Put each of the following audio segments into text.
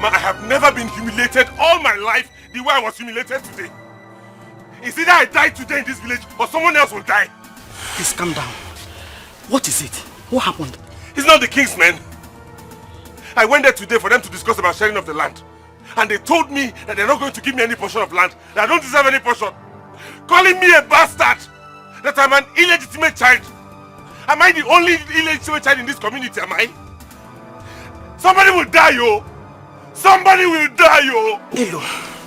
Mama, I have never been humiliated all my life the way I was humiliated today. It's either I die today in this village or someone else will die. Please calm down. What is it? What happened? It's not the king's men. I went there today for them to discuss about sharing of the land. And they told me that they're not going to give me any portion of land. That I don't deserve any portion. Calling me a bastard. That I'm an illegitimate child. Am I the only illegitimate child in this community, am I? Somebody will die, yo. Somebody will die, yo. Elo,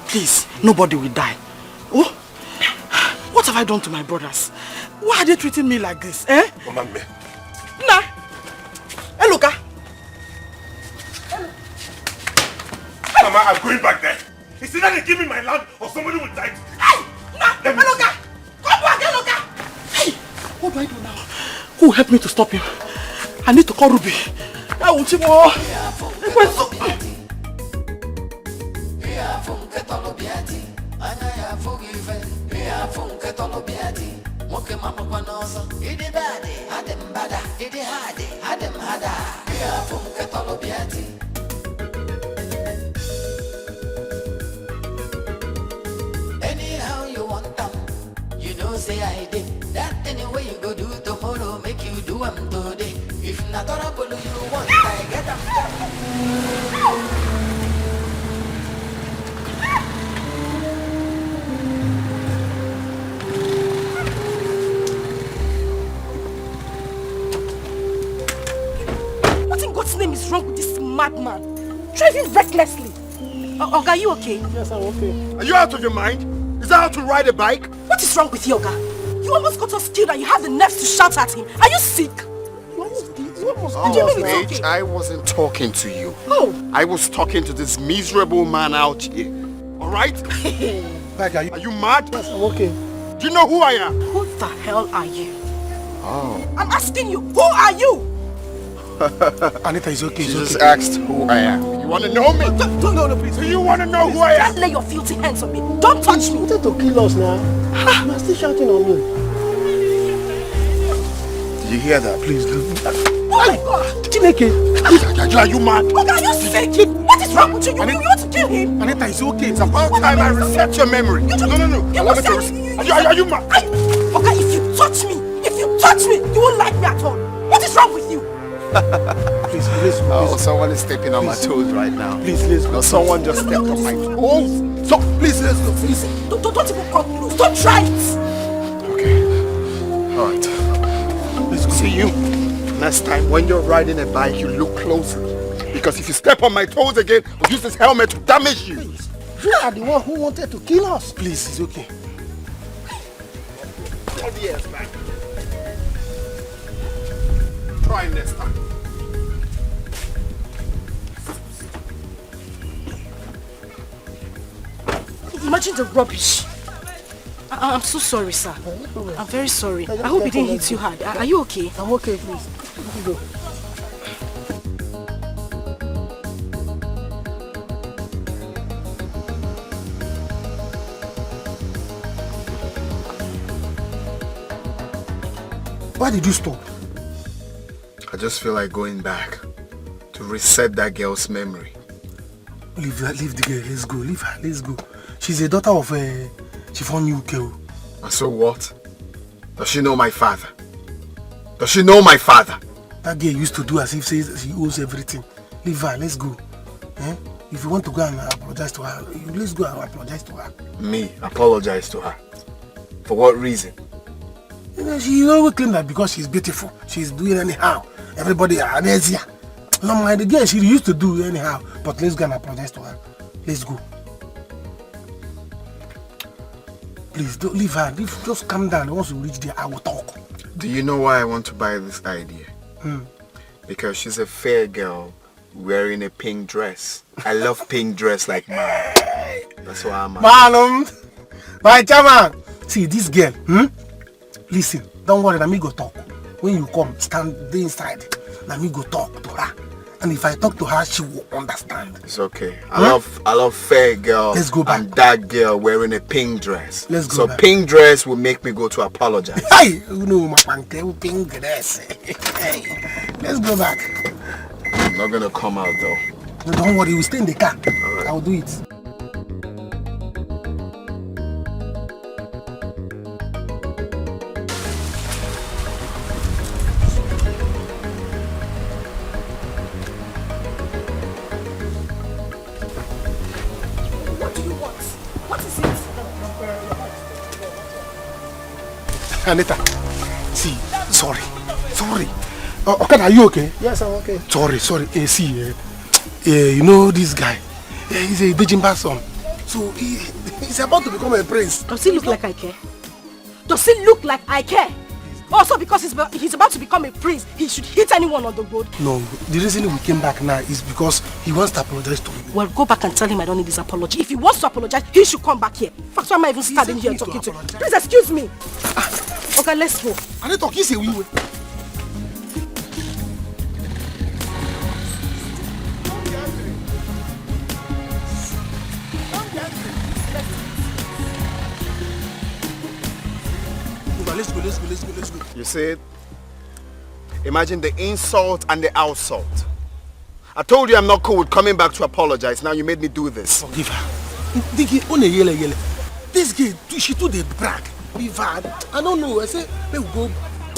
please, nobody will die. Oh, what have I done to my brothers? Why are they treating me like this, eh? Mama, me. Nah. Eloka. Mama, I'm going back there. It's either they give me my land or somebody will die. Hey! Nah! Eloka! Come back, Eloka! Hey! What do I do now? Who will help me to stop him? I need to call Ruby. I will see more. Anyhow you want them, you know say I did. That anyway you go do tomorrow, make you do them today. If not horrible you want, I get them. What in God's name is wrong with this madman? Driving recklessly. Oga, are you okay? Yes, I'm okay. Are you out of your mind? Is that how to ride a bike? What is wrong with you, Oga? You almost got us killed and you have the nerves to shout at him. Are you sick? Mate, I wasn't talking to you. Oh. I was talking to this miserable man out here. Alright? Are you mad? Yes, I'm okay. Do you know who I am? Who the hell are you? Oh. I'm asking you, who are you? Anita is okay. She just asked who I am. You want to know me? No, please. Do you want to know who I am? Don't lay your filthy hands on me. Don't touch me. You wanted to kill us now. You are still shouting on me. Did you hear that? Please do. Oh my God. Chineke. Are you mad? Oga, are you sick? What is wrong with you? You want to kill him? Anita is okay. It's about time I reset your memory. No. Allow me to Are you mad? Oga, if you touch me, you won't like me at all. What is wrong with you? Please. Oh, someone is stepping on my toes right now. Please, let's go. No, someone just stepped on my toes. So, please, let's go. Please. Don't even come close. Don't try it. Okay. Alright. Let's go. See you. Next time when you're riding a bike, you look closely. Because if you step on my toes again, I'll use this helmet to damage you. Please. You are the one who wanted to kill us. Please, it's okay. 12 years back. Try next time. Imagine the rubbish. I'm so sorry, sir. I'm very sorry. I hope it didn't hit you hard. Are you okay? I'm okay, please. Let me go. Why did you stop? I just feel like going back to reset that girl's memory. Leave the girl. Let's go. Leave her. Let's go. She's a daughter of Chiffon UK. And so what? Does she know my father? Does she know my father? That girl used to do as if she owes everything. Leave her. Let's go. Eh? If you want to go and apologize to her, let's go and apologize to her. Me apologize to her? For what reason? You know, she always claims that because she's beautiful, she's doing anyhow. Everybody amazing. No, my the girl she used to do anyhow. But let's go and apologize to her. Let's go. Please don't leave her. Just calm down. Once we reach there, I will talk. Do you know why I want to buy this idea? Because she's a fair girl wearing a pink dress. I love pink dress like mine. That's why I'm. Man, my chairman. See this girl. Listen, don't worry. Let me go talk. When you come, stand inside. Let me go talk to her. And if I talk to her, she will understand. It's okay. I love fair girl. Let's go back. And that girl wearing a pink dress. Let's go so back. Pink dress will make me go to apologize. Hey, you know my pink dress. Hey, let's go back. I'm not gonna come out though. No, don't worry, we'll stay in the car. Right. I'll do it. What do you want? What is it? Anita, see, sorry. Okay, are you okay? Yes, I'm okay. Sorry. See, you know this guy? He's a Dejimba son. So he's about to become a prince. Does he look like I care? Does he look like I care? Also, because he's about to become a prince, he should hit anyone on the road. No, the reason we came back now is because he wants to apologize to you. Well, go back and tell him I don't need his apology. If he wants to apologize, he should come back here. In fact, why am I even standing here talking to him? Please excuse me. Okay, let's go. Anita, kiss a wee. Let's go. You see it? Imagine the insult and the outsult. I told you I'm not cool with coming back to apologize. Now you made me do this. Forgive her. This girl, she too the brag. Leave her. I don't know. I say, let's go.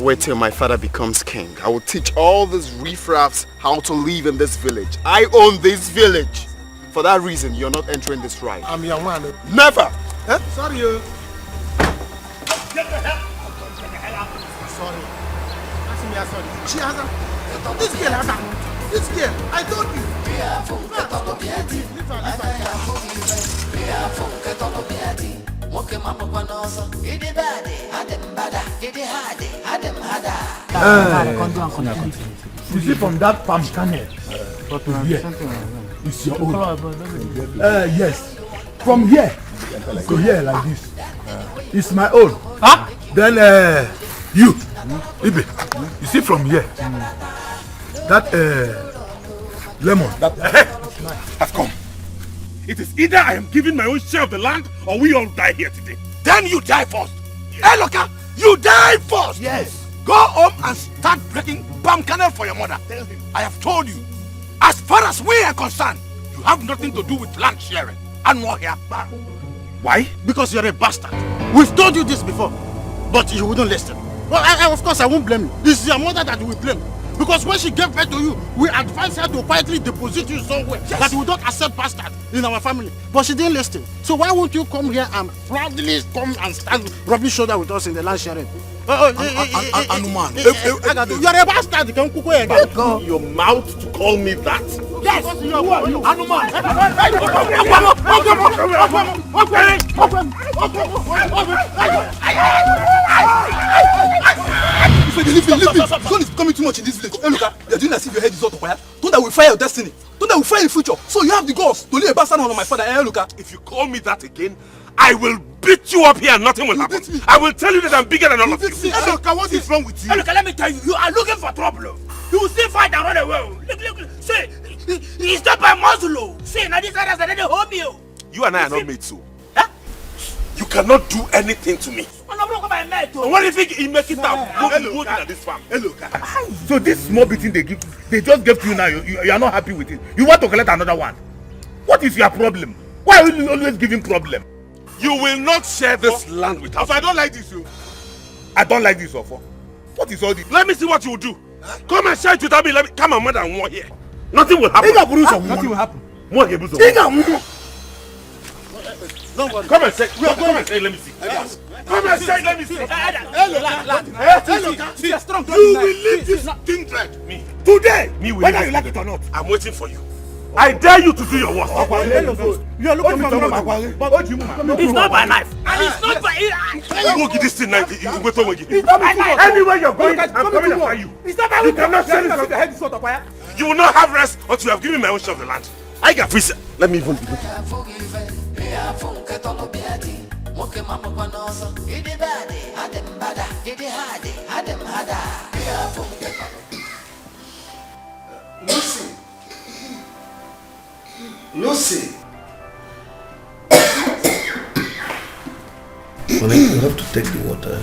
Wait till my father becomes king. I will teach all these riffraffs how to live in this village. I own this village. For that reason, you're not entering this ride. I'm your man. Never! Huh? Sorry, Get the hell! Sorry. Sorry. She has a... This girl has a... This girl, I told you. You see from that palm kernel to here, it's your own. Yes. From here to here like this, it's my own. Huh? Then you, Ibe, you see from here, that lemon has come. It is either I am giving my own share of the land or we all die here today. Then you die first. Hey, Loka, you die first. Yes. Go home and start breaking palm kernel for your mother. Tell him. I have told you, as far as we are concerned, you have nothing to do with land sharing. And more here. Why? Because you're a bastard. We've told you this before, but you wouldn't listen. Well, of course, I won't blame you. It's your mother that we blame. Because when she gave birth to you, we advised her to quietly deposit you somewhere that we don't accept bastard in our family. But she didn't listen. So why won't you come here and proudly come and stand rubbing shoulder with us in the land sharing? Anuman. You're a bastard. Go. Your mouth to call me that? Yes. Who are you? Anuman. Leave me. Sun is becoming too much in this village. Hey, look, you're doing as if your head is not on fire. Thunder will fire your destiny. Thunder will fire in the future. So you have the guts to lay a bastard on my father. Hey, look. If you call me that again, I will beat you up here and nothing will happen. I will tell you that I'm bigger than all of you. Hey, look, what is wrong with you? Hey, look, let me tell you, you are looking for trouble. You will still fight and run away. Look. See, it's not by muzzle. See, now these others are ready to hold me. You and I are not made so. Huh? You cannot do anything to me. And what do you think he make it out? Moving at this farm. Hey, look. So this small beating they just gave to you now, you are not happy with it. You want to collect another one. What is your problem? Why are you always giving problem? You will not share this land with us. If I don't like this, I don't like this offer. What is all this? Let me see what you will do. Come and share it without me. Let me come on more than one here. Nothing will happen. Nothing will happen. More here. Come and say. Let me see. Come and say. Let me see. You're strong. You will leave this kindred. Me. Today. Me. Whether you like it or not. I'm waiting for you. I dare you to do your worst. You are looking for me. It's not by knife. And it's not by... You won't get this thing now. It's not by knife. Anywhere you're going, I'm coming after you. It's not by You cannot say this. your head is not on fire. You will not have rest until you have given me my own share of the land. I got free. Let me even be. Lucy. Honey, you have to take the water.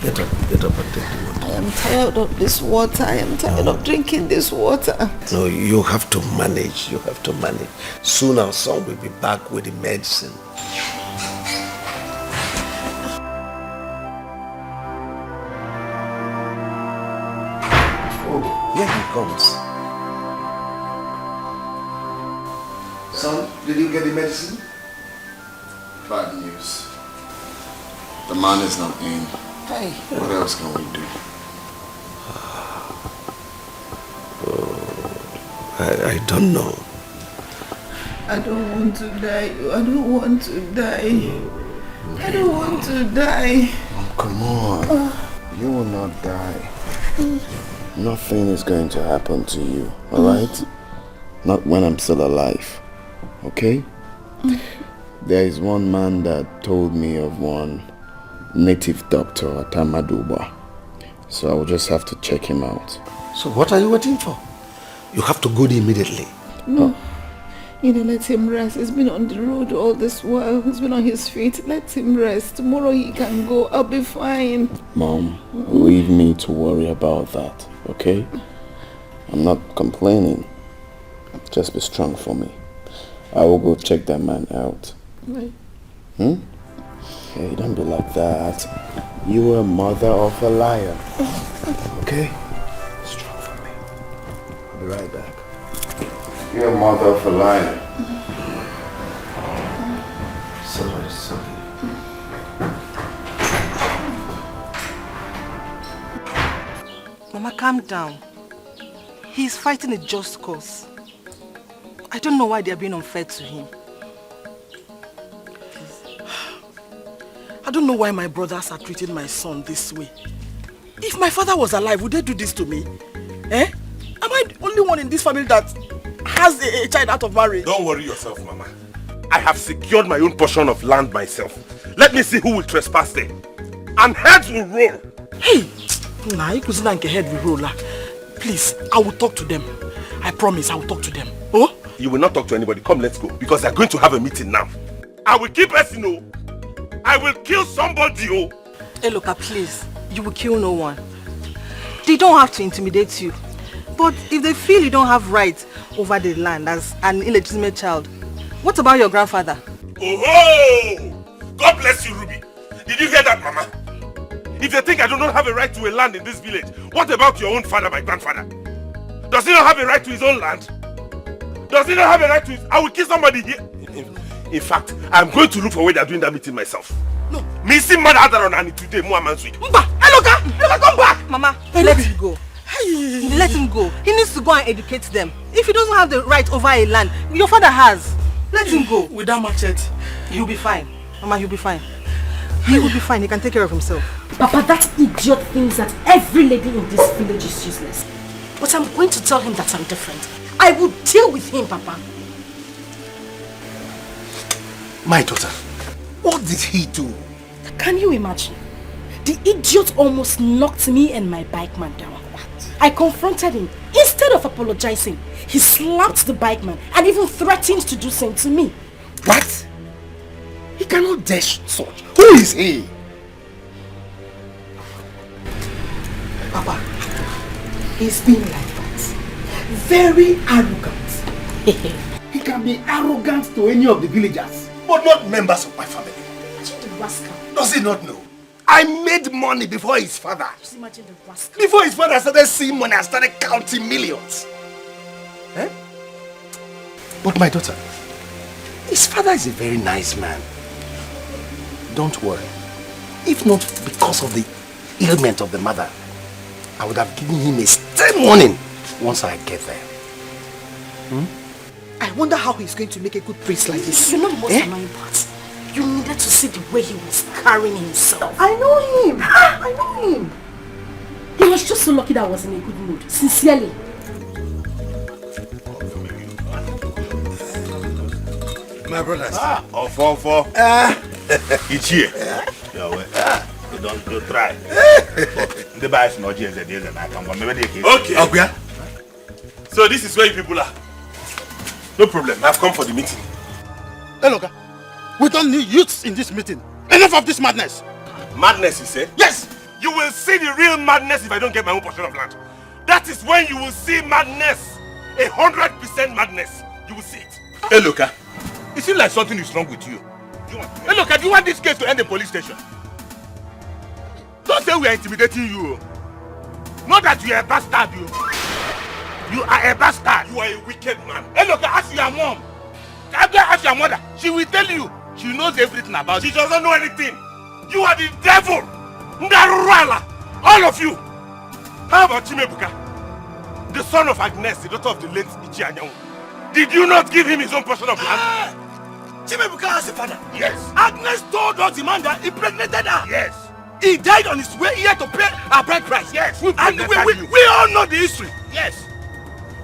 Get up and take the water. I am tired of this water. I am tired of drinking this water. No, you have to manage. You have to manage. Soon our son will be back with the medicine. Oh, here he comes. Son, did you get the medicine? Bad news. The man is not in. Hey. What else can we do? I don't know. I don't want to die. I don't want to die. I don't want to die. Oh, come on. You will not die. Nothing is going to happen to you, alright? Not when I'm still alive. Okay? There is one man that told me of one native doctor at Amaduba. So I will just have to check him out. So what are you waiting for? You have to go there immediately. No. Let him rest. He's been on the road all this while. He's been on his feet. Let him rest. Tomorrow he can go. I'll be fine. Mom, leave me to worry about that, okay? I'm not complaining. Just be strong for me. I will go check that man out. Right. Hey, don't be like that. You are a mother of a liar. Okay? Strong for me. I'll be right back. You're a mother of a liar. Sorry. Mama, calm down. He's fighting a just cause. I don't know why they're being unfair to him. I don't know why my brothers are treating my son this way. If my father was alive, would they do this to me? Eh? Am I the only one in this family that has a child out of marriage? Don't worry yourself, Mama. I have secured my own portion of land myself. Let me see who will trespass there. And heads will roll. Hey! Nah, head will roll. Please, I will talk to them. I promise I will talk to them. Oh? You will not talk to anybody. Come, let's go. Because they're going to have a meeting now. I will keep Esino. I will kill somebody. Oh. Hey, Loka, please. You will kill no one. They don't have to intimidate you. But if they feel you don't have rights over the land as an illegitimate child, what about your grandfather? Oh! God bless you, Ruby. Did you hear that, Mama? If they think I do not have a right to a land in this village, what about your own father, my grandfather? Does he not have a right to his own land? Does he not have a right to his... I will kill somebody here. In fact, I'm going to look for where they're doing that meeting myself. No. Missing mother on today, Muammansui. Mba! Eloka! Eloka, come back! Mama, let him go. Let him go. He needs to go and educate them. If he doesn't have the right over a land, your father has. Let him go. With that machete, He'll be fine. Mama, he'll be fine. He will be fine. He can take care of himself. Papa, that idiot thinks that every lady in this village is useless. But I'm going to tell him that I'm different. I will deal with him, Papa. My daughter, what did he do? Can you imagine? The idiot almost knocked me and my bike man down. What? I confronted him. Instead of apologizing, he slapped the bike man and even threatened to do same to me. What? He cannot dare such. Who is he? Papa, he's been like that. Very arrogant. he can be arrogant to any of the villagers, but not members of my family. Imagine the rascal. Does he not know? I made money before his father. Just imagine the rascal. Before his father started seeing money, I started counting millions. Eh? But my daughter, his father is a very nice man. Don't worry. If not because of the ailment of the mother, I would have given him a stern warning once I get there. I wonder how he's going to make a good priest like this. You know the most annoying part? You needed to see the way he was carrying himself. I know him. I know him. He was just so lucky that I was in a good mood. Sincerely. My brothers. Four. It's here. You don't try. The buy is not just and I can okay. So this is where you people are. No problem. I've come for the meeting. Hey, look, we don't need youths in this meeting. Enough of this madness. Madness, you say? Yes. You will see the real madness if I don't get my own portion of land. That is when you will see madness. 100% madness. You will see it. Hey, Luka. It seems like something is wrong with you. Hey, Luka, do you want this case to end in police station? Don't say we are intimidating you. Not that you are a bastard, you. You are a bastard. You are a wicked man. Hey, Luka, ask your mom. Ask your mother. She will tell you. She knows everything about you. She doesn't know anything. You are the devil. Ndarurala. All of you. How about Chimebuka? The son of Agnes, the daughter of the late Ichi Anyanwu. Did you not give him his own portion of land? Chimebuka has a father. Yes. Agnes told us the man that impregnated her. Yes. He died on his way here to pay our bride price. Yes. And we all know the history. Yes.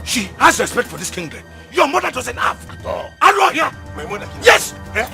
She has respect for this kingdom. Your mother doesn't have. At all. Aro here. My mother. Yes. No.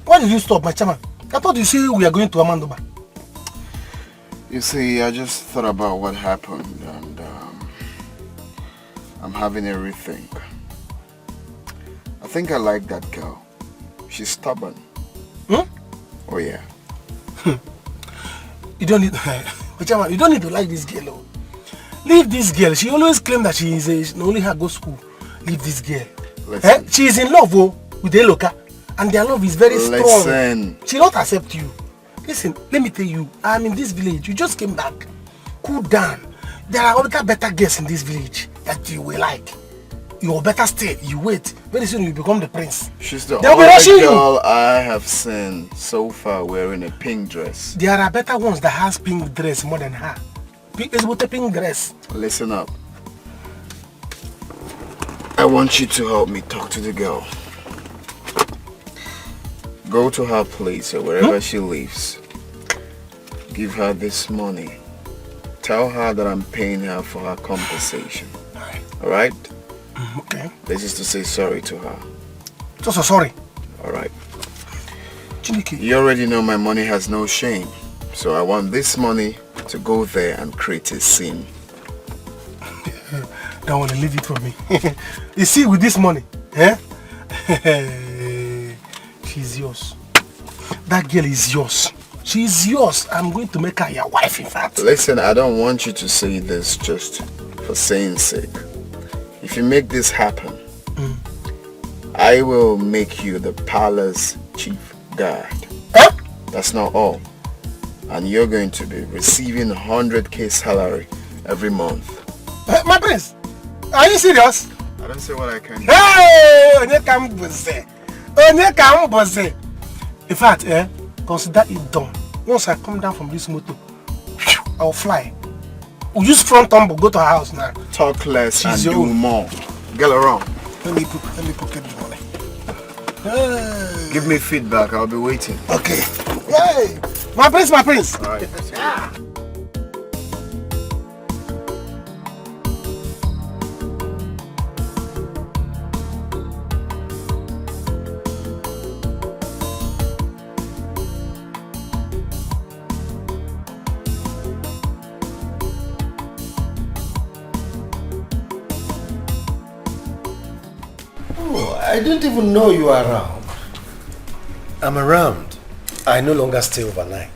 Why did you stop, my chairman? I thought you said we are going to Amandoba. You see, I just thought about what happened and I'm having a rethink. I think I like that girl. She's stubborn. Hmm? Oh yeah. You don't need Chairman, you don't need to like this girl. Leave this girl. She always claims that she only her go school. Leave this girl. She is in love with Eloka. And their love is very strong. Listen. She don't accept you. Listen, let me tell you, I'm in this village. You just came back. Cool down. There are other better girls in this village that you will like. You will better stay. You wait. Very soon you become the prince. She's the They'll be only rushing girl you. I have seen so far wearing a pink dress. There are better ones that has pink dress more than her. It's with a pink dress. Listen up. I want you to help me talk to the girl. Go to her place or wherever she lives. Give her this money. Tell her that I'm paying her for her compensation. Alright? Okay. This is to say sorry to her. So sorry. Alright. You already know my money has no shame. So I want this money to go there and create a scene. Don't want to leave it for me. You see, with this money, she's yours. That girl is yours. She's yours. I'm going to make her your wife, in fact. Listen, I don't want you to say this just for saying sake. If you make this happen, I will make you the palace chief guard. That's not all. And you're going to be receiving 100k salary every month. My prince, are you serious? I don't say what I can do. Hey! In fact, consider it done. Once I come down from this motor, I'll fly. We'll use front tumble, go to her house now. Talk less and do more. Get around. Let me pocket the money. Hey. Give me feedback, I'll be waiting. Okay. Hey! My prince, my prince! Alright. Yeah. I don't even know you are around. I'm around. I no longer stay overnight.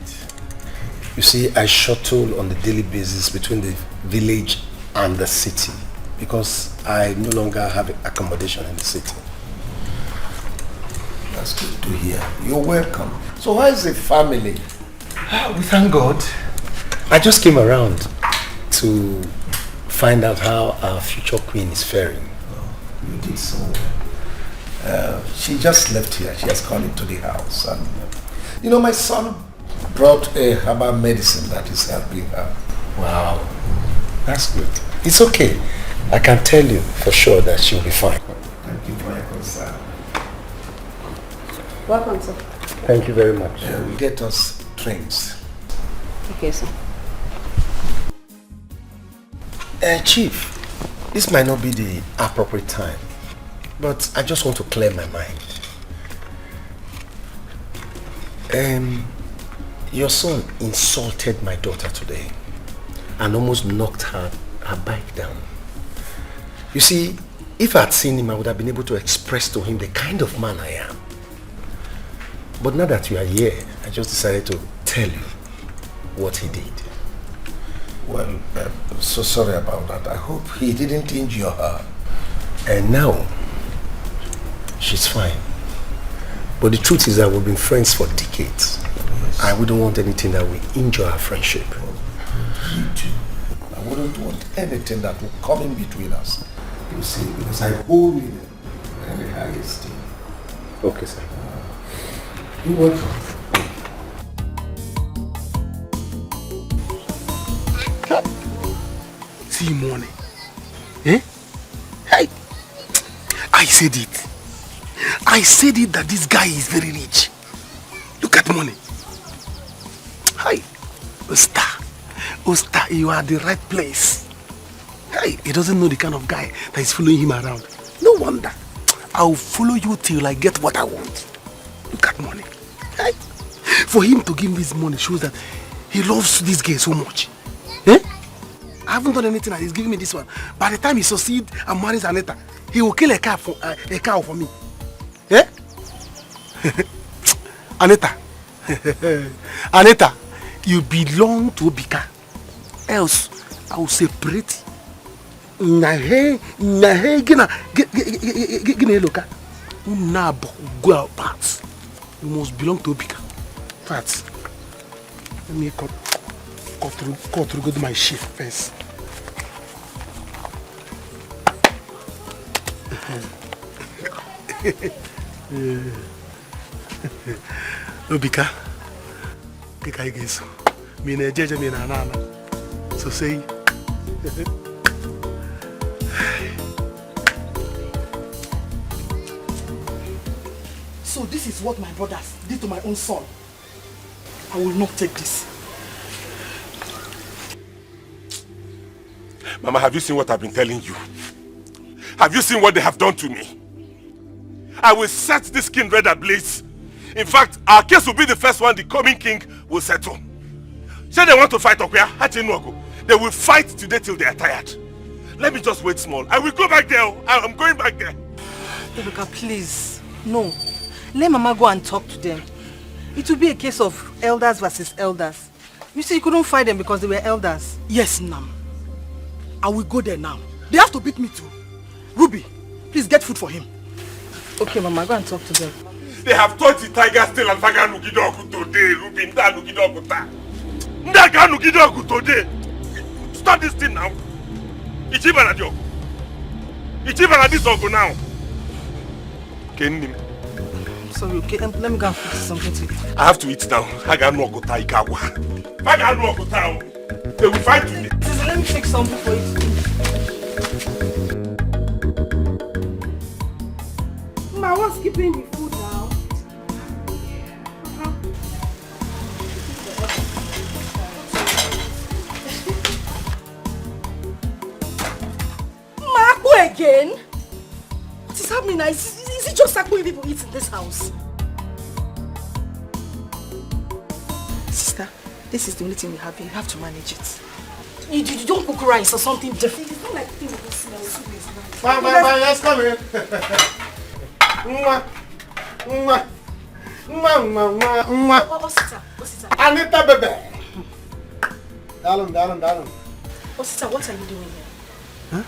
You see, I shuttle on a daily basis between the village and the city because I no longer have accommodation in the city. That's good to hear. You're welcome. So how is the family? We thank God. I just came around to find out how our future queen is faring. Oh, you did so well. She just left here. She has gone into the house. And, you know, my son brought a herbal medicine that is helping her. Wow. That's good. It's okay. I can tell you for sure that she'll be fine. Thank you for your concern. Welcome, sir. Thank you very much. We'll get us drinks. Okay, sir. Chief, this might not be the appropriate time, but I just want to clear my mind. Your son insulted my daughter today and almost knocked her bike down. You see, if I had seen him, I would have been able to express to him the kind of man I am. But now that you are here, I just decided to tell you what he did. Well, I'm so sorry about that. I hope he didn't injure her. And now, she's fine. But the truth is that we've been friends for decades. Yes. I wouldn't want anything that will injure our friendship. Me too. I wouldn't want anything that will come in between us. You see, because I hold you in very high esteem. Okay, sir. You're welcome. See money. Eh? Hey! I said it. I said it that this guy is very rich. Look at money. Hey! Osta, you are at the right place. Hey, he doesn't know the kind of guy that is following him around. No wonder. I'll follow you till I get what I want. Look at money. Hey. For him to give me this money shows that he loves this girl so much. Eh? I haven't done anything and he's giving me this one. By the time he succeeds and marries Anita, he will kill a cow for me. Eh? Anita. Anita, you belong to Obika. Else, I will separate. Nahe, gina loka. Go out parts. You must belong to Obika. Parts. Let me cut through go to my shift first. Obika. Kika igeso. Mina jeje mina nana. So say. So this is what my brothers did to my own son. I will not take this. Mama, have you seen what I've been telling you? Have you seen what they have done to me? I will set this kindred ablaze. In fact, our case will be the first one the coming king will settle. Say they want to fight Okuya, they will fight today till they are tired. Let me just wait small. I will go back there. I'm going back there. Ebuka, please. No. Let Mama go and talk to them. It will be a case of elders versus elders. You see, you couldn't fight them because they were elders. Yes, Nam. I will go there now. They have to beat me too. Ruby, please get food for him. Okay, Mama, go and talk to them. They have taught the tiger still and Faga Nugidoku today, Ruby. Nda Nugidoku ta. Ndaga Nugidoku today. Stop this thing now. Ichibana joke. Ichibana this ogo now. Kenny. Sorry, okay, let me go and fix something to eat. I have to eat now. Faga Nuogota Ikawa. Faga Nuogota. They will fight today. Let me fix something for you. Ma, what's keeping the food now? Ma, go again? What is happening now? Is it just Akwe people eat in this house? Sister, this is the only thing we have here. You have to manage it. You don't cook rice or something different. It's not like things will smell so nice. Bye, let's come in. Osita. Anita, baby. Darling. Osita, what are you doing here? Huh?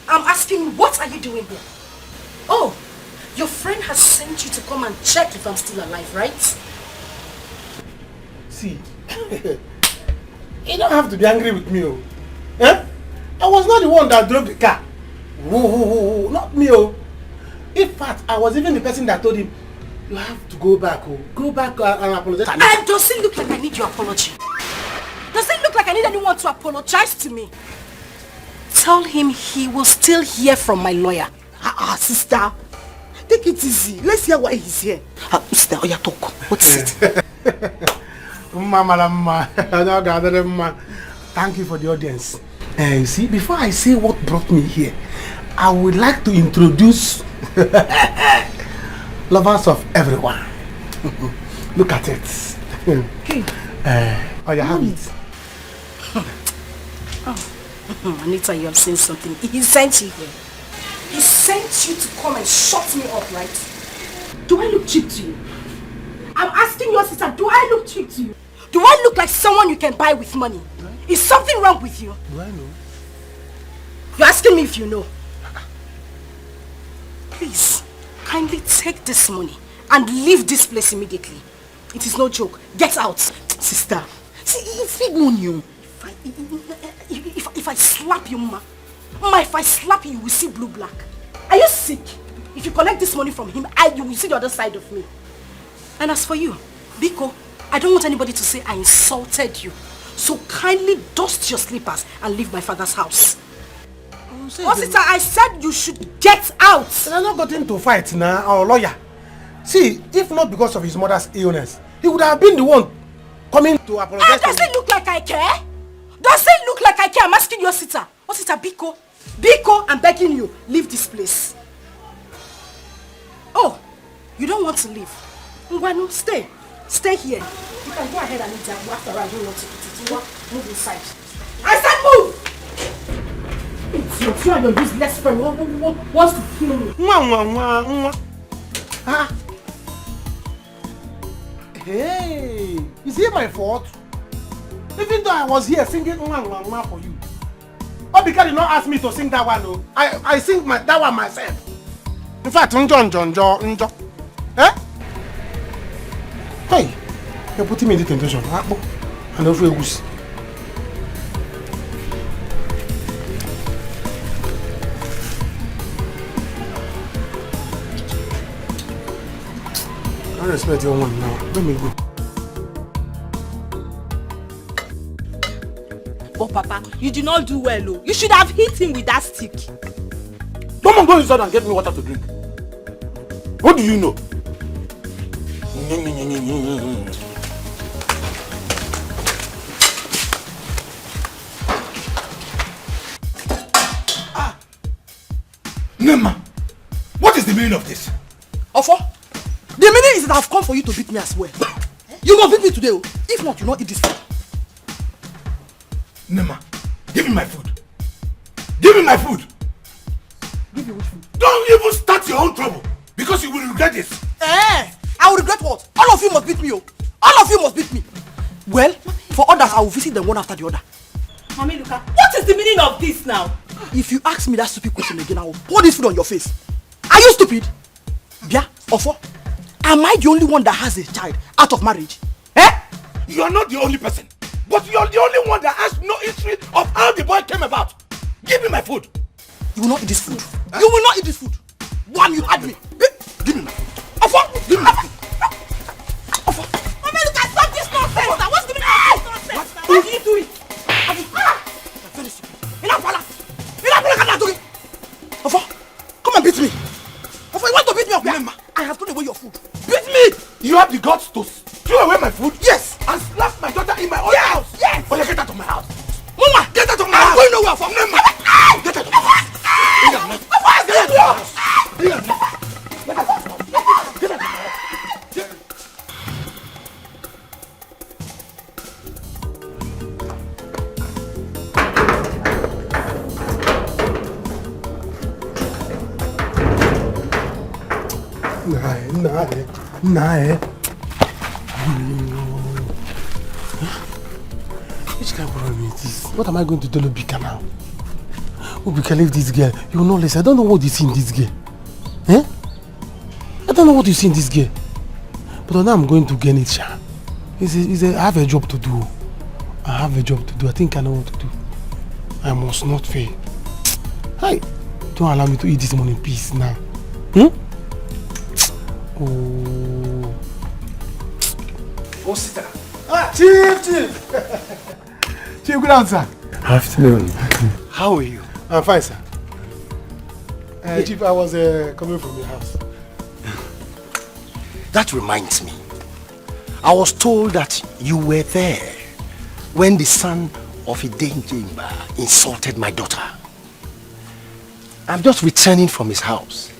I'm asking you, what are you doing here? Oh, your friend has sent you to come and check if I'm still alive, right? See, you don't have to be angry with me, oh. Eh? I was not the one that drove the car. Whoa, not me, oh. In fact, I was even the person that told him, you have to go back, oh. Go back and apologize. And does it look like I need your apology? Does it look like I need anyone to apologize to me? Tell him he will still hear from my lawyer. Sister, take it easy. Let's hear why he's here. Sister, Oya, talk. What is it? Mama, thank you for the audience. You see, before I say what brought me here, I would like to introduce lovers of everyone. Look at it. Hey. Oh, you have it. Oh, Anita, you have seen something. He sent you here. He sent you to come and shut me up, right? Do I look cheap to you? I'm asking your sister, do I look cheap to you? Do I look like someone you can buy with money? Is something wrong with you? Do I know? You're asking me if you know. Please, kindly take this money and leave this place immediately. It is no joke. Get out. Sister, see, it's big money. If I slap you, Ma, if I slap you, you will see blue black. Are you sick? If you collect this money from him, you will see the other side of me. And as for you, Biko, I don't want anybody to say I insulted you. So kindly dust your slippers and leave my father's house. Oh, sister, I said you should get out. I'm not got into fight now, our lawyer. See, if not because of his mother's illness, he would have been the one coming to apologize. Does it look like I care? Does it look like I care? I'm asking your sister. Oh, sister, Biko. Biko, I'm begging you, leave this place. Oh, you don't want to leave. Ngwanu, stay. Stay here. You can go ahead and eat that. After all, I don't want to eat it. Move inside. I said move! It's your friend, your useless friend, wants to kill me. Hey, is it my fault? Even though I was here singing for you. Oh, because you not ask me to sing that one, no. I sing that one myself. In fact, Njo. Eh? Hey, you're putting me in the temptation. And over a goose. I respect your one now. Let me go. But Papa, you did not do well, oh. You should have hit him with that stick. Come on, go inside and get me water to drink. What do you know? Nema, what is the meaning of this? Ofo, the meaning is that I've come for you to beat me as well. You must beat me today, oh. If not, you not eat this food. Nema, give me my food. Give me my food. Give you which food? Don't even start your own trouble, because you will regret this. I will regret what? All of you must beat me, oh. All of you must beat me. Well, for others, I will visit them one after the other. Mommy, Luka, what is the meaning of this now? If you ask me that stupid question again, I will pour this food on your face. Are you stupid? Bia, Ofo, am I the only one that has a child out of marriage? Eh? You are not the only person, but you are the only one that has no history of how the boy came about. Give me my food. You will not eat this food. You will not eat this food. One, you had me. Give me my food. Ofo, give me my food. Ofo. Mommy, Luka, stop this nonsense. What's the meaning of this nonsense? What do you do it? I'm very stupid. Ofo, come and beat me. Ofo, you want to beat me up here? I have thrown away your food. Beat me! You have the guts to throw away my food? Yes! And slap my daughter in my own house? Yes! Oh, get out of my house! Mama! Get out of my house! I'm going nowhere, Ofo! Get out of my house! Get out of my house! Get out of my house! Get out of my house! Nah. Which kind of problem is this? What am I going to tell Obika now? Obika, leave this girl. You will not listen. I don't know what you see in this girl. Eh? I don't know what you see in this girl. But now I'm going to get it, Sha. I have a job to do. I think I know what to do. I must not fail. Hey, don't allow me to eat this money in peace now. Oh, sister. Chief. Chief, good answer. Afternoon. How are you? I'm fine, sir. Chief, I was coming from your house. That reminds me. I was told that you were there when the son of Idenjimba insulted my daughter. I'm just returning from his house.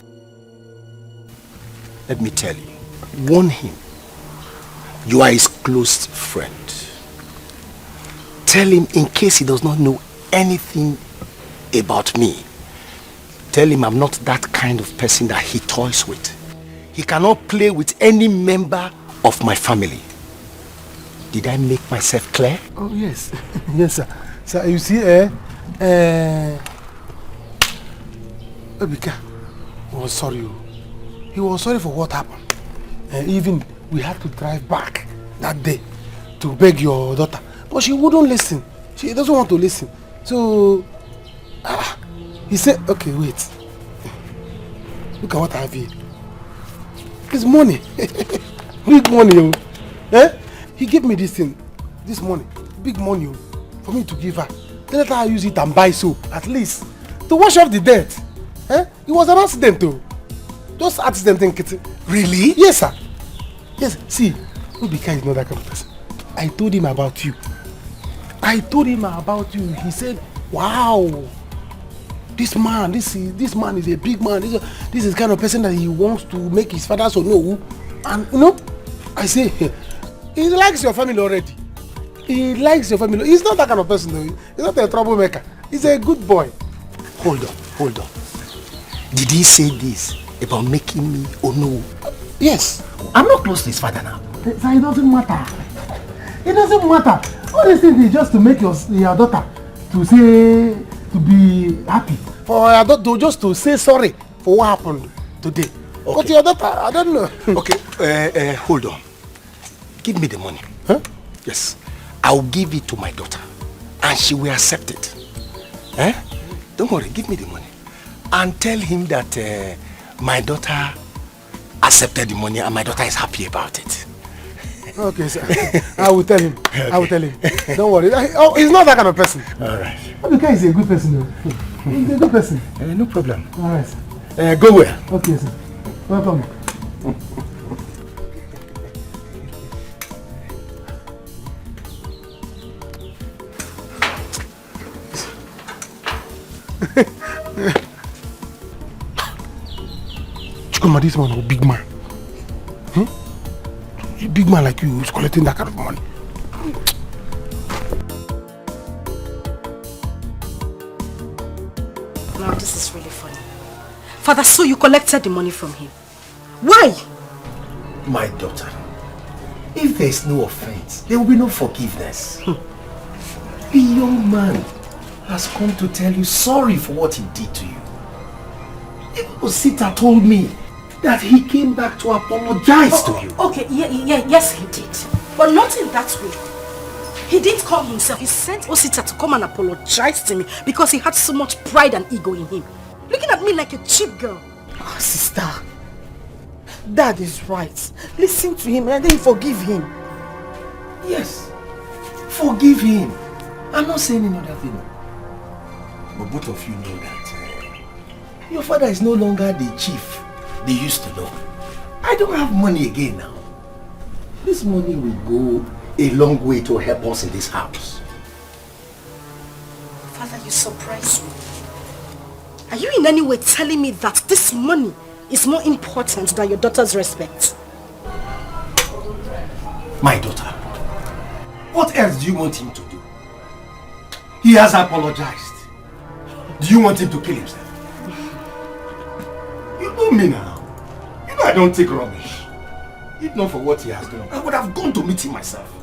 Let me tell you, warn him. You are his close friend. Tell him in case he does not know anything about me. Tell him I'm not that kind of person that he toys with. He cannot play with any member of my family. Did I make myself clear? Oh, yes. Yes, sir. Sir, you see, Obika was sorry. He was sorry for what happened. Even we had to drive back that day to beg your daughter. But she wouldn't listen. She doesn't want to listen. So, he said, okay, wait. Look at what I have here. It's money. Big money. He gave me this thing, this money. Big money for me to give her. Then let her use it and buy soap, at least. To wash off the dirt. It was an accident though. Just accident thing, Kitty. Really? Yes, sir. Yes, see, Ubika is not that kind of person. I told him about you. He said, wow. This man is a big man. This is the kind of person that he wants to make his father so know. And you know, I say, he likes your family already. He likes your family. He's not that kind of person though. He's not a troublemaker. He's a good boy. Hold on. Did he say this about making me Ono? Yes. I'm not close to his father now. So it doesn't matter. It doesn't matter. All these things is just to make your daughter to be happy. For your daughter just to say sorry for what happened today. Okay. But your daughter, I don't know. Okay, hold on. Give me the money. Huh? Yes. I'll give it to my daughter. And she will accept it. Don't worry, give me the money. And tell him that my daughter accepted the money and my daughter is happy about it. Okay, sir. I will tell him. Don't worry. He's not that kind of person. Alright. Abika is a good person though. He's a good person. No problem. Alright, sir. Go where? Okay, sir. Welcome. Chukuma, this man is a big man. A big man like you who's collecting that kind of money. Now this is really funny. Father, so you collected the money from him. Why? My daughter, if there is no offense, there will be no forgiveness. The young man has come to tell you sorry for what he did to you. Even Osita told me that he came back to apologize to you. Okay, yes he did. But not in that way. He didn't come himself. He sent Osita to come and apologize to me because he had so much pride and ego in him. Looking at me like a cheap girl. Oh, sister. Dad is right. Listen to him and then forgive him. Yes. Forgive him. I'm not saying another thing. But both of you know that your father is no longer the chief they used to know. I don't have money again now. This money will go a long way to help us in this house. Father, you surprise me. Are you in any way telling me that this money is more important than your daughter's respect? My daughter, what else do you want him to do? He has apologized. Do you want him to kill himself? You know me now. You know I don't take rubbish. If not for what he has done, I would have gone to meet him myself.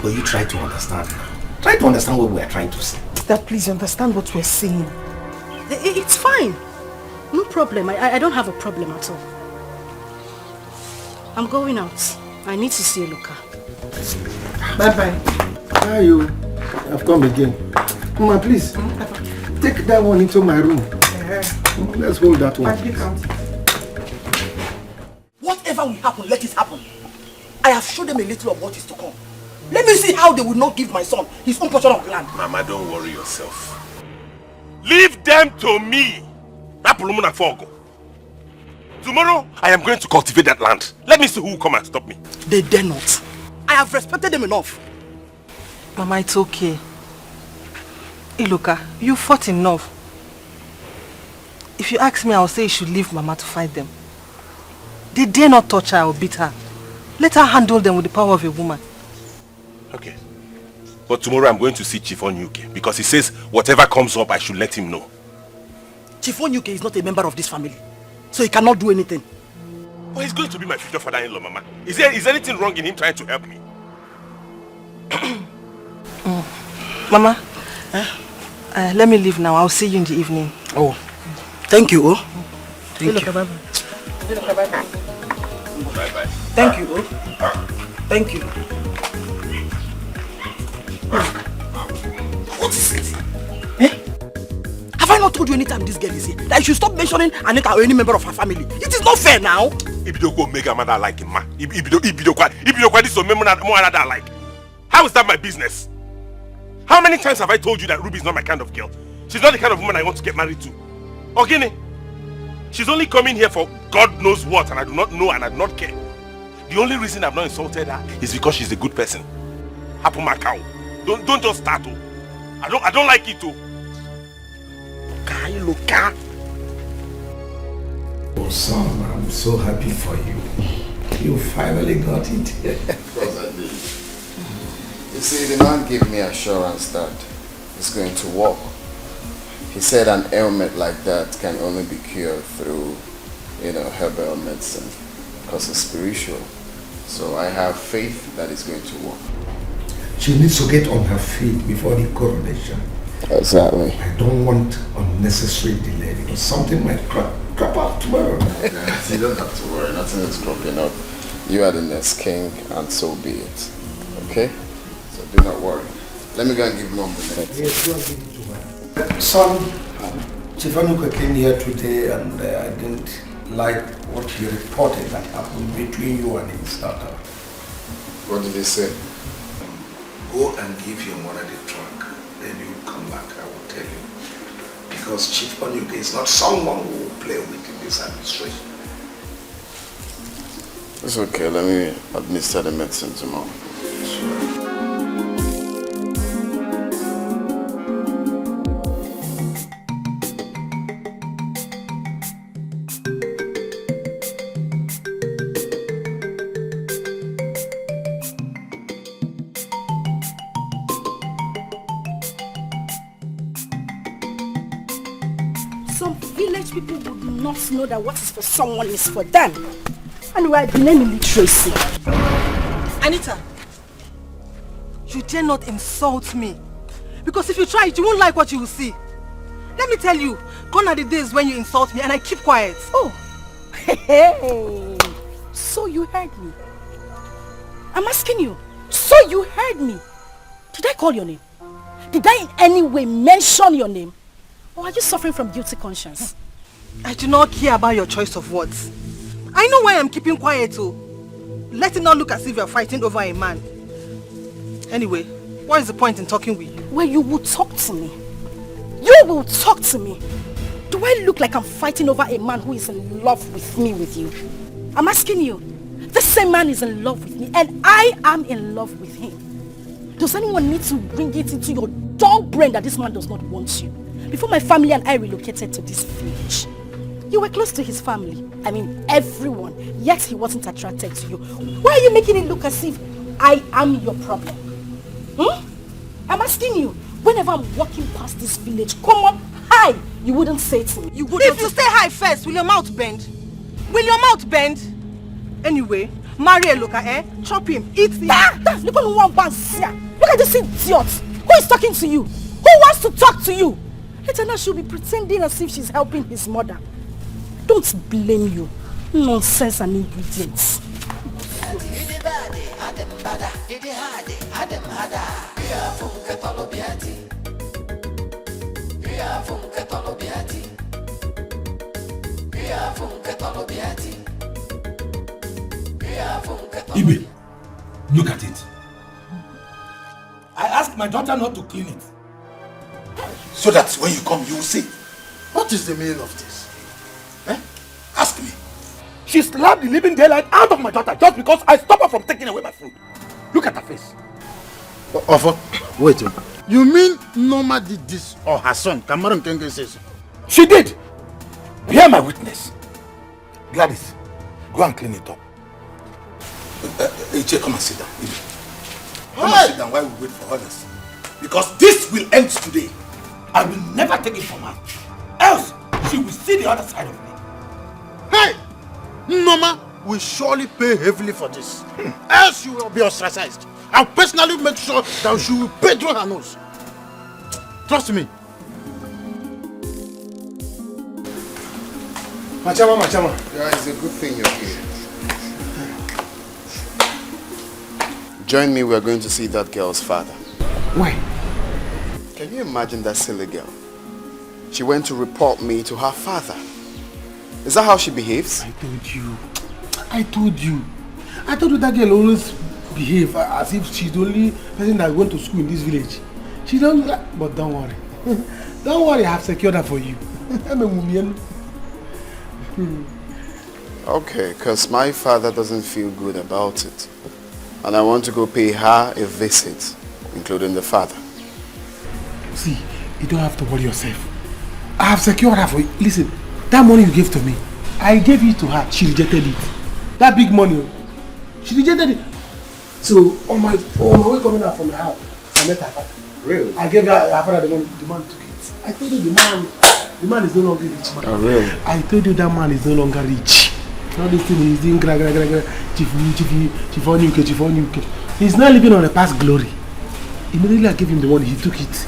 But you try to understand now. Try to understand what we are trying to say. Dad, please understand what we're saying. It's fine. No problem. I don't have a problem at all. I'm going out. I need to see Luca. Bye-bye. How are you? I've come again. Mama, please. Take that one into my room. Let's hold that one. Whatever will happen, let it happen. I have showed them a little of what is to come. Let me see how they will not give my son his own portion of land. Mama, don't worry yourself. Leave them to me. Tomorrow, I am going to cultivate that land. Let me see who will come and stop me. They dare not. I have respected them enough. Mama, it's okay. Iloka, you fought enough. If you ask me, I'll say you should leave Mama to fight them. They dare not touch her or beat her. Let her handle them with the power of a woman. Okay. But tomorrow I'm going to see Chief Onyuke because he says whatever comes up, I should let him know. Chief Onyuke is not a member of this family, so he cannot do anything. Well, he's going to be my future father-in-law, Mama. Is anything wrong in him trying to help me? Mama, let me leave now. I'll see you in the evening. Oh, thank you, oh. Thank you. Bye-bye. Bye-bye. Thank you, oh. Thank you. What is it? Have I not told you anytime this girl is here that you should stop mentioning Anita or any member of her family? It is not fair now. Ibidoko mega mother like him, ma. Ibidoko this so more another like. How is that my business? How many times have I told you that Ruby is not my kind of girl? She's not the kind of woman I want to get married to. Ekene, she's only coming here for God knows what, and I do not know and I do not care. The only reason I've not insulted her is because she's a good person. Hapu Macau. Don't just start. I don't like it too. Oh son, I'm so happy for you. You finally got it. Of course I did. You see, the man gave me assurance that it's going to work. He said an ailment like that can only be cured through, herbal medicine, because it's spiritual. So I have faith that it's going to work. She needs to get on her feet before the coronation. Exactly. I don't want unnecessary delay because something might crop up tomorrow. You don't have to worry, nothing is cropping up. You are the next king and so be it. Okay? So do not worry. Let me go and give Mom the next. Yes, go and give it to her. Son, Chief Onyuke came here today and I didn't like what he reported that happened between you and his daughter. What did he say? Go and give your mother the trunk. Then you come back, I will tell you. Because Chief Onyuke is not someone who will play with in this administration. It's okay, let me administer the medicine tomorrow. Some village people would not know that what is for someone is for them. And we are blaming literacy. Anita, you dare not insult me. Because if you try it, you won't like what you will see. Let me tell you, gone are the days when you insult me and I keep quiet. Oh, hey, so you heard me. I'm asking you, so you heard me. Did I call your name? Did I in any way mention your name? Or are you suffering from guilty conscience? I do not care about your choice of words. I know why I'm keeping quiet too. Let it not look as if you're fighting over a man. Anyway, what is the point in talking with you? Well, you will talk to me. You will talk to me. Do I look like I'm fighting over a man who is in love with me, with you? I'm asking you. The same man is in love with me and I am in love with him. Does anyone need to bring it into your dull brain that this man does not want you? Before my family and I relocated to this village, you were close to his family. I mean, everyone. Yet he wasn't attracted to you. Why are you making it look as if I am your problem? I'm asking you. Whenever I'm walking past this village, come on, hi, you wouldn't say it to me. You wouldn't. If you say hi first, will your mouth bend? Will your mouth bend? Anyway, marry Eloka, chop him, eat him. Look at this idiot. Who is talking to you? Who wants to talk to you? Later now she'll be pretending as if she's helping his mother. Don't blame you. Nonsense and ingredients. Ibe, look at it. I asked my daughter not to clean it. So that when you come, you will see. What is the meaning of this? Ask me. She slapped the living daylight out of my daughter just because I stopped her from taking away my food. Look at her face. Offer, wait. You mean Norma did this or her son? Kamaru Nkenge says. She did. Hear my witness. Gladys, go and clean it up. Iche, come and sit down. Come and sit down while we wait for others. Because this will end today. I will never take it from her. Else, she will see the other side of me. Hey! Norma will surely pay heavily for this. Else you will be ostracized. I'll personally make sure that she will pay through her nose. Trust me. Machama. Yeah, it's a good thing you're here. Join me, we are going to see that girl's father. Why? Can you imagine that silly girl? She went to report me to her father. Is that how she behaves? I told you that girl always behave as if she's the only person that went to school in this village. She don't, but don't worry. Don't worry, I have secured her for you. I'm a woman. Okay, because my father doesn't feel good about it. And I want to go pay her a visit, including the father. See, you don't have to worry yourself. I have secured her for you. Listen, that money you gave to me, I gave it to her. She rejected it. That big money, she rejected it. So on my way coming out from the house, I met her father. Really? I gave her father the money. The man took it. I told you the man is no longer rich. Man. Oh, really? I told you that man is no longer rich. All this thing is doing chief on UK. He's not living on a past glory. Immediately I gave him the money, he took it.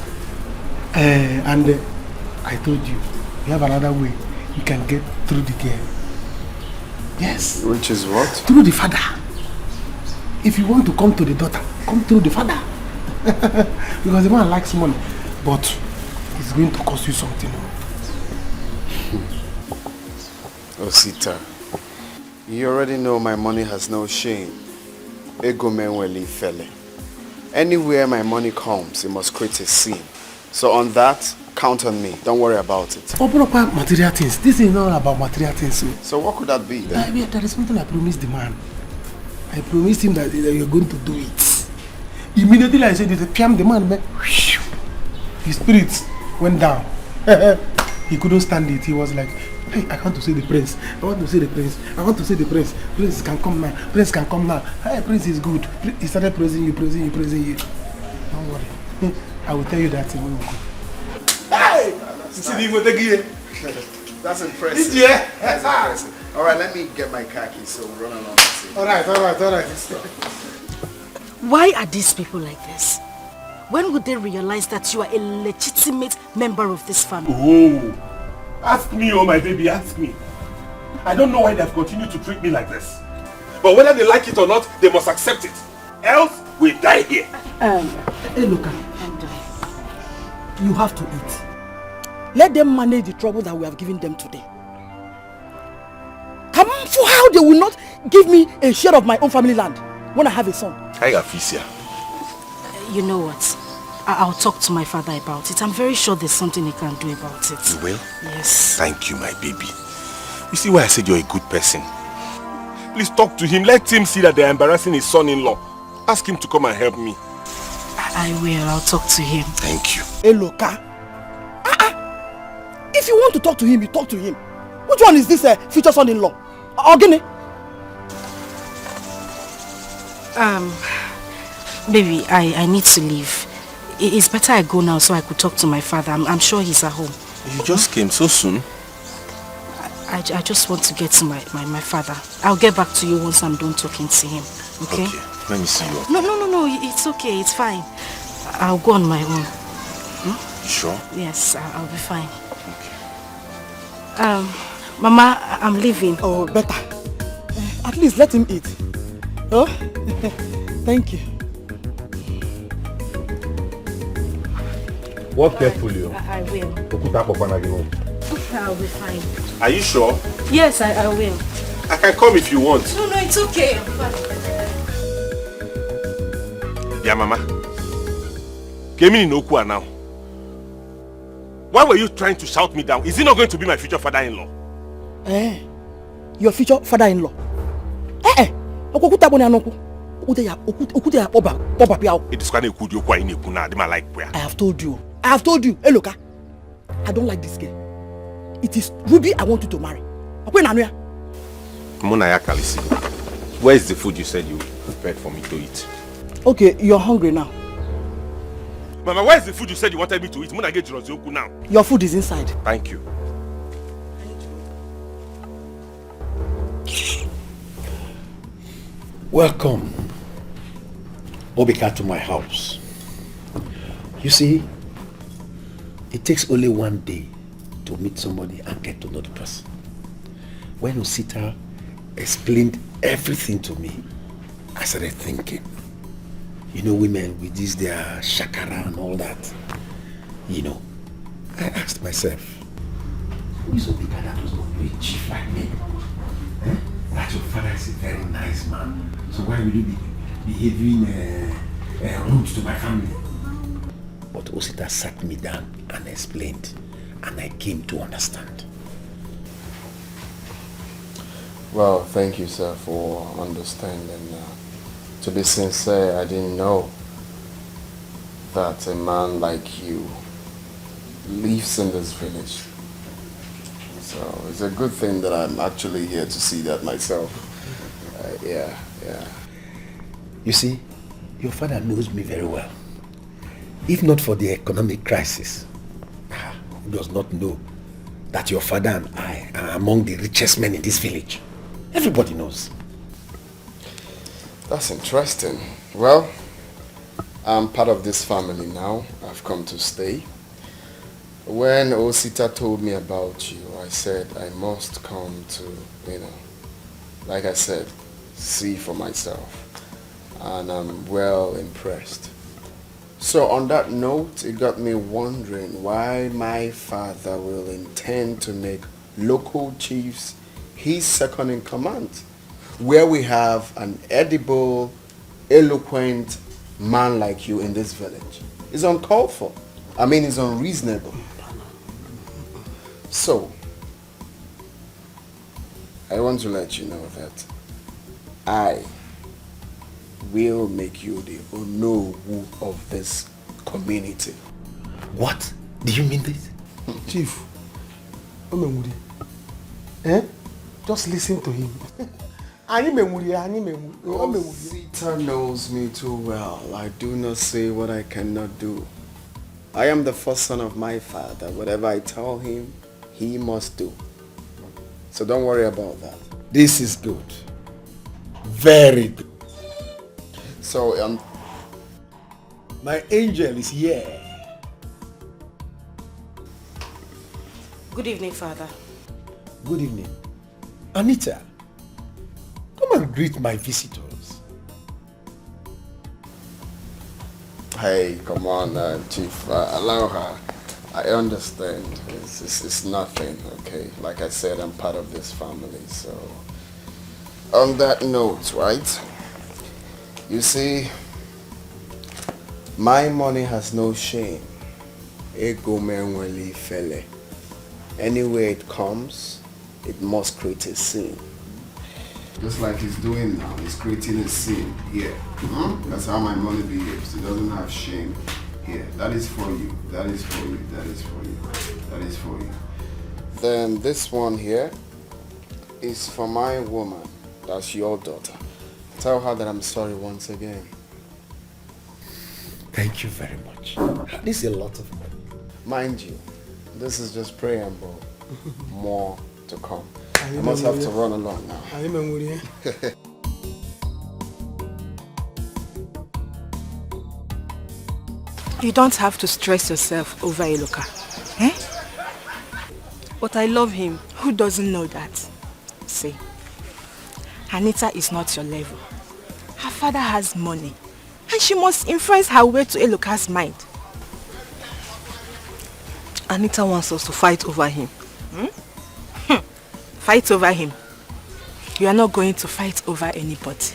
And I told you, you have another way you can get through the girl. Yes. Which is what? Through the father. If you want to come to the daughter, come through the father. Because the man likes money, but it's going to cost you something. Osita, you already know my money has no shame. Ego menweli fele. Anywhere my money comes, it must create a scene. So on that, count on me. Don't worry about it. Open up material things. This is not about material things. So what could that be then? There is something I promised the man. I promised him that you're going to do it. Immediately I said it, the man, his spirit went down. He couldn't stand it. He was like, hey, I want to see the prince. I want to see the prince. I want to see the prince. Prince can come now. Prince can come now. Hey, prince is good. He started praising you. Don't worry. I will tell you that when we go. Hey! That's impressive. Yeah. That's impressive. Alright, let me get my car keys so we'll run along. Alright. Why are these people like this? When would they realize that you are a legitimate member of this family? Oh, ask me, oh my baby, ask me. I don't know why they've continued to treat me like this. But whether they like it or not, they must accept it. Else, we die here. Hey, look, you have to eat. Let them manage the trouble that we have given them today. Come on, for how they will not give me a share of my own family land when I have a son. I got Fisia. You know what? I'll talk to my father about it. I'm very sure there's something he can do about it. You will? Yes. Thank you, my baby. You see why I said you're a good person? Please talk to him. Let him see that they're embarrassing his son-in-law. Ask him to come and help me. I will. I'll talk to him. Thank you. Hey, look, if you want to talk to him, you talk to him. Which one is this future son-in-law? Ekene? Baby, I need to leave. It's better I go now so I could talk to my father. I'm sure he's at home. You just came so soon? I just want to get to my father. I'll get back to you once I'm done talking to him. Okay? Okay. Let me see you. No. It's okay. It's fine. I'll go on my own. You sure? Yes, I'll be fine. Okay. Mama, I'm leaving. Oh, better. At least let him eat. Oh, thank you. Walk carefully. I will. I'll be fine. Are you sure? Yes, I will. I can come if you want. No, it's okay. Yeah, Mama. Kemi Inokwa now. Why were you trying to shout me down? Is he not going to be my future father-in-law? Your future father-in-law? It is kind of good you kwa in kuna de like where. I have told you. Hey, look, I don't like this girl. It is Ruby I want you to marry. Munaya Kalisi, where is the food you said you prepared for me to eat? Okay, you're hungry now. Mama, where is the food you said you wanted me to eat? Muna get Jirozioku now. Your food is inside. Thank you. Welcome, Obika, to my house. You see, it takes only one day to meet somebody and get to know the person. When Osita explained everything to me, I started thinking. You know, women with this, their shakara and all that. You know, I asked myself, who is Obika that was not a chief like me? That your father is a very nice man. So why will you be behaving rude to my family? But Osita sat me down and explained, and I came to understand. Well, thank you, sir, for understanding. To be sincere, I didn't know that a man like you lives in this village. So it's a good thing that I'm actually here to see that myself. Yeah. You see, your father knows me very well. If not for the economic crisis, he does not know that your father and I are among the richest men in this village. Everybody knows. That's interesting. Well, I'm part of this family now. I've come to stay. When Osita told me about you, I said I must come to, like I said, see for myself. And I'm well impressed. So on that note, it got me wondering why my father will intend to make local chiefs his second in command, where we have an edible, eloquent man like you in this village. It's uncalled for. I mean, it's unreasonable. So, I want to let you know that I will make you the Onowu of this community. What? Do you mean this? Chief, just listen to him. Osita knows me too well. I do not say what I cannot do. I am the first son of my father. Whatever I tell him, he must do. So don't worry about that. This is good. Very good. So, my angel is here. Good evening, Father. Good evening. Anita, come and greet my visitors. Hey, come on, Chief. Allow her. I understand. It's nothing, okay? Like I said, I'm part of this family, so... On that note, right? You see, my money has no shame. Anywhere it comes, it must create a scene. Just like he's doing now, he's creating a scene here. That's how my money behaves. It doesn't have shame here. That is for you. That is for you. That is for you. That is for you. Then this one here is for my woman. That's your daughter. Tell her that I'm sorry once again. Thank you very much. This is a lot of money. Mind you, this is just preamble. More to come. I must have to run along now. You don't have to stress yourself over Eloka. But I love him. Who doesn't know that? See, Anita is not your level. Her father has money. And she must influence her way to Eloka's mind. Anita wants us to fight over him. Fight over him? You are not going to fight over anybody.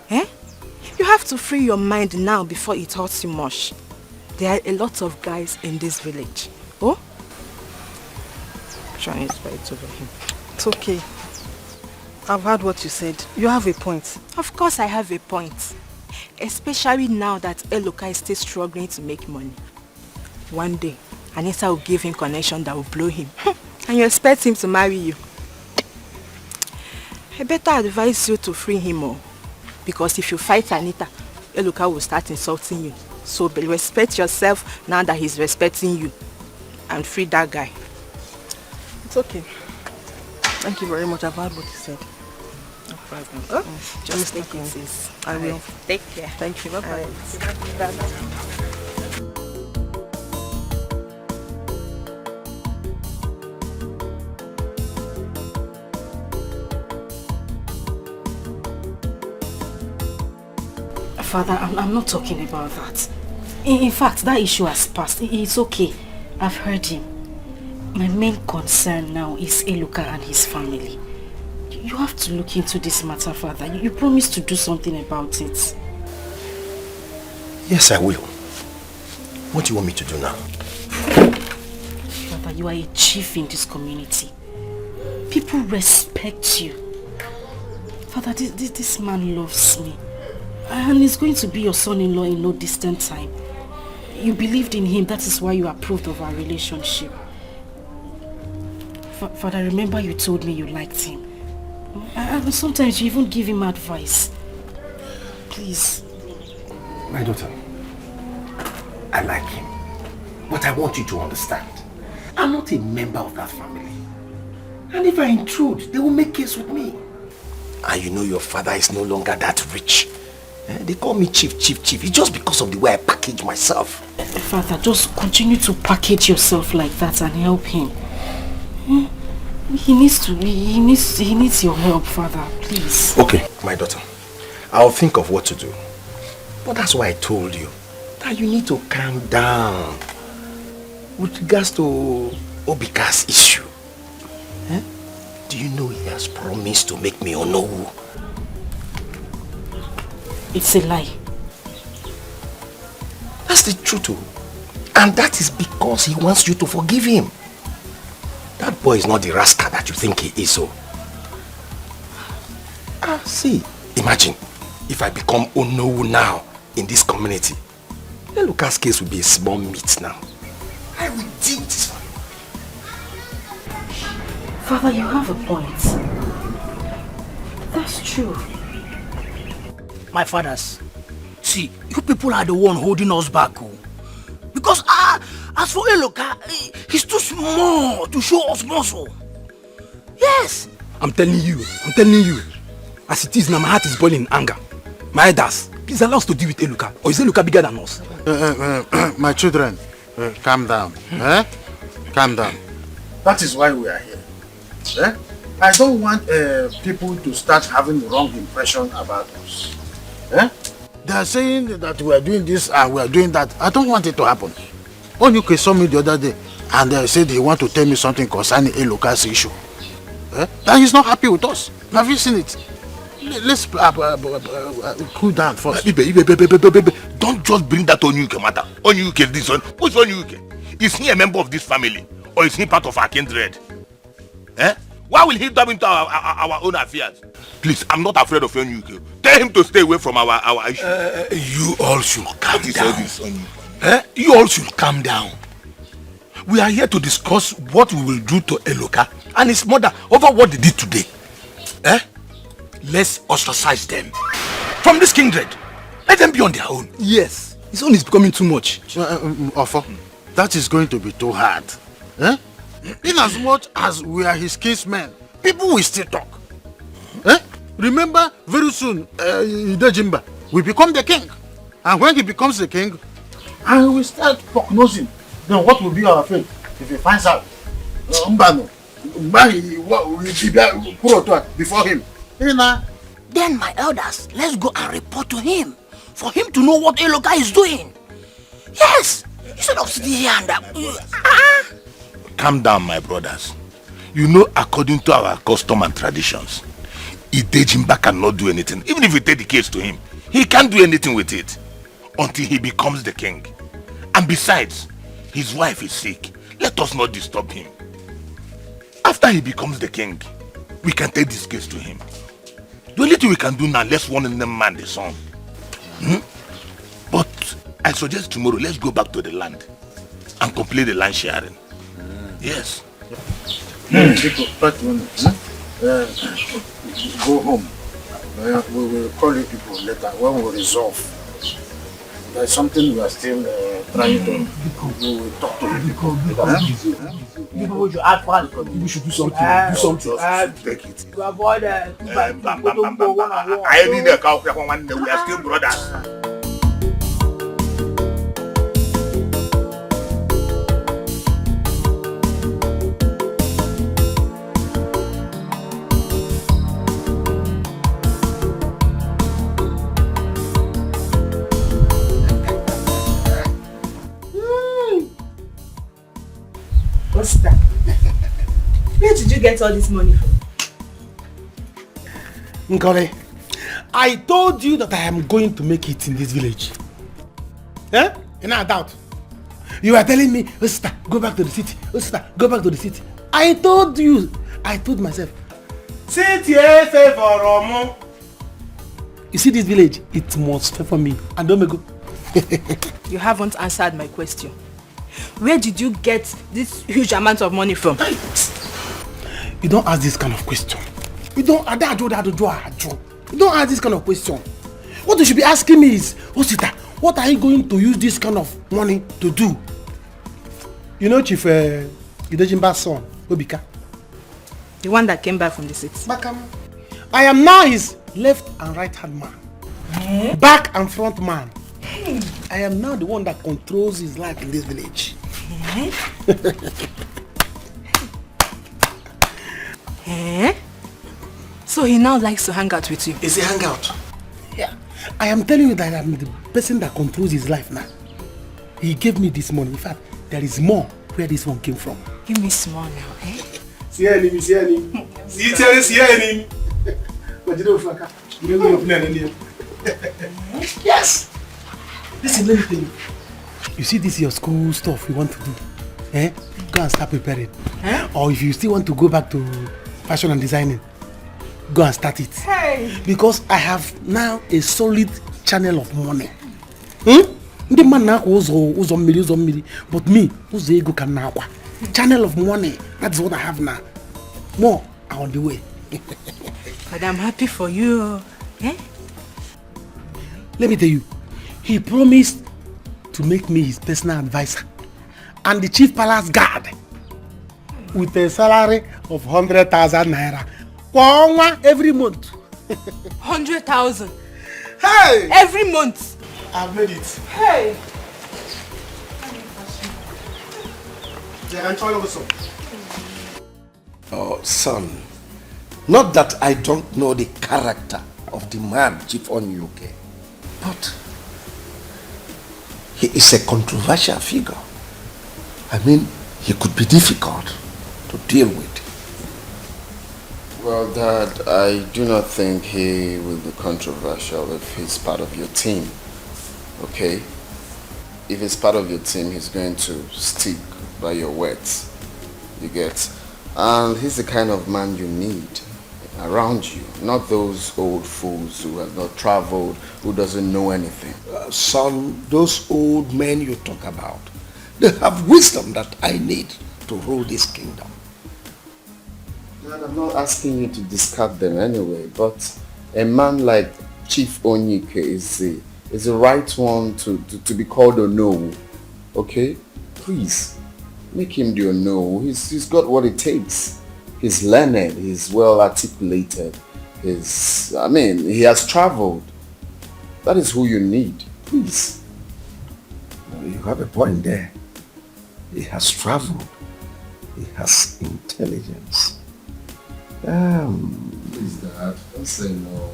You have to free your mind now before it hurts you much. There are a lot of guys in this village. Oh? Trying to fight over him. It's okay. I've heard what you said. You have a point. Of course I have a point. Especially now that Eloka is still struggling to make money. One day, Anita will give him connection that will blow him. And you expect him to marry you. I better advise you to free him more. Because if you fight Anita, Eloka will start insulting you. So respect yourself now that he's respecting you. And free that guy. It's okay. Thank you very much. I've heard what you said. No problem. Oh, Just take it easy. I will. Take care. Thank you. Bye-bye. Bye-bye. Father, I'm not talking about that. In fact, that issue has passed. It's okay. I've heard him. My main concern now is Eloka and his family. You have to look into this matter, Father. You promised to do something about it. Yes, I will. What do you want me to do now? Father, you are a chief in this community. People respect you. Father, this man loves me. And he's going to be your son-in-law in no distant time. You believed in him, that is why you approved of our relationship. Father, remember you told me you liked him. And sometimes you even give him advice. Please. My daughter, I like him. But I want you to understand, I'm not a member of that family. And if I intrude, they will make case with me. And you know your father is no longer that rich. They call me chief. It's just because of the way I package myself. Father, just continue to package yourself like that and help him. He needs your help, Father, please. Okay, my daughter. I'll think of what to do. But that's why I told you that you need to calm down with regards to Obika's issue. Do you know he has promised to make me Onowu? It's a lie. That's the truth. And that is because he wants you to forgive him. That boy is not the rascal that you think he is. So, see, imagine if I become Onowu now in this community. Eloka's case will be a small meat now. I will deal with this one. Father, you have a point. That's true. My fathers, see, you people are the one holding us back. Because as for Eloka, he's too small to show us muscle. Yes. I'm telling you. As it is now, my heart is boiling in anger. My elders, please allow us to deal with Eloka. Or is Eloka bigger than us? My children, calm down. Calm down. That is why we are here. I don't want people to start having the wrong impression about us. They are saying that we are doing this and we are doing that. I don't want it to happen. Onyuke saw me the other day and they said he want to tell me something concerning Eloka's issue. That he's not happy with us. Have you seen it? Let's cool down first. Don't just bring that Onyuke matter. Onyuke this one. Who's Onyuke? Is he a member of this family? Or is he part of our kindred? Why will he dive into our own affairs? Please, I'm not afraid of Onyuke. Tell him to stay away from our issue. You all should calm down. You all should calm down. We are here to discuss what we will do to Eloka and his mother over what they did today. Let's ostracize them from this kindred. Let them be on their own. Yes, his own is becoming too much. Ofo, that is going to be too hard. In as much as we are his kinsmen, people will still talk. Remember, very soon, Idejimba will become the king. And when he becomes the king, and we will start prognosing, then what will be our fate if he finds out? Before him. Then my elders, let's go and report to him for him to know what Eloka is doing. Yes, instead of sitting here and Calm down, my brothers. You know, according to our custom and traditions, Idejimba cannot do anything. Even if we take the case to him, he can't do anything with it until he becomes the king. And besides, his wife is sick. Let us not disturb him. After he becomes the king, we can take this case to him. The only thing we can do now, let's warn them man the son. But I suggest tomorrow, let's go back to the land and complete the land sharing. Yes. Go home. We will call you people later when we resolve. There's something we are still trying to. We will talk to you. People should act fast. We should do something. Do something. Take it. To avoid I need a cow. We are still brothers. What's that? Where did you get all this money from? Nkole, I told you that I am going to make it in this village. Eh? You're not doubt. You are telling me, oh sister, go back to the city. Oh sister, go back to the city. I told you. I told myself. Sit here, say for Romo. You see this village? It must favor me. And don't go. You haven't answered my question. Where did you get this huge amount of money from? You don't ask this kind of question. You don't ask this kind of question. What you should be asking me is, Osita, what are you going to use this kind of money to do? You know Chief Idejimba's son, Obika? The one that came back from the city. I am now his left and right hand man. Back and front man. I am now the one that controls his life in this village. So he now likes to hang out with you? Is he hang out? Yeah. I am telling you that I am the person that controls his life now. He gave me this money. In fact, there is more where this one came from. Give me small now, eh? See him. Yes. Listen, let me tell you. You see this your school stuff you want to do? Eh? Go and start preparing. Or if you still want to go back to fashion and designing, go and start it. Hey. Because I have now a solid channel of money. The man now who's on million, but me, who's the ego can now? Channel of money. That's what I have now. More are on the way. But I'm happy for you. Eh? Let me tell you, he promised to make me his personal advisor and the chief palace guard with a salary of 100,000 naira every month. 100,000? Hey! Every month? I've made it. Hey! Oh, son, not that I don't know the character of the man, Chief Onyuke, but he is a controversial figure. I mean, he could be difficult to deal with. Well, Dad, I do not think he will be controversial if he's part of your team. Okay? If he's part of your team, he's going to stick by your words. You get? And he's the kind of man you need around you, not those old fools who have not traveled, who doesn't know anything. Son, those old men you talk about, they have wisdom that I need to rule this kingdom. Dad, I'm not asking you to discard them anyway, but a man like Chief Onyike is the right one to be called Ono. Okay? Please, make him the Ono. He's got what it takes. He's learned, he's well articulated, he has traveled. That is who you need. Please. You have a point there. He has traveled. He has intelligence. Please, Dad, don't say no.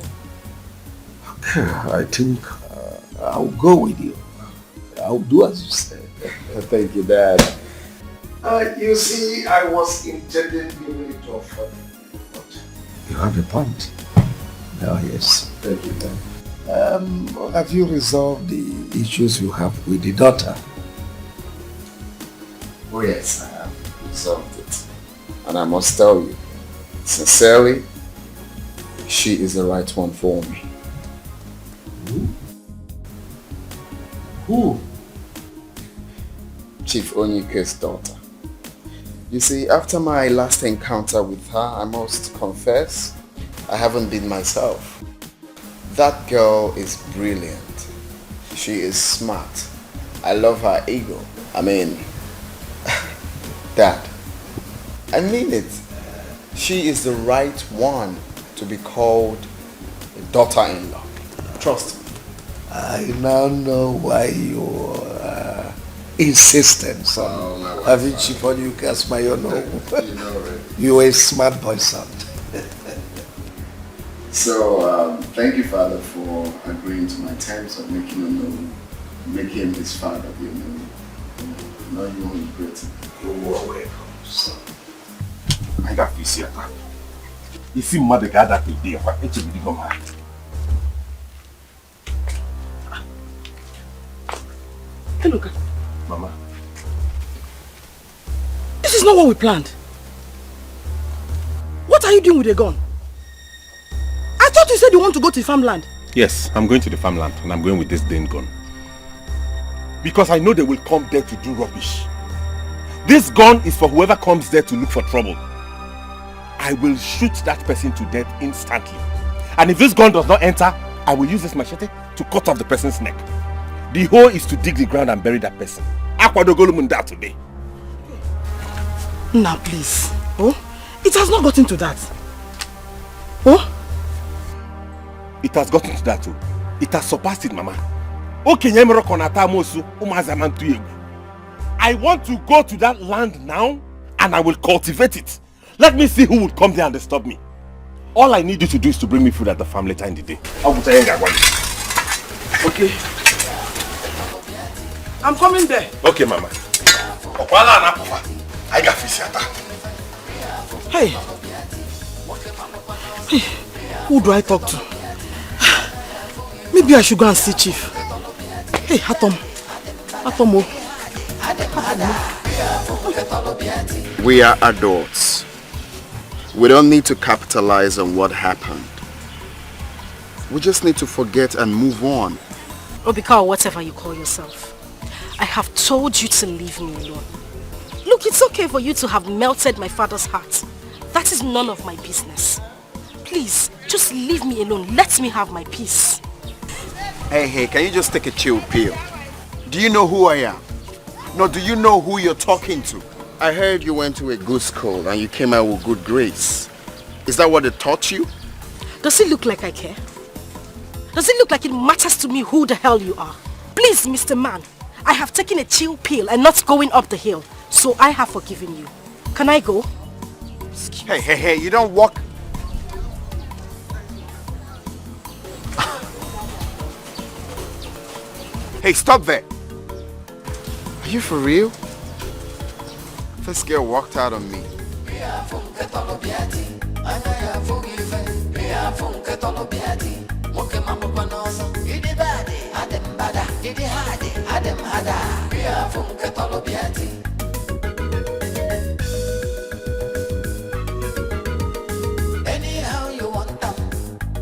Okay, I think I'll go with you. I'll do as you said. Thank you, Dad. You see, I was intending giving it to offer, but you have a point. Oh, yes. Thank you, Dad. Have you resolved the issues you have with the daughter? Oh yes, I have resolved it. And I must tell you, sincerely, she is the right one for me. Who? Chief Onyike's daughter. You see, after my last encounter with her, I must confess, I haven't been myself. That girl is brilliant. She is smart. I love her ego. I mean, Dad, I mean it. She is the right one to be called a daughter-in-law. Trust me. I now know why you insisted, son. Having Chief Onyike as my own home. You are a smart boy, son. So, thank you, Father, for agreeing to my terms of making him his father. Now you won't regret it. You are welcome, son. I got this here. If you mother got that idea, what it will be go mad. Hey, look. Mama. This is not what we planned. What are you doing with a gun? I thought you said you want to go to the farmland. Yes, I'm going to the farmland and I'm going with this Dane gun. Because I know they will come there to do rubbish. This gun is for whoever comes there to look for trouble. I will shoot that person to death instantly. And if this gun does not enter, I will use this machete to cut off the person's neck. The whole is to dig the ground and bury that person. Akwadogolumunda today. Now please. Oh, it has not gotten to that. Oh? It has gotten to that too. It has surpassed it, Mama. I want to go to that land now and I will cultivate it. Let me see who would come there and disturb me. All I need you to do is to bring me food at the farm later in the day. Okay. I'm coming there. Okay, Mama. I got fish. Hey. Hey. Who do I talk to? Maybe I should go and see Chief. Hey, Atom. Atomo. We are adults. We don't need to capitalize on what happened. We just need to forget and move on. Obika, or whatever you call yourself. I have told you to leave me alone. Look, it's okay for you to have melted my father's heart. That is none of my business. Please, just leave me alone. Let me have my peace. Hey, can you just take a chill pill? Do you know who I am? No, do you know who you're talking to? I heard you went to a good school and you came out with good grades. Is that what they taught you? Does it look like I care? Does it look like it matters to me who the hell you are? Please, Mr. Man, I have taken a chill pill and not going up the hill. So I have forgiven you. Can I go? Hey, you don't walk. Hey, stop there. Are you for real? This girl walked out on me. Anyhow you want them,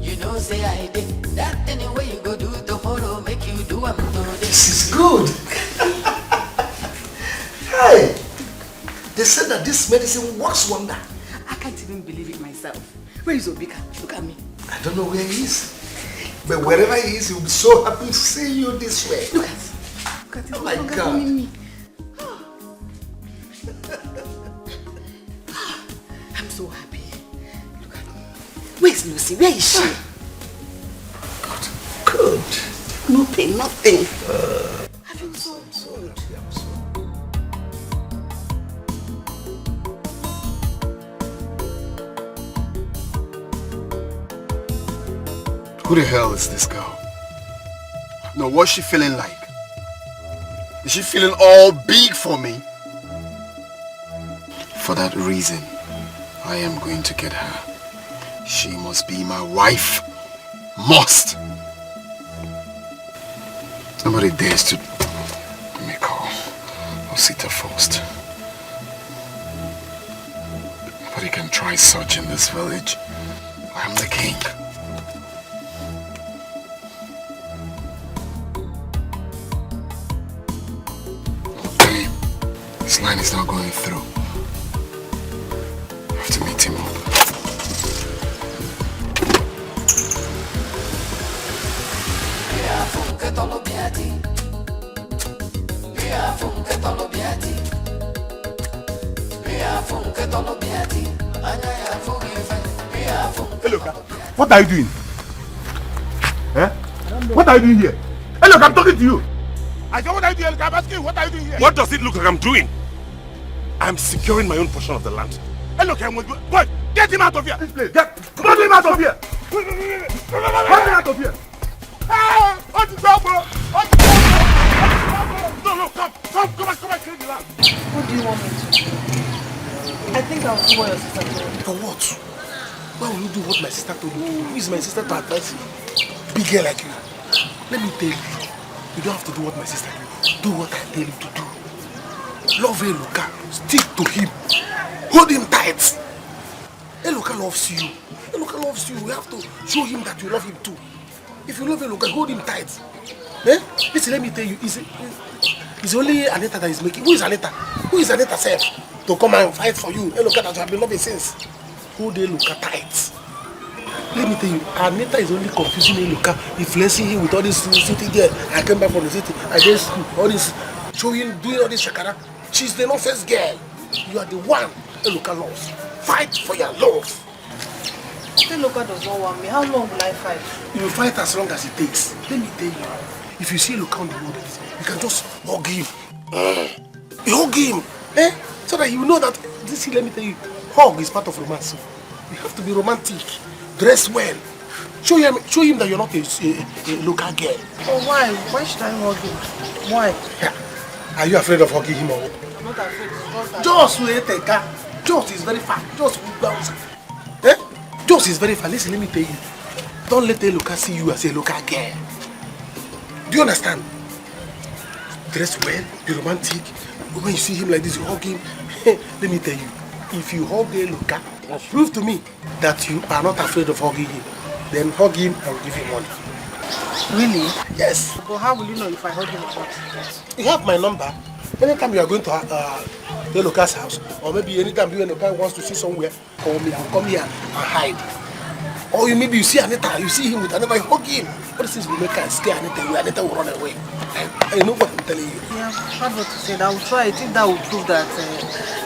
you know say I did. That anyway you go do tomorrow, make you do I'm today. This is good. Hey, they said that this medicine works wonder. I can't even believe it myself. Where is Obika? Look at me. I don't know where he is. But wherever he is, he'll be so happy to see you this way. Look at it. Oh my God. Me. I'm so happy. Look at me. Where's Lucy? Where is she? Good. No pain, nothing. I feel so good. Who the hell is this girl? No, what's she feeling like? Is she feeling all big for me? For that reason, I am going to get her. She must be my wife. Must. Nobody dares to let me call Osita first. Nobody can try such in this village. I am the king. This line is not going through. I have to meet him up. Hey, look, what are you doing? Eh? What are you doing here? Hey, look, I'm talking to you. I said, what are you doing? I'm asking you, what are you doing here? What does it look like I'm doing? I'm securing my own portion of the land. Hey, look, boy, get him out of here. This place. Get him out of here. Get him out of here. Hey, what is that, bro? No, come and clean the land. What do you want me to do? I think I'll do what your sister told me. For what? Why will you do what my sister told you to do? Who is my sister to advise you? Big girl like you. Let me tell you. You don't have to do what my sister did. Do what I tell you to do. Love Eloka. Stick to him. Hold him tight. Eloka loves you. Eloka loves you. We have to show him that you love him too. If you love Eloka, hold him tight. Eh? Listen, let me tell you. It's only Anita that is making. Who is Anita? Who is Anita self? To come and fight for you. Eloka that you have been loving since. Hold Eloka tight. Let me tell you, Anita is only confusing Eloka, influencing him with all this city there. I came back from the city, I did school, all this, showing, doing all this shakara. She's the nonsense girl. You are the one Eloka loves. Fight for your love. Eloka does not want me. How long will I fight? You will fight as long as it takes. Let me tell you, if you see Eloka on the road, you can just hug him. You hug him, eh? So that you know that, this, let me tell you, hug is part of romance. So you have to be romantic. Dress well. Show him that you're not a local girl. Oh, why? Why should I hug him? Why? Yeah. Are you afraid of hugging him or what? I'm not afraid. Just wait a car. Just is very far. Just bounce. Eh? Just is very far. Listen, let me tell you. Don't let Eloka see you as a local girl. Do you understand? Dress well, be romantic. When you see him like this, you hug him. Let me tell you, if you hug Eloka, prove to me that you are not afraid of hugging him. Then hug him and give him money. Really? Yes. But how will you know if I hug him or not? You have my number. Anytime you are going to Eloka's house, or maybe anytime you and the guy wants to see somewhere, call me and come here and hide. Or maybe you see Anita, you see him with Anita, you hug him. All these things will make her scare Anita away. Anita will run away. I know what I'm telling you. Yeah, hard what to say. I will try it. If that will prove that,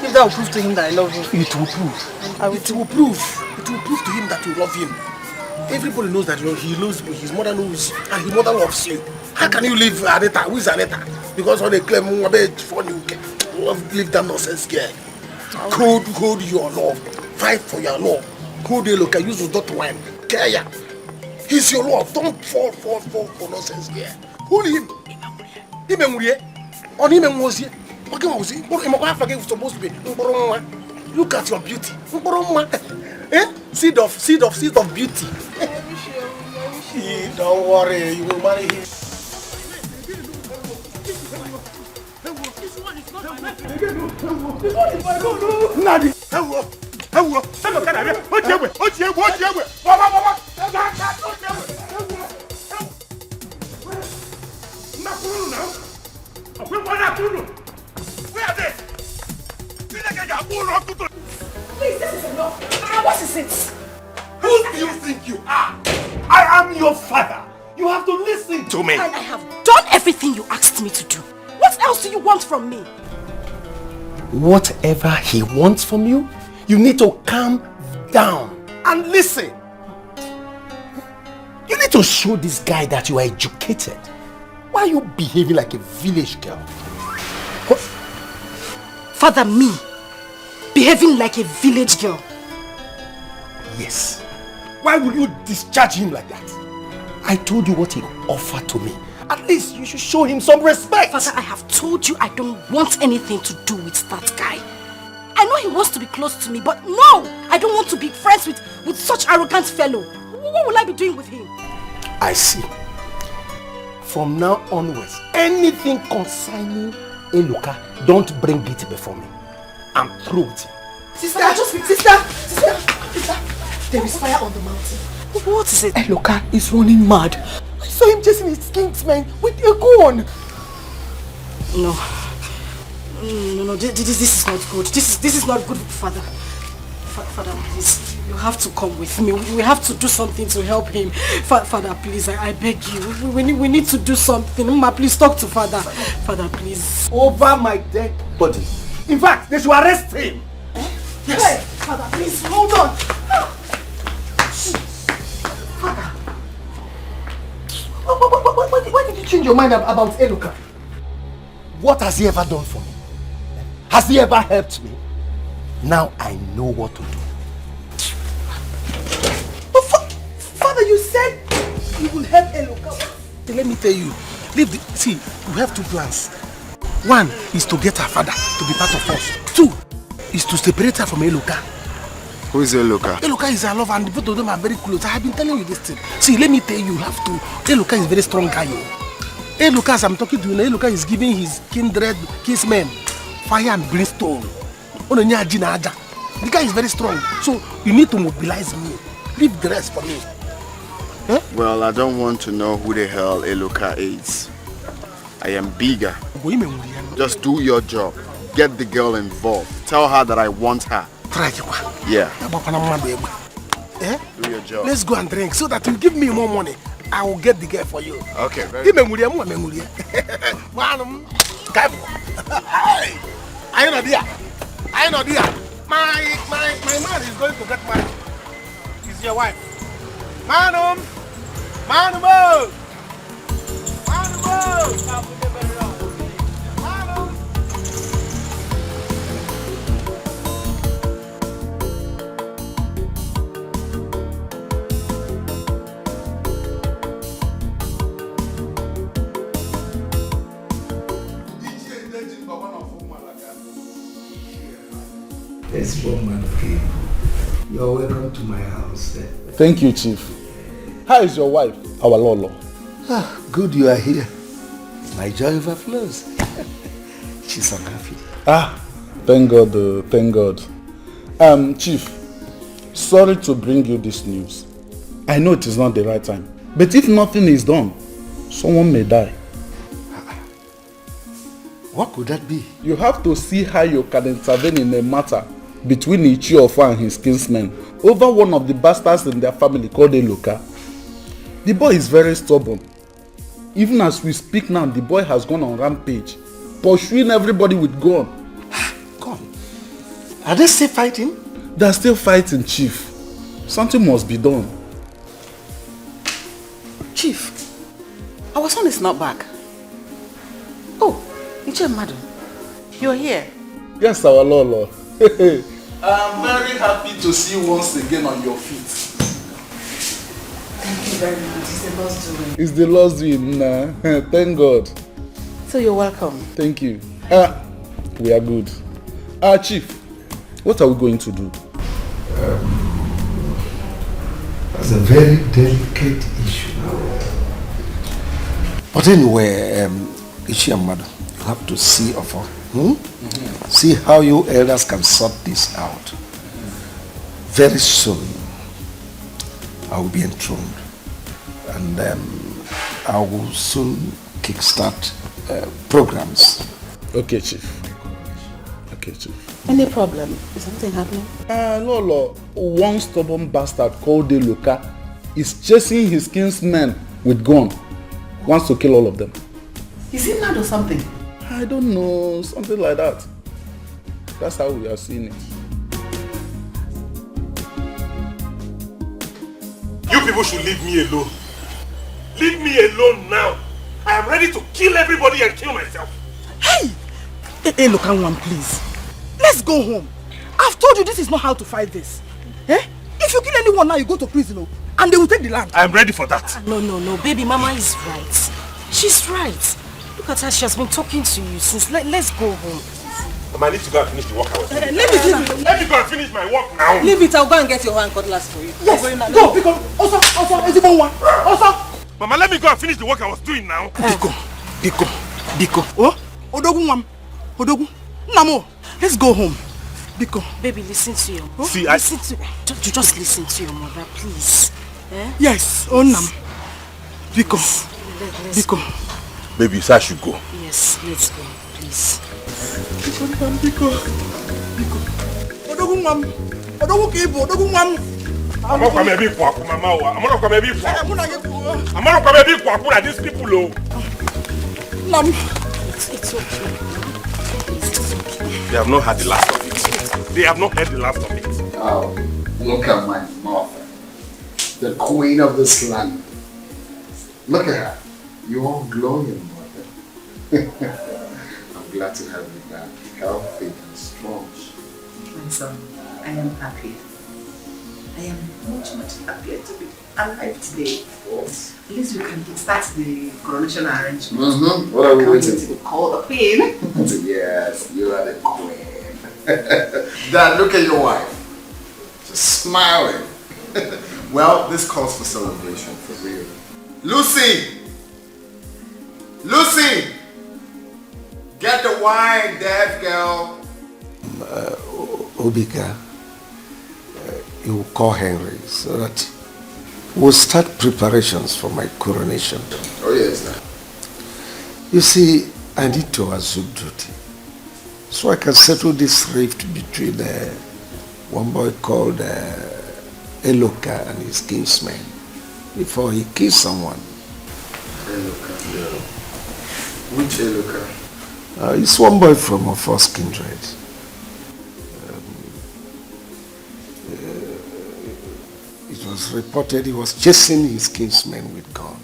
if that will prove to him that I love him. It will prove. It will prove to him that you love him. Everybody knows that he loves you, his mother knows, and his mother loves you. How can you leave Anita? Who is Anita? Because when they claim for you, leave that nonsense girl. Hold your love. Fight for your love. Hold the look. Use not wine. Care. He's your love. Don't fall for nonsense girl. Hold him. On him was here. What was he? Supposed to be. Look at your beauty. Eh? Seed of beauty. Don't worry, you will marry him. Nadi. Hello. Please, this is enough. What is it? Who do you think you are? I am your father. You have to listen to me. And I have done everything you asked me to do. What else do you want from me? Whatever he wants from you, you need to calm down and listen. You need to show this guy that you are educated. Why are you behaving like a village girl? What? Father, me? Behaving like a village girl? Yes. Why would you discharge him like that? I told you what he offered to me. At least you should show him some respect. Father, I have told you I don't want anything to do with that guy. I know he wants to be close to me, but no! I don't want to be friends with such arrogant fellow. What will I be doing with him? I see. From now onwards, anything concerning Eloka, don't bring it before me. I'm through with him. Sister, there is fire on the mountain. What is it? Eloka is running mad. I saw him chasing his kingsmen with a gun. No, No, this is not good. This is not good, Father. Father, please, you have to come with me. We have to do something to help him. Father, please, I beg you. We need to do something. Mama, please talk to Father. Father, please. Over my dead body. In fact, they should arrest him. Yes. Hey, Father, please, hold on. Father. Why did you change your mind about Eluka? What has he ever done for me? Has he ever helped me? Now I know what to do. But Father, you said you will help Eluka. Let me tell you, see, we have two plans. One is to get her father to be part of us. Two is to separate her from Eluka. Who is Eluka? Eluka is her lover and both of them are very close. I have been telling you this thing. See, let me tell you, you have to. Eluka is a very strong guy. Eluka, as I'm talking to you, Eluka is giving his kindred, kinsmen, fire and brimstone. The guy is very strong. So you need to mobilize me. Leave the rest for me. Huh? Well, I don't want to know who the hell Eluka is. I am bigger. Just do your job. Get the girl involved. Tell her that I want her. Yeah. Do your job. Let's go and drink so that you give me more money. I will get the girl for you. Okay, very good. I know dear. My man is going to get married. He's your wife. Manum! Manum! This woman came. You're welcome to my house. Thank you, Chief. How is your wife, our Lolo? Ah, good you are here. My joy overflows. She's unhappy. Ah, thank God, thank God. Chief, sorry to bring you this news. I know it is not the right time, but if nothing is done, someone may die. What could that be? You have to see how you can intervene in a matter between Uju Okoli and his kinsmen over one of the bastards in their family called Eluka. The boy is very stubborn. Even as we speak now, the boy has gone on rampage, pursuing everybody with gun. Gun? Are they still fighting? They are still fighting, Chief. Something must be done. Chief, our son is not back. Oh, madam, you're here. Yes, our Lolo. I'm very happy to see you once again on your feet. Thank you very much. It's the Lord's doing. It's the Lord's doing. Thank God. So you're welcome. Thank you. We are good. Chief, what are we going to do? That's a very delicate issue. But anyway, madam, you have to see of her. See how you elders can sort this out. Very soon, I will be enthroned. And I will soon kickstart programs. Okay, Chief. Okay, Chief. Any problem? Is something happening? Lolo, one stubborn bastard called Eluka is chasing his kinsmen with gun. Wants to kill all of them. Is he mad or something? I don't know, something like that. That's how we are seeing it. You people should leave me alone. Leave me alone now. I am ready to kill everybody and kill myself. Hey, look at one, please. Let's go home. I've told you this is not how to fight this. Eh? If you kill anyone now, you go to prison, and they will take the land. I am ready for that. No, baby, Mama is right. She's right. Look at her, she has been talking to you since. Let's go home. I need to go and finish the work I was doing. Let me go and finish my work now. Leave it, I'll go and get your hand cutlass for you. Yes, go, pick up. Also, is it one? Also. Mama, let me go and finish the work I was doing now. Biko. Oh, Odogu. Namo, let's go home. Biko. Baby, listen to your mother. See, just listen to your mother, please. Eh? Yes, Nam. Biko. Let's Baby, you said I should go. Yes, let's go, please. Biko. Odogumam. Odogu kibo, odogumam. I'm not coming to be for Mama. I'm not coming to be for. I'm not coming to be for these people. Mom, it's okay. They have not had the last of it. They have not had the last of it. Oh, look at my mother, the queen of this land. Look at her. You're all glowing, mother. I'm glad to have you back, healthy and strong. My son, I am happy. I am much happier to be alive today. At least we can start the coronation arrangement. What are we waiting for? Call the queen. Yes, you are the queen. Dad, look at your wife. Just smiling. Well, this calls for celebration, for real. Lucy! Lucy! Get the wine, deaf girl. Obika, you will call Henry so that we'll start preparations for my coronation. Oh yes, sir. You see, I need to assume duty so I can settle this rift between one boy called Eloka and his kinsman before he kills someone. Eloka? Yeah. Which Eloka? It's one boy from our first kindred. It was reported he was chasing his kinsman with gun.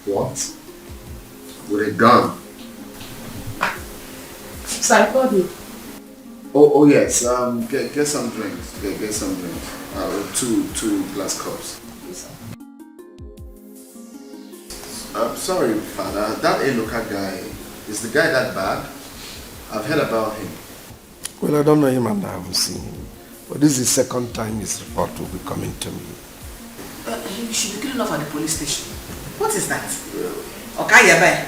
What? With a gun? Sorry, Bobby. Oh yes. Get some drinks. Get some drinks. Two glass cups. Sorry, Father. That Eloka guy, is the guy that bad? I've heard about him. Well, I don't know him and I haven't seen him. But this is the second time his report will be coming to me. You should be good enough at the police station. What is that? Okay, yeah, bye.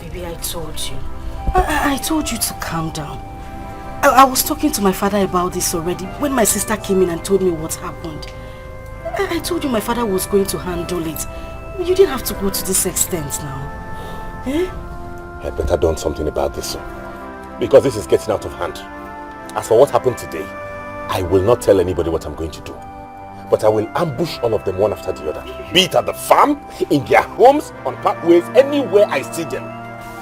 Baby, I told you. I told you to calm down. I was talking to my father about this already when my sister came in and told me what happened. I told you my father was going to handle it. You didn't have to go to this extent now. Eh? I better done something about this, because this is getting out of hand. As for what happened today, I will not tell anybody what I'm going to do. But I will ambush all of them one after the other. Be it at the farm, in their homes, on pathways, anywhere I see them.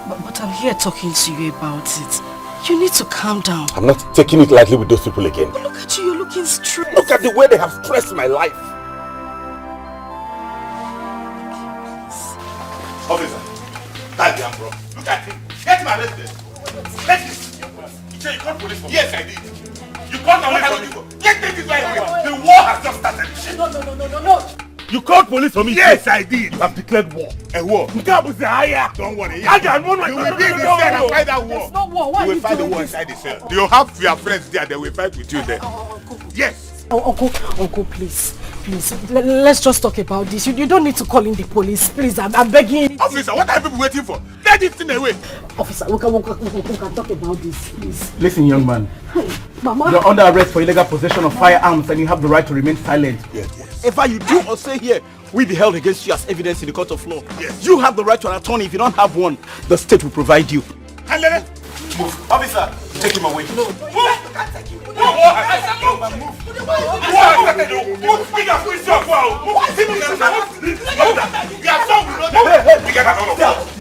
But I'm here talking to you about it. You need to calm down. I'm not taking it lightly with those people again. But look at you, you're looking stressed. Look at the way they have stressed my life. Officer, that damn bro. Look at him. Get him arrested. Let this. You called police for me? Yes, I did. You called police for me? Let this right away. The war has just started. No. You called police for me? Yes, I did. You have declared war. A war? Don't worry. You will be in the cell and fight that war. It's not war. Why you will fight the war inside the cell. You have your friends there. They will fight with you there. Yes. Uncle, please, let's just talk about this. You don't need to call in the police, please. I'm begging. Officer, what are people waiting for? Get this thing away. Officer, we can talk about this, please. Listen, young man. Mama. You're under arrest for illegal possession of firearms and you have the right to remain silent. Yes. Whatever you do or say here will be held against you as evidence in the court of law. Yes. You have the right to an attorney. If you don't have one, the state will provide you. Move. Officer, take him away. No. Move. You can't take him. Move.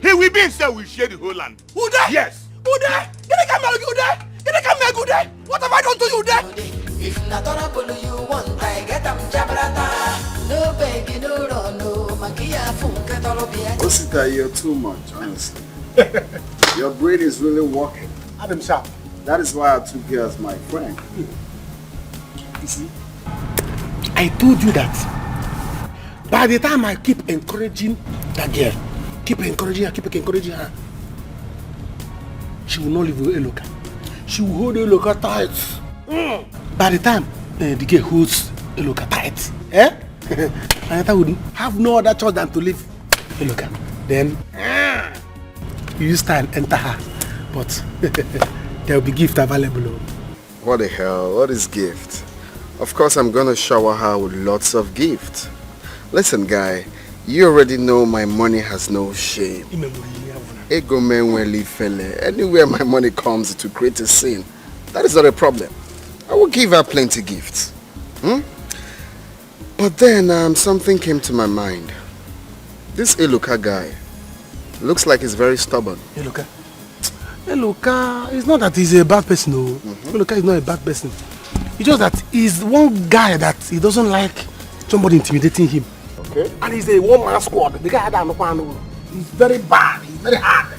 He will be in cell. We share the whole land. Who there? Yes. Who there? What have I done to you there? If not you want, I get them jabrata. No baby, no run, no magia funke torobia. Osita, you're too much, honestly. Your brain is really working. Adam Sharp. That is why I took you as my friend. You see, I told you that by the time I keep encouraging that girl, keep encouraging her, she will not live with Eloka. She will hold Eloka tight. By the time the girl holds Eloka tight, Anita would have no other choice than to leave Eloka. Then you use time enter her, but there will be gift available. What the hell? What is gift? Of course I'm gonna shower her with lots of gifts. Listen, guy, you already know my money has no shame. Anywhere my money comes to create a scene, that is not a problem. I will give her plenty gifts. But then something came to my mind. This Eluka guy looks like he's very stubborn. Eluka? Eluka, it's not that he's a bad person, no. Eluka is not a bad person. It's just that he's one guy that he doesn't like somebody intimidating him. Okay. And he's a one-man squad. The guy that he's very bad, he's very hard.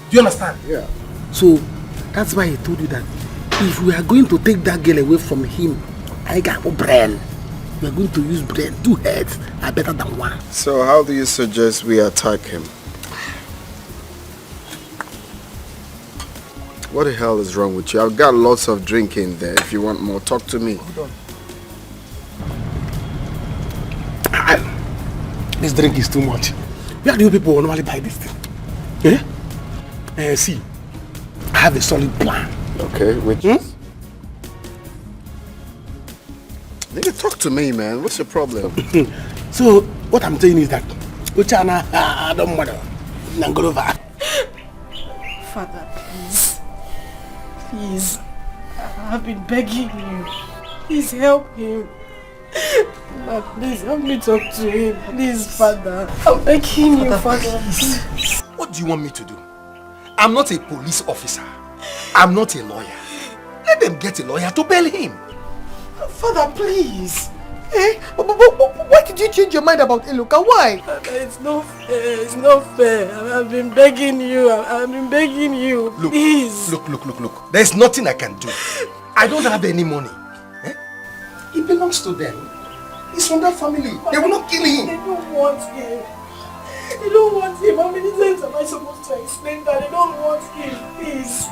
Do you understand? Yeah. So that's why he told you that if we are going to take that girl away from him, I got a brain. We are going to use brain. 2 heads are better than one. So how do you suggest we attack him? What the hell is wrong with you? I've got lots of drink in there. If you want more, talk to me. Hold on. This drink is too much. Where do you people normally buy this thing? See, I have a solid plan. Okay, which Nigga, talk to me, man. What's your problem? So, what I'm saying is that Uchana, don't matter. Nangolova. Father, please. Please. I've been begging you. Please help him. Please help me talk to him. Please, Father. I'm begging you, Father. What do you want me to do? I'm not a police officer. I'm not a lawyer. Let them get a lawyer to bail him. Father, please. Why did you change your mind about Eluka? Why? It's not fair. It's not fair. I've been begging you. I've been begging you. Look, please. Look. There's nothing I can do. I don't have any money. It belongs to them. He's from that family. They will not kill him. They don't want him. They don't want him. How many times am I supposed to explain that? They don't want him. Please.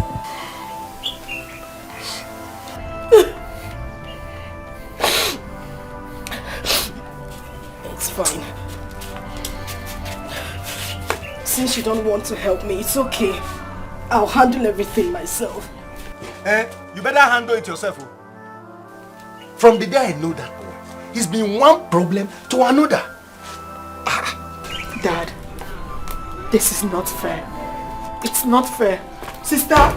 It's fine. Since you don't want to help me, it's okay. I'll handle everything myself. You better handle it yourself. From the day I know that boy, he's been one problem to another. Dad, this is not fair. It's not fair. Sister!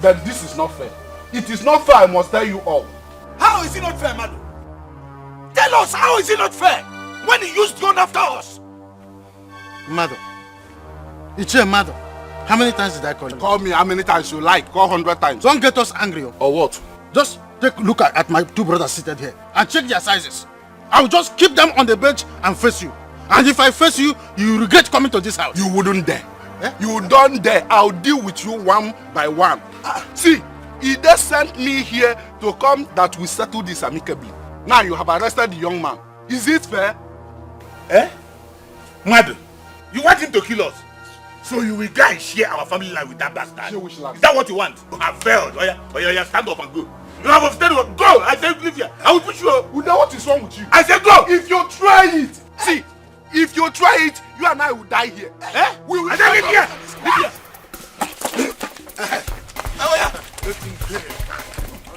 That this is not fair. It is not fair, I must tell you all. How is it not fair, Madu? Tell us, how is it not fair? When he used gun after us? Mado. It's a Mado. How many times did I call you? Call me how many times you like. Call 100 times. Don't get us angry. Or what? Just take a look at my 2 brothers seated here and check their sizes. I'll just keep them on the bench and face you. And if I face you, you regret coming to this house. You wouldn't dare. You don't dare. I'll deal with you one by one. See, he just sent me here to come that we settle this amicably. Now you have arrested the young man. Is it fair? Madu, you want him to kill us? So you will go and share our family life with that bastard? Is that what you want? I failed. Oh yeah, stand up and go. You have to go. I said leave here. I will push you. We know what is wrong with you. I said go. If you try it, see, if you try it, you and I will die here. We will leave here.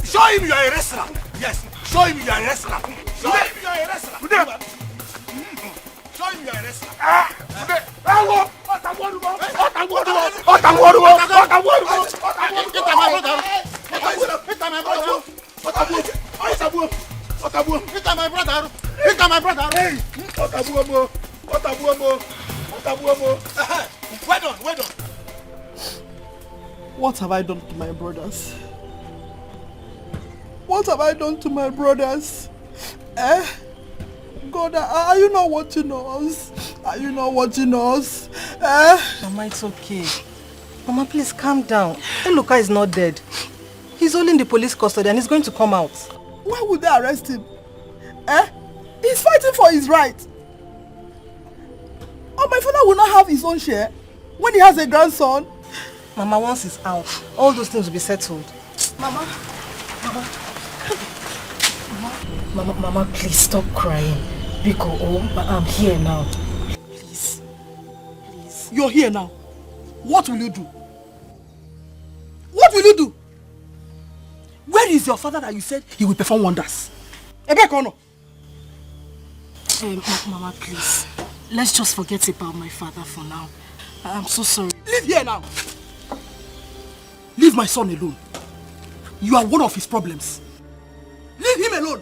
Show him you are a wrestler. Yes. Show him you are a wrestler. Show him you are a wrestler. Show him you are a wrestler. Well done. What have I done to my brothers? What have I done to my brothers? God, are you not watching us? Are you not watching us? Mama, it's okay. Mama, please calm down. Eluka is not dead. He's only in the police custody and he's going to come out. Why would they arrest him? He's fighting for his right. Oh, my father will not have his own share when he has a grandson. Mama, once he's out, all those things will be settled. Mama, please stop crying. Biko, I'm here now. You're here now. What will you do? What will you do? Where is your father that you said he will perform wonders? Mama, please. Let's just forget about my father for now. I'm so sorry. Leave here now. Leave my son alone. You are one of his problems. Leave him alone.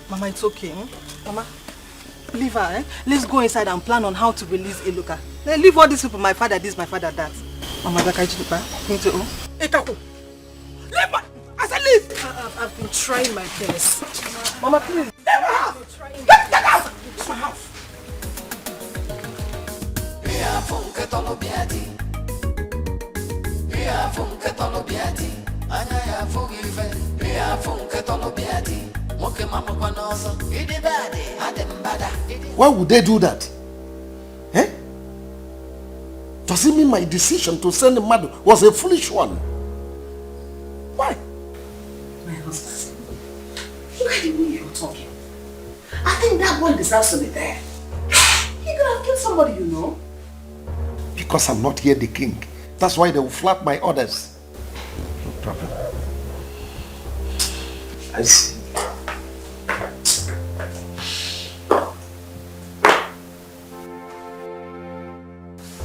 Mama, it's okay. Mama, leave her. Let's go inside and plan on how to release Eloka. Leave all these people, my father this, my father that. Mama, leave my... I said leave! I've been trying my best. Mama, please. Leave my house! Get out! It's my house! Why would they do that? Eh? Does it mean my decision to send the mother was a foolish one? Why? My husband, look at the way you're talking. I think that one deserves to be there. He could have killed somebody, you know. Because I'm not here the king. That's why they will flap my orders. No problem. I see.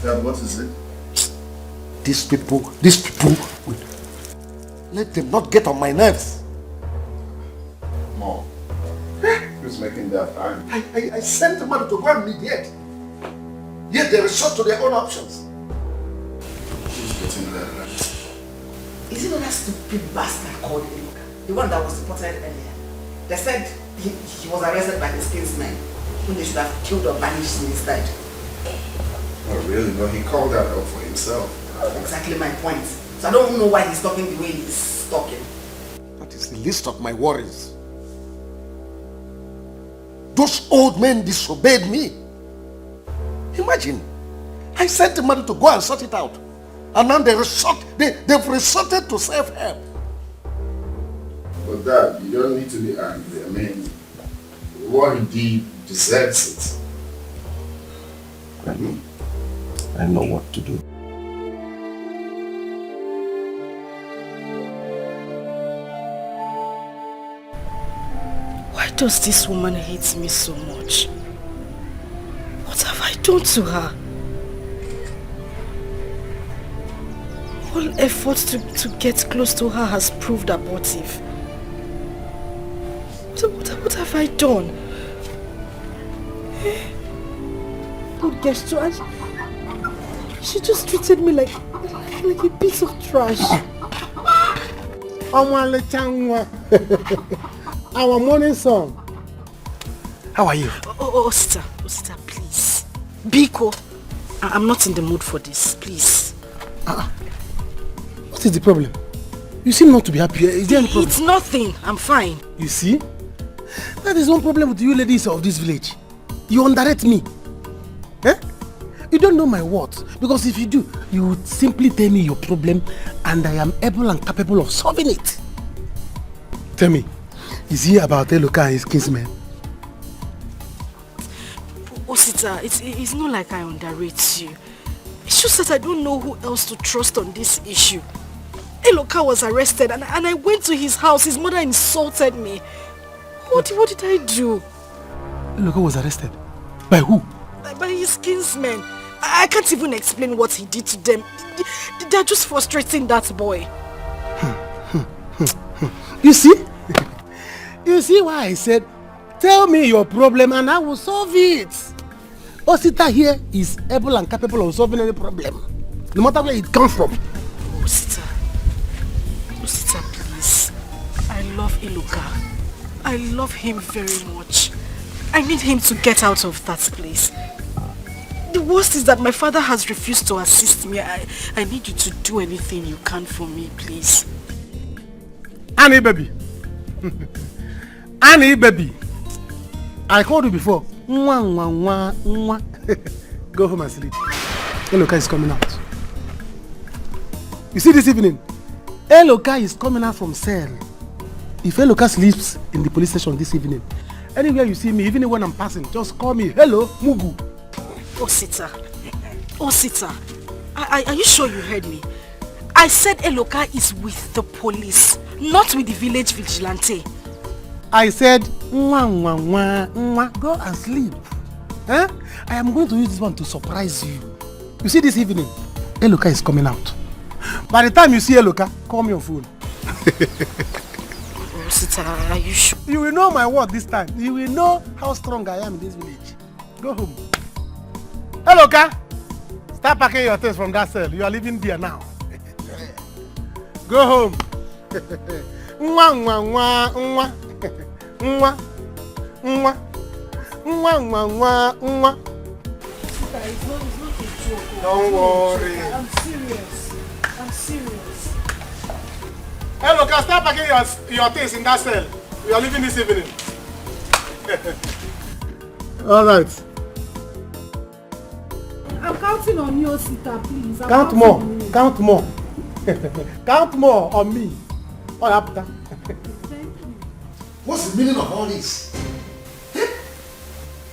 Dad, what is it? These people, let them not get on my nerves. Mom, who's making that time? I sent the mother to go and mediate. Yet they resort to their own options. Who's getting that right? Is it not that stupid bastard called Eloka? The one that was reported earlier. They said he was arrested by his kinsmen, whom they should have killed or banished instead. Oh really? No, he called that out for himself. Exactly my point. So I don't know why he's talking the way he's talking. That is the least of my worries. Those old men disobeyed me. Imagine, I sent the mother to go and sort it out. And now they've resorted to self-help. But Dad, you don't need to be angry. I mean, what he did deserves it. I know what to do. Why does this woman hate me so much? What have I done to her? All efforts to get close to her has proved abortive. So what have I done? Good gesture. She just treated me like a piece of trash. Our morning song. How are you? Oh, sister, please. Biko, I'm not in the mood for this, please. What is the problem? You seem not to be happy. Is there any problem? It's nothing. I'm fine. You see? That is one problem with you ladies of this village. You underrate me. Eh? You don't know my words. Because if you do, you would simply tell me your problem and I am able and capable of solving it. Tell me, is he about Eloka and his kinsmen? Osita, it's not like I underrate you. It's just that I don't know who else to trust on this issue. Eloka was arrested and I went to his house. His mother insulted me. What did I do? Eloka was arrested? By who? By his kinsmen. I can't even explain what he did to them. They're just frustrating that boy. You see? You see why I said, tell me your problem and I will solve it. Osita here is able and capable of solving any problem, no matter where it comes from. Osita, please. I love Eloka. I love him very much. I need him to get out of that place. The worst is that my father has refused to assist me. I need you to do anything you can for me, please. Annie baby. Annie baby. I called you before. Go home and sleep. Eloka is coming out. You see this evening? Eloka is coming out from cell. If Eloka sleeps in the police station this evening, anywhere you see me, even when I'm passing, just call me. Hello, Mugu. Osita. Are you sure you heard me? I said Eloka is with the police, not with the village vigilante. I said, go and sleep. Huh? I am going to use this one to surprise you. You see this evening, Eloka is coming out. By the time you see Eloka, call me on phone. Rosita, are you sure? You will know my word this time. You will know how strong I am in this village. Go home. Eloka, start packing your things from that cell. You are living there now. Go home. Don't worry. I'm serious. Hey, look, start packing your things in that cell. We are leaving this evening. All right. I'm counting on you, Sita, please. Count more. Count more. Count more on me. All after. What's the meaning of all this? Eh?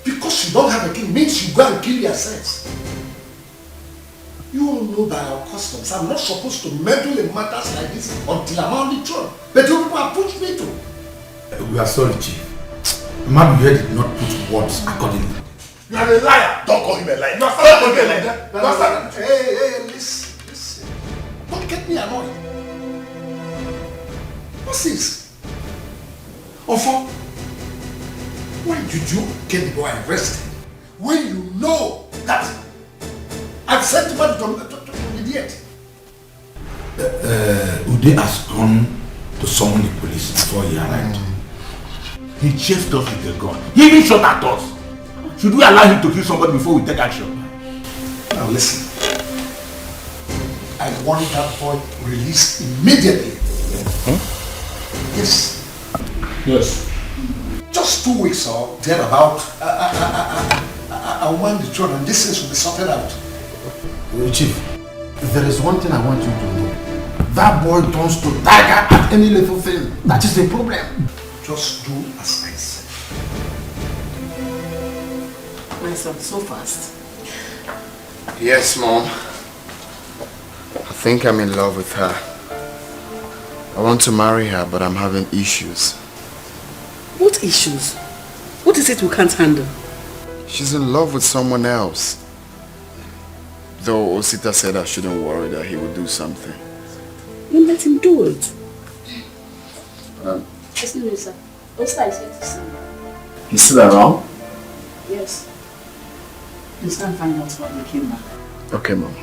Because you don't have a king means you go and kill yourselves. You all know by our customs, I'm not supposed to meddle in matters like this until I'm on the throne. But you people have pushed me to. We are sorry, Chief. Man here did not put words accordingly. You are a liar. Don't call him a liar. You are calling him a liar. Hey, listen. Don't get me annoyed. What's this? Ofo, why did you get the boy arrested when you know that I've sent him to the idiot? Ude has gone to summon the police before he arrived. He chased us with a gun. He even shot at us. Should we allow him to kill somebody before we take action? Now listen. I want that boy released immediately. Huh? Yes. Yes. Just 2 weeks or thereabout, I want the throne and this thing will be sorted out. Chief, there is one thing I want you to know. That boy turns to tiger at any little thing. That is the problem. Just do as I said. My son, so fast. Yes, Mom. I think I'm in love with her. I want to marry her, but I'm having issues. What issues? What is it we can't handle? She's in love with someone else. Though Osita said I shouldn't worry that he will do something. You let him do it. Excuse me, sir. Osita is here to see me. He's still around? Yes. Please can't find out when we came back. Okay, Mom.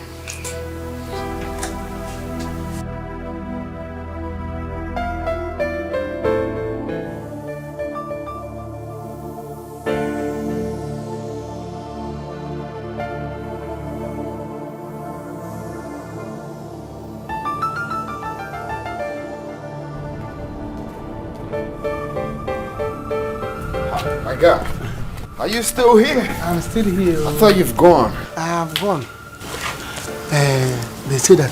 My God, are you still here? I'm still here. I thought you've gone. I have gone. They say that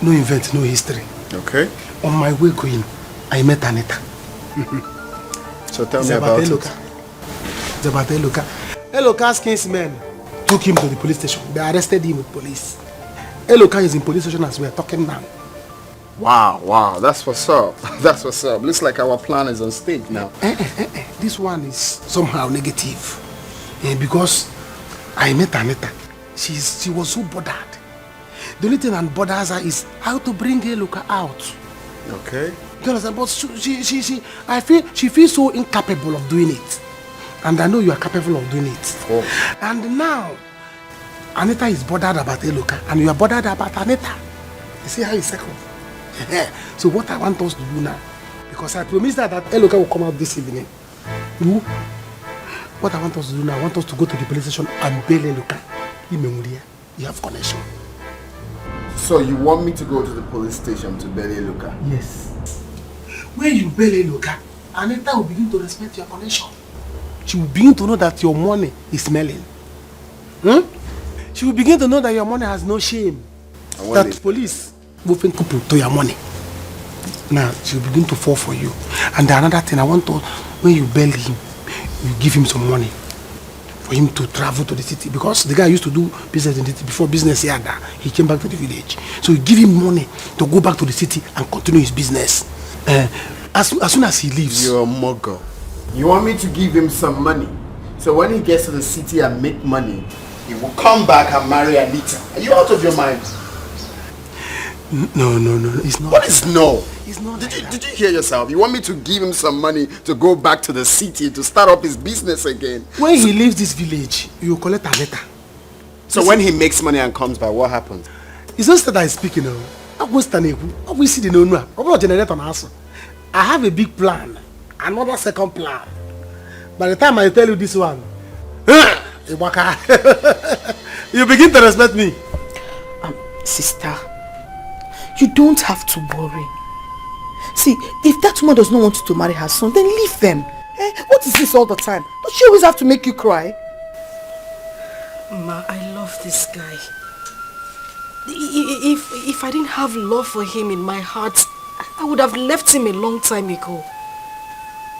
no event, no history. Okay. On my way going, I met Anita. So tell me about it. Eloka. Eloka's kinsmen took him to the police station. They arrested him with police. Eloka is in police station as we are talking now. Wow, that's what's up. That's what's up. Looks like our plan is on stake now. This one is somehow negative. Because I met Anita. She was so bothered. The only thing that bothers her is how to bring Eloka out. Okay. You understand? But I feel she feels so incapable of doing it. And I know you are capable of doing it. Oh. And now, Anita is bothered about Eloka and you are bothered about Anita. You see how it's second? So what I want us to do now, because I promised that Eloka will come out this evening. What I want us to do now, I want us to go to the police station and bail Eloka. You have connection. So you want me to go to the police station to bail Eloka? Yes. When you bail Eloka, Anita will begin to respect your connection. She will begin to know that your money is smelling. She will begin to know that your money has no shame. That police will think to your money. Now, she will begin to fall for you. And another thing, I want to, when you bail him, you give him some money for him to travel to the city because the guy used to do business in the city before business here. He came back to the village. So we give him money to go back to the city and continue his business. As soon as he leaves. You're a mugger. You want me to give him some money? So when he gets to the city and make money, he will come back and marry Anita. Are you out of your mind? No, it's not. What is no? It's not. Did you hear yourself? You want me to give him some money to go back to the city to start up his business again? When he leaves this village, you will collect Anita. So when he makes money and comes back, what happens? It's not that I'm speaking of. I have a big plan. Another second plan. By the time I tell you this one, you begin to respect me. Sister, you don't have to worry. See, if that woman does not want you to marry her son, then leave them. What is this all the time? Don't she always have to make you cry? Ma, I love this guy. If I didn't have love for him in my heart, I would have left him a long time ago.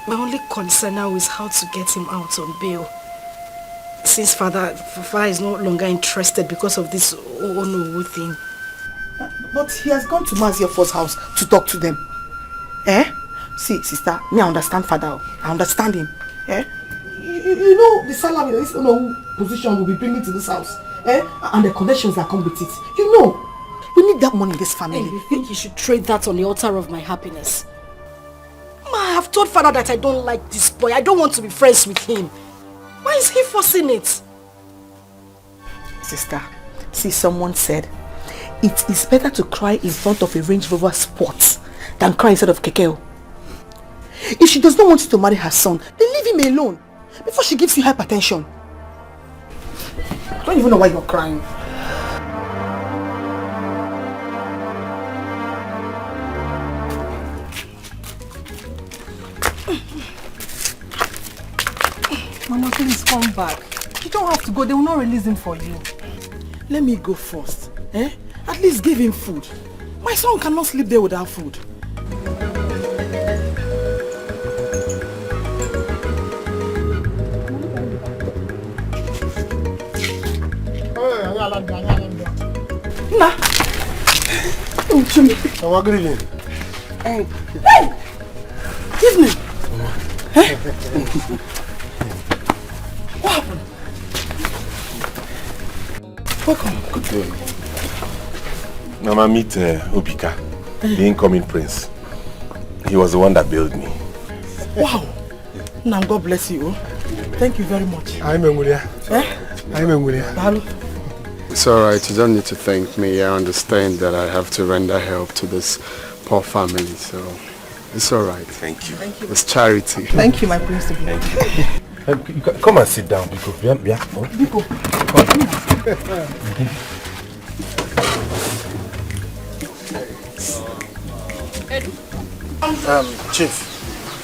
My only concern now is how to get him out on bail. Since father is no longer interested because of this Ono thing. But he has gone to Maziofo's house to talk to them. See, sister, me I understand father. I understand him. You know the salary this Ono position will be bringing to this house. And the connections that come with it. You know, we need that money in this family. Hey, you think you should trade that on the altar of my happiness? Ma, I have told father that I don't like this boy. I don't want to be friends with him. Why is he forcing it? Sister, see, someone said, it is better to cry in front of a Range Rover Sport than cry instead of Kekeo. If she does not want you to marry her son, then leave him alone before she gives you hypertension. I don't even know why you're crying. Mama, please come back. You don't have to go. They will not release him for you. Let me go first. At least give him food. My son cannot sleep there without food. Nah. Oh, good evening. Hey! Evening! What happened? Welcome. Good day. Mama, meet Obika, the incoming prince. He was the one that built me. Wow! Now God bless you. Thank you very much. I'm Engulia. It's alright, you don't need to thank me. I understand that I have to render help to this poor family, so it's alright. Thank you. Thank you. It's charity. Thank you, my principal. Come and sit down, Biko. Biko. Chief,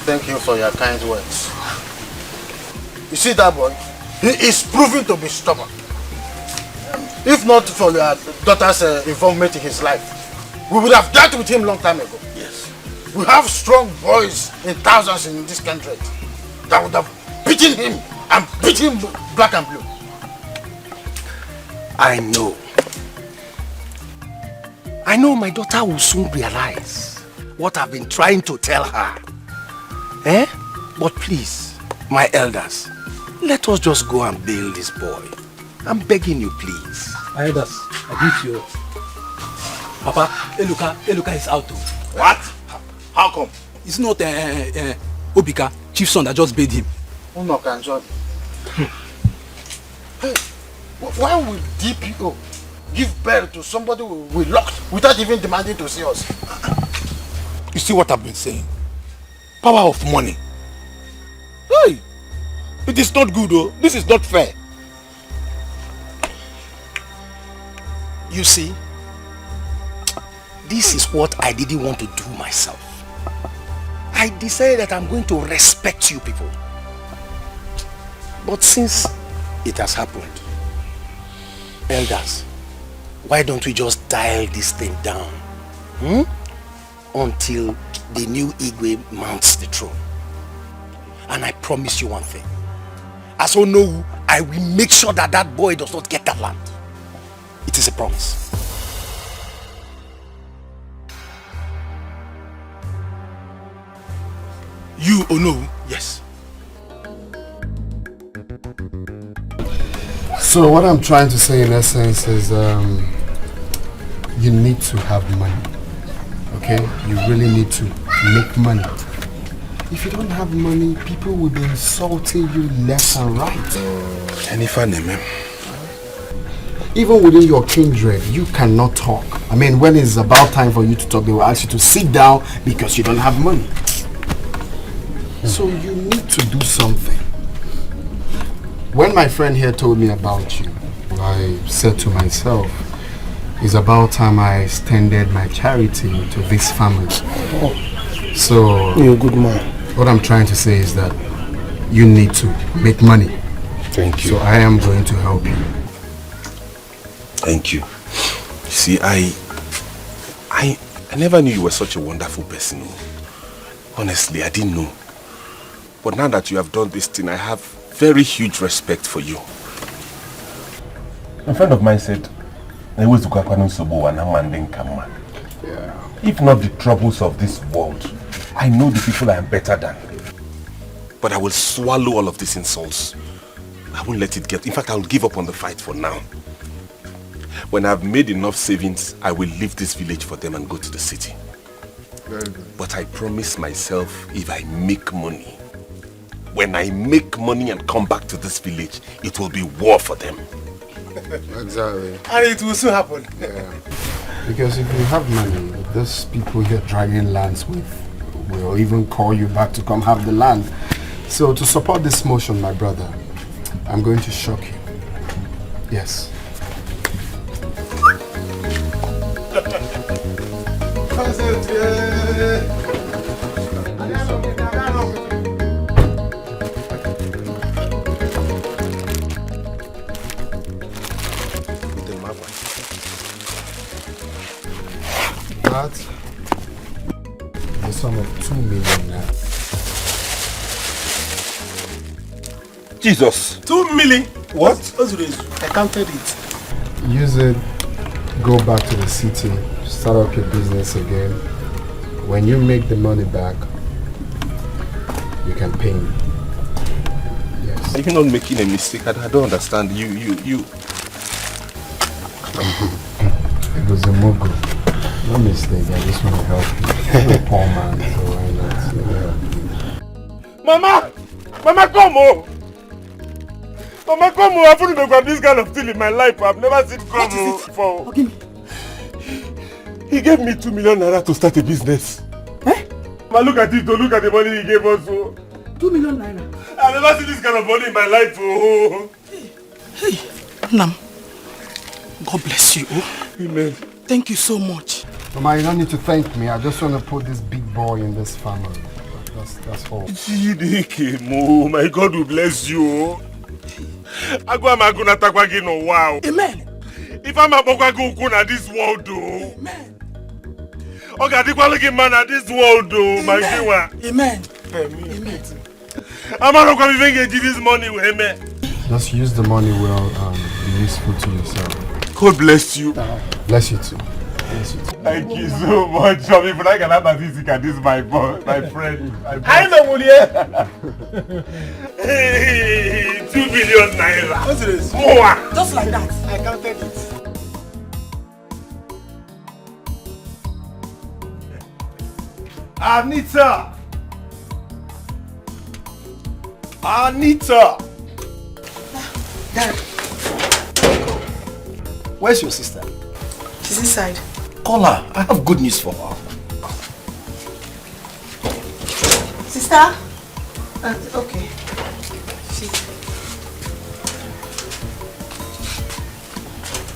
thank you for your kind words. You see that boy? He is proving to be stubborn. If not for your daughter's involvement in his life, we would have dealt with him long time ago. Yes. We have strong boys in thousands in this country that would have beaten him and beat him black and blue. I know my daughter will soon realize what I've been trying to tell her. But please, my elders, let us just go and bail this boy. I'm begging you, please. My elders, I greet you. Papa, Eluka is out. What? How come? It's not Obika, chief's son, that just bailed him. Hey, why would DPO give birth to somebody we locked without even demanding to see us? You see what I've been saying? Power of money. Hey! It is not good, though. This is not fair. You see, this is what I didn't want to do myself. I decided that I'm going to respect you people. But since it has happened, elders, why don't we just dial this thing down until the new Igwe mounts the throne? And I promise you one thing. As Onowu I will make sure that that boy does not get that land. It is a promise. You or no? Yes. So what I'm trying to say in essence is you need to have money. Okay? You really need to make money. If you don't have money, people will be insulting you left and right. Even within your kindred, you cannot talk. I mean, when it's about time for you to talk, they will ask you to sit down because you don't have money. So you need to do something. When my friend here told me about you, I said to myself, it's about time I extended my charity to this family. So, you're a good man. What I'm trying to say is that you need to make money. Thank you. So I am going to help you. Thank you. See, I never knew you were such a wonderful person. Honestly, I didn't know. But now that you have done this thing, I have very huge respect for you. A friend of mine said, if not the troubles of this world, I know the people I am better than. But I will swallow all of these insults. I won't let it get... In fact, I will give up on the fight for now. When I've made enough savings, I will leave this village for them and go to the city. Very good. But I promise myself, if I make money, when I make money and come back to this village, it will be war for them. Exactly. And it will soon happen. Yeah. Because if you have money, those people you're dragging lands with will even call you back to come have the land. So to support this motion, my brother, I'm going to shock you. Yes. That the sum of 2 million now. Jesus! 2 million? What? I counted it. Use it, go back to the city, start up your business again. When you make the money back, you can pay me. Yes. Are you not making a mistake? I don't understand. You. It was a mogul. No mistake, I just want to help you. I'm a poor man, so why not? Mama! Mama, come home! Mama, come home! I've never got this kind of thing in my life. I've never seen come home before. He gave me 2 million naira to start a business. Eh? Mama, look at it, look at the money he gave us. 2 million naira? I've never seen this kind of money in my life. Hey, Nam, God bless you. Amen. Thank you so much. Mama, you don't need to thank me. I just want to put this big boy in this family. That's all. My God will bless you. Wow. Amen. If I'm a bokagu at this world, though. Amen. Okay, the looking man at this world, though, my God. Amen. Amen. I'm not going to even give this money with me. Just use the money well and be useful to yourself. God bless you. Bless you too. Thank you so much. If I can have a physical, this is my boss, my friend. I know, Mulia. Hey, 2 million naira. What's this? More. Just like that. I counted it. Anita! Anita! Dad. Where's your sister? She's inside. Call her. I have good news for her. Sister? Okay.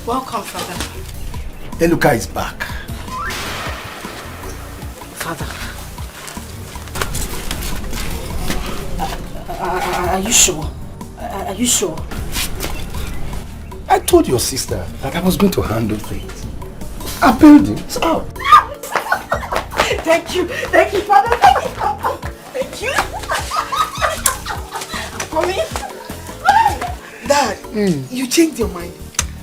Welcome, Father. Eluka is back. Father. Are you sure? Are you sure? I told your sister that I was going to handle things. I paid him. So. Thank you, Father. Thank you. I'm coming. You changed your mind.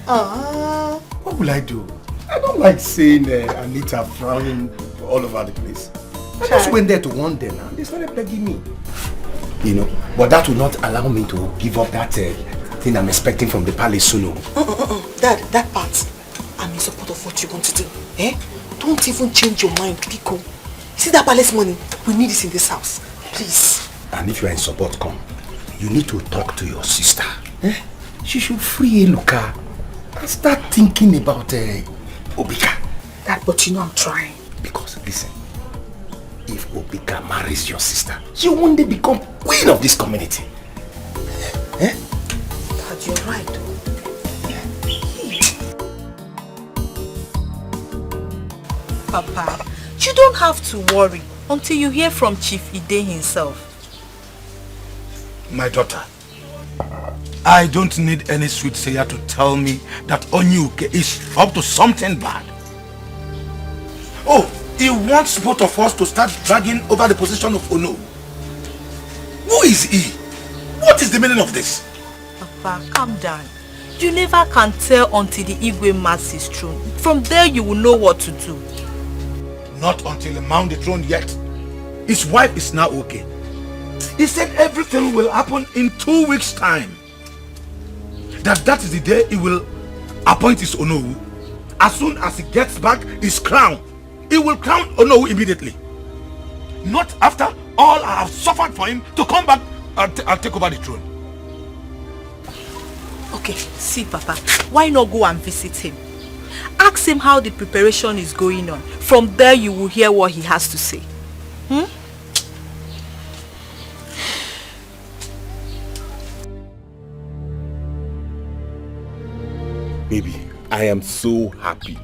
What will I do? I don't like seeing Anita frowning all over the place. I just went there to warn them and they started begging me. You know, but that will not allow me to give up that thing I'm expecting from the palace soon. Dad, that part, I'm in support of what you want to do. Don't even change your mind, Pico. See that palace money? We need it in this house. Please. And if you are in support, come. You need to talk to your sister. She should free Eluka and start thinking about Obika. Dad, but you know I'm trying. Because, listen, if Obika marries your sister, she will one day become queen of this community. Dad, you're right. Papa, you don't have to worry until you hear from Chief Ide himself. My daughter, I don't need any soothsayer to tell me that Onyuke is up to something bad. Oh, he wants both of us to start dragging over the position of Ono. Who is he? What is the meaning of this? Papa, calm down. You never can tell until the Igwe marks his throne. From there you will know what to do. Not until he mount the throne yet. His wife is now okay. He said everything will happen in 2 weeks' time. That is the day he will appoint his Onowu. As soon as he gets back his crown, he will crown Onowu immediately. Not after all I have suffered for him to come back and take over the throne. Okay, see Papa, why not go and visit him? Ask him how the preparation is going on. From there you will hear what he has to say. Baby, I am so happy.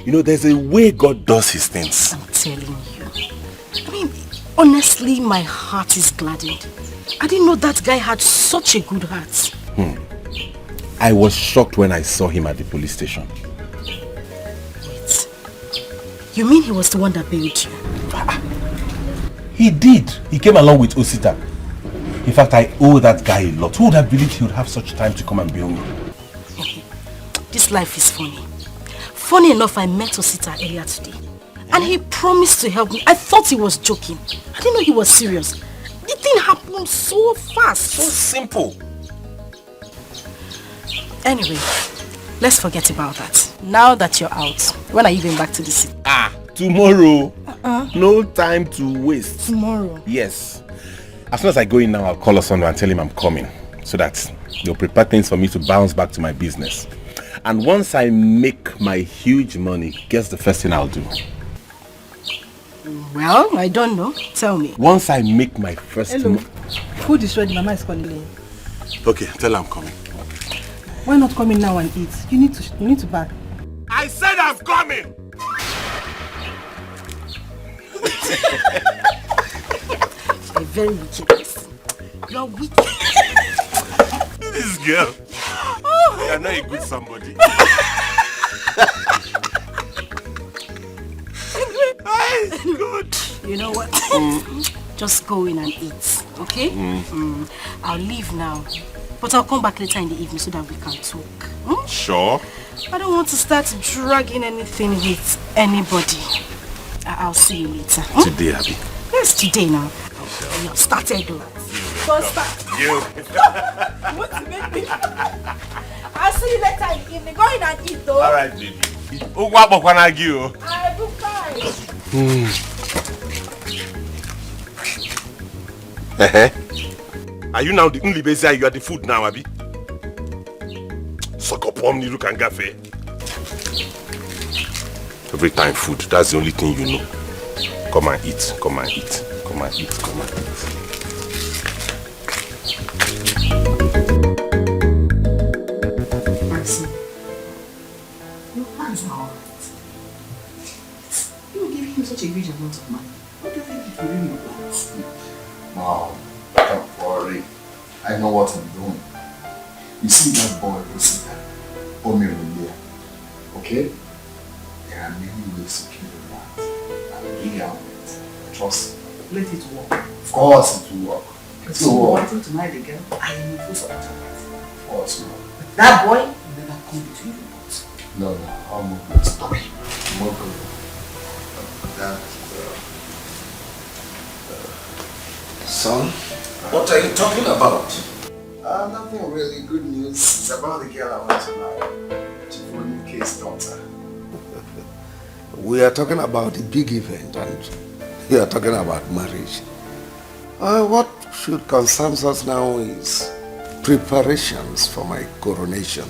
You know, there's a way God does his things. I'm telling you. I mean, honestly, my heart is gladdened. I didn't know that guy had such a good heart. I was shocked when I saw him at the police station. Wait. You mean he was the one that bailed you? He did. He came along with Osita. In fact, I owe that guy a lot. Who would have believed he would have such time to come and bail me? This life is funny. Funny enough, I met Osita earlier today. And he promised to help me. I thought he was joking. I didn't know he was serious. The thing happened so fast. So simple. Anyway, let's forget about that. Now that you're out, when are you going back to the city? Tomorrow. No time to waste. Tomorrow? Yes. As soon as I go in now, I'll call Osondo and tell him I'm coming. So that they'll prepare things for me to bounce back to my business. And once I make my huge money, guess the first thing I'll do? Well, I don't know. Tell me. Once I make my first Hello. Food is ready. Mama is calling. Okay, tell her I'm coming. Why not come in now and eat? You need to bath. I said I'm coming! You're very wicked person. You're wicked. This girl. You're not a good somebody. Good. You know what? Just go in and eat, okay? I'll leave now. But I'll come back later in the evening so that we can talk. Sure. I don't want to start dragging anything with anybody. I'll see you later. Today, Abby. Yes, today now. You have started though. Don't start. You. What to make me? I'll see you later in the evening. Go in and eat though. Alright, baby. I will fine. Are you now the only baby? You are the food now, Abby? Suck up on you can gafe. Every time food, that's the only thing you know. Come and eat, come and eat, come and eat, come and eat. Maxine, your plans are alright. You were giving him such a huge amount of money. What do you think it will really work? Mom, don't worry. I know what I'm doing. You see that boy who is there? Omirulia. Okay? There are many ways to kill the rat. And really out it. Trust me. Let it work. Of course it will work. But so wanting to marry the girl, I am in full support of it. Of course, Mom. That boy will never come between you both. No, I'll move it. Stop it. Move it. Son, what are you talking about? Nothing really. Good news. It's about the girl I want to marry. Chief Case daughter. We are talking about the big event and we are talking about marriage. What should concern us now is preparations for my coronation.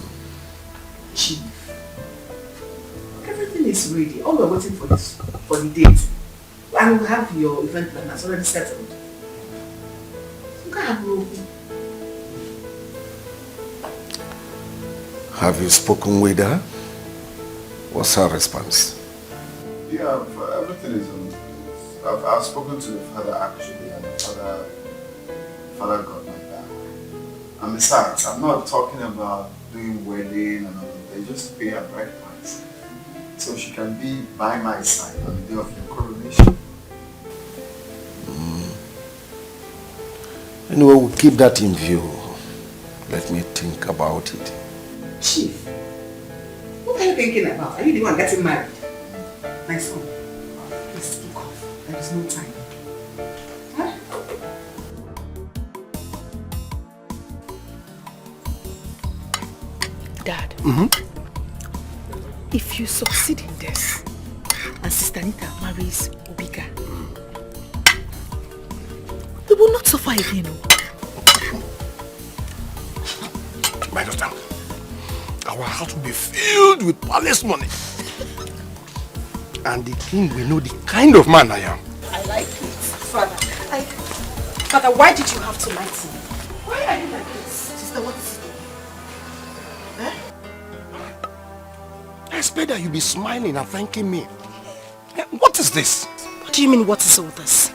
Chief, everything is ready. All we're waiting for is for the date. And we'll have your event plan that's already settled. You can't have no. Have you spoken with her? What's her response? Yeah, everything is on. I've spoken to the father actually, and the father got my back. And besides, I'm not talking about doing wedding and all of that. Just pay a bride price, so she can be by my side on the day of your coronation. Anyway, we'll keep that in view. Let me think about it. Chief, what are you thinking about? Are you the one getting married? My son, please speak off. There is no time. Huh? Dad, if you succeed in this, and Sister Anita marries Obika, we will not suffer again. My daughter, our house will be filled with palace money. And the king will know the kind of man I am. I like it. Father, why did you have to lie to me? Why are you like this? Sister, what is it? I expect that you'll be smiling and thanking me. What is this? What do you mean, what is all this?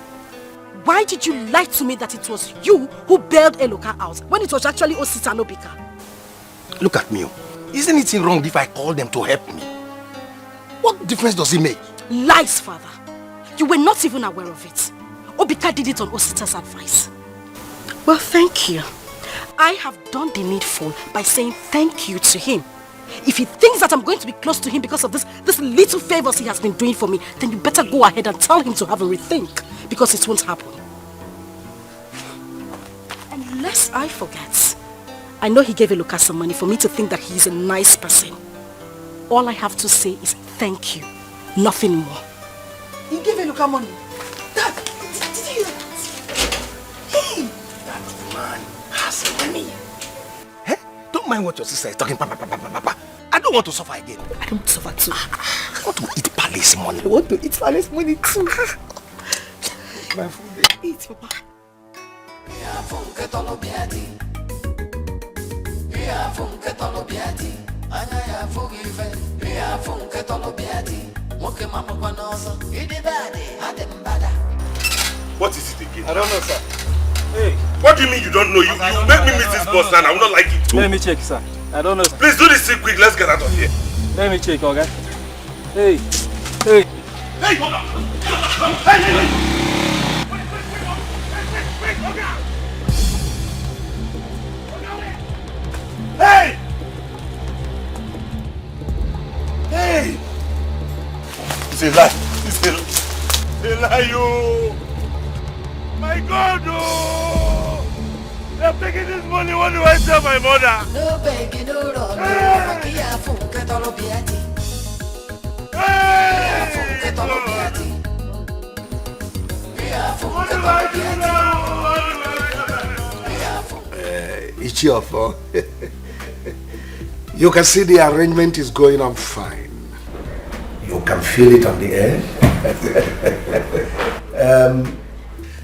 Why did you lie to me that it was you who bailed Eloka out when it was actually Osita and Obika? Look at me. Isn't it wrong if I call them to help me? What difference does it make? Lies, Father. You were not even aware of it. Obika did it on Osita's advice. Well, thank you. I have done the needful by saying thank you to him. If he thinks that I'm going to be close to him because of this little favors he has been doing for me, then you better go ahead and tell him to have a rethink, because it won't happen. And lest I forget, I know he gave Eloka some money for me to think that he is a nice person. All I have to say is thank you, nothing more. He gave Eloka money. Dad, did you hear that? Hey! That man has money. Hey, don't mind what your sister is talking. Papa. I don't want to suffer again. I don't want to suffer too. I want to eat palace money. I want to eat palace money too. My food. Eat, Papa. What is it again? I don't know, sir. Hey. What do you mean you don't know? You make me miss this bus and I will not like it too. Let me check, sir. I don't know, sir. Please do this thing quick. Let's get out of here. Let me check, okay? Hey. Hey, hold on. Hey. Hey! Hey! It's a lie. It's a lie, yo! My God, oh! They're taking this money. What do I tell my mother? No begging, no run. Hey! What do I do now? Ichiofo, you can see the arrangement is going on fine. You can feel it on the air.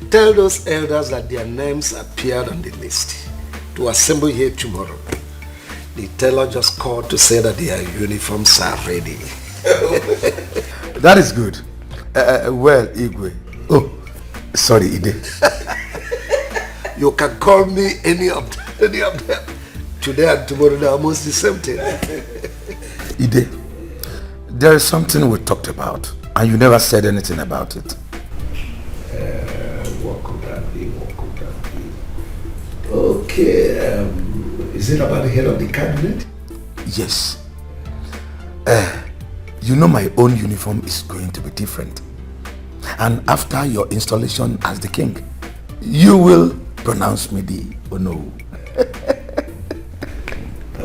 Tell those elders that their names appeared on the list to assemble here tomorrow. The tailor just called to say that their uniforms are ready. That is good. Well, Igwe. Oh, sorry, Ide. You can call me any of them. Today and tomorrow, they're almost the same thing. Ide, there is something we talked about, and you never said anything about it. What could that be? Okay, Is it about the head of the cabinet? Yes. You know my own uniform is going to be different. And after your installation as the king, you will pronounce me the Ono.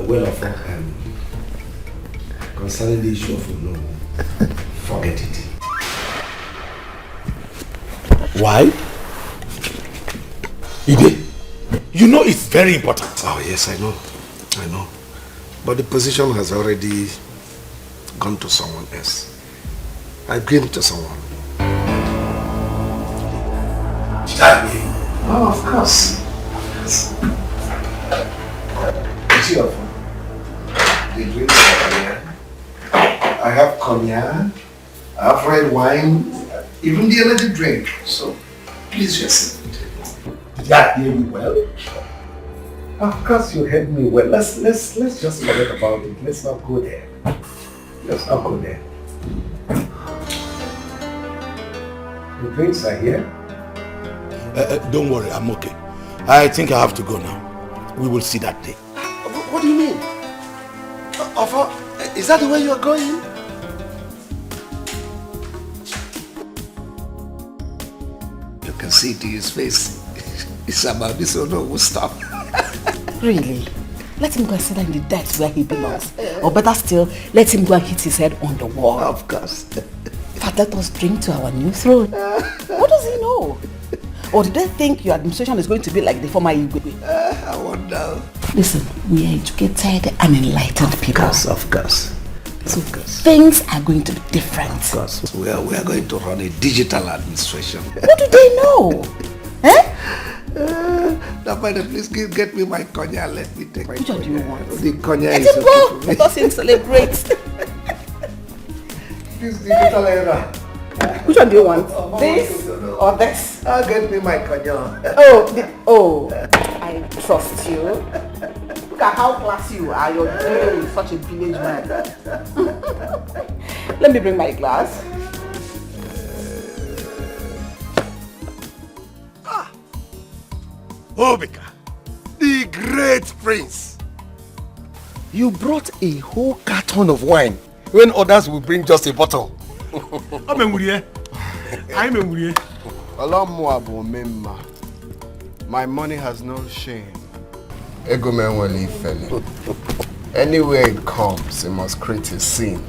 Well, concerning the issue of Ono, forget it. Why? Ide, you know it's very important. Oh yes, I know. But the position has already gone to someone else. I gave it to someone. Oh, of course. See your phone. The drinks are here. I have cognac, I have red wine, even the energy drink. So please just sit. Did that hear me well? Of course you heard me well. Let's just forget about it. Let's not go there. Let's not go there. The drinks are here. Don't worry, I'm okay. I think I have to go now. We will see that day. What do you mean? Is that the way you're going? You can see it in his face. It's about this or no stuff. Really? Let him go and sit down in the depths where he belongs. Or better still, let him go and hit his head on the wall. Of course. But let us drink to our new throne. What does he know? Or did they think your administration is going to be like the former Igwe? I wonder. Listen, we are educated and enlightened people. Of course. So things are going to be different. Of course. We are going to run a digital administration. What do they know? Now, madam, please get me my cognac. Let me take my Which one do you want? The cognac Let is him go. Let us celebrate. This digital era. Which one do you want? This or this? I'll get me my cognac. I trust you. Look at how classy you are. You're dealing with such a village man. Let me bring my glass. Obika, the great prince. You brought a whole carton of wine when others will bring just a bottle. My money has no shame. Anywhere it comes, it must create a scene.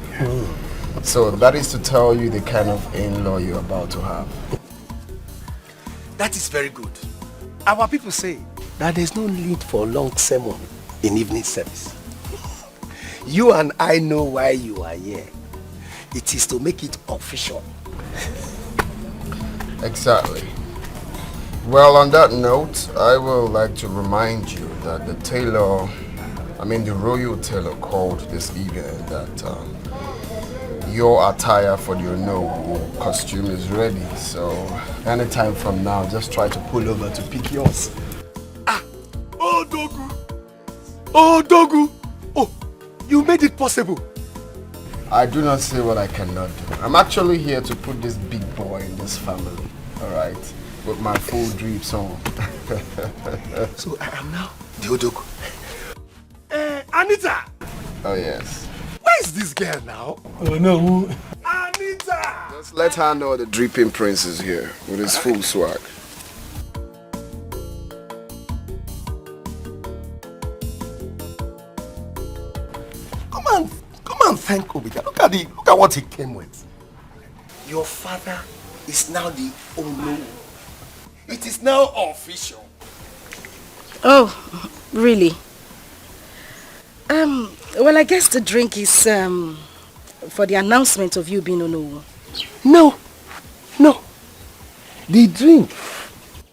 So that is to tell you the kind of in-law you're about to have. That is very good. Our people say that there's no need for a long sermon in evening service. You and I know why you are here. It is to make it official. Exactly. Well, on that note, I would like to remind you that the royal tailor called this evening that your attire for the Umenwa costume is ready. So anytime from now, just try to pull over to pick yours. Oh, Dogu! Oh, you made it possible. I do not say what I cannot do. I'm actually here to put this big boy in this family, alright? With my full drips on. So I am now the Odogu. Anita! Oh yes. Where is this girl now? Oh no. Anita! Just let her know the dripping prince is here with his full swag. Come and thank Obika. Look at what he came with. Your father is now the Ono. It is now official. Oh, really? Well, I guess the drink is for the announcement of you being Ono. No. The drink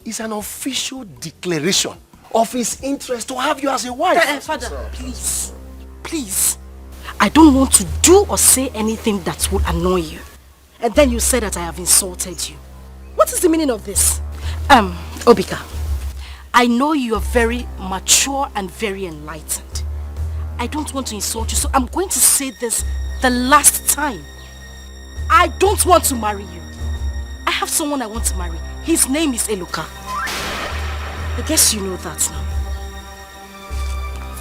is an official declaration of his interest to have you as a wife. Father, please. I don't want to do or say anything that would annoy you. And then you say that I have insulted you. What is the meaning of this? Obika, I know you are very mature and very enlightened. I don't want to insult you, so I'm going to say this the last time. I don't want to marry you. I have someone I want to marry. His name is Eluka. I guess you know that now.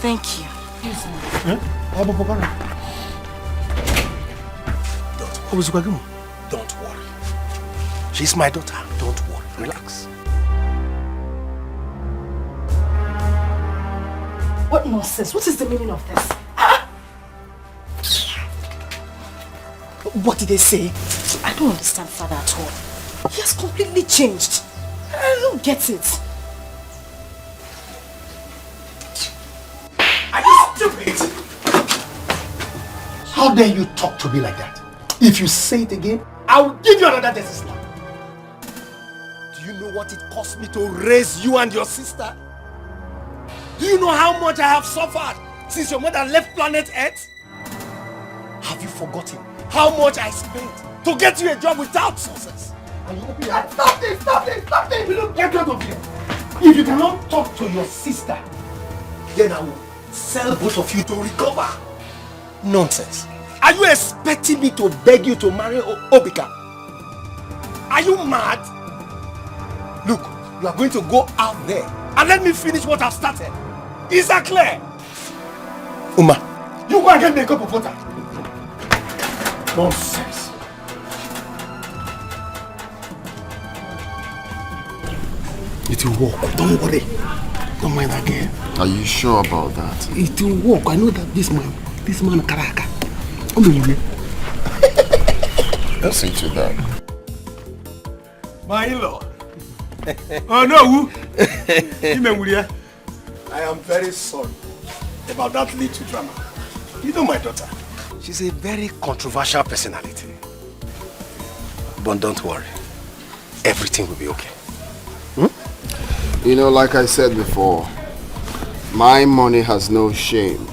Thank you. Don't worry. She's my daughter. Don't worry. Relax. What nonsense? What is the meaning of this? What did they say? I don't understand father at all. He has completely changed. I don't get it. Are you stupid? How dare you talk to me like that? If you say it again, I will give you another death slap. Do you know what it cost me to raise you and your sister? Do you know how much I have suffered since your mother left planet Earth? Have you forgotten how much I spent to get you a job without success? And you open your heart. Stop this! Stop this! Stop this! Look, get out of here! If you cannot talk to your sister, then I will sell both of you to recover. Nonsense. Are you expecting me to beg you to marry Obika? Are you mad? Look, you are going to go out there and let me finish what I've started. Is that clear? Uma, you go and get me a cup of water. Nonsense. It will work. Don't worry. Don't mind again. Are you sure about that? It will work. I know that this man Karaka. Don't see to that. My in-law. Oh no! I am very sorry about that little drama. You know my daughter. She's a very controversial personality. But don't worry. Everything will be okay. You know, like I said before, my money has no shame.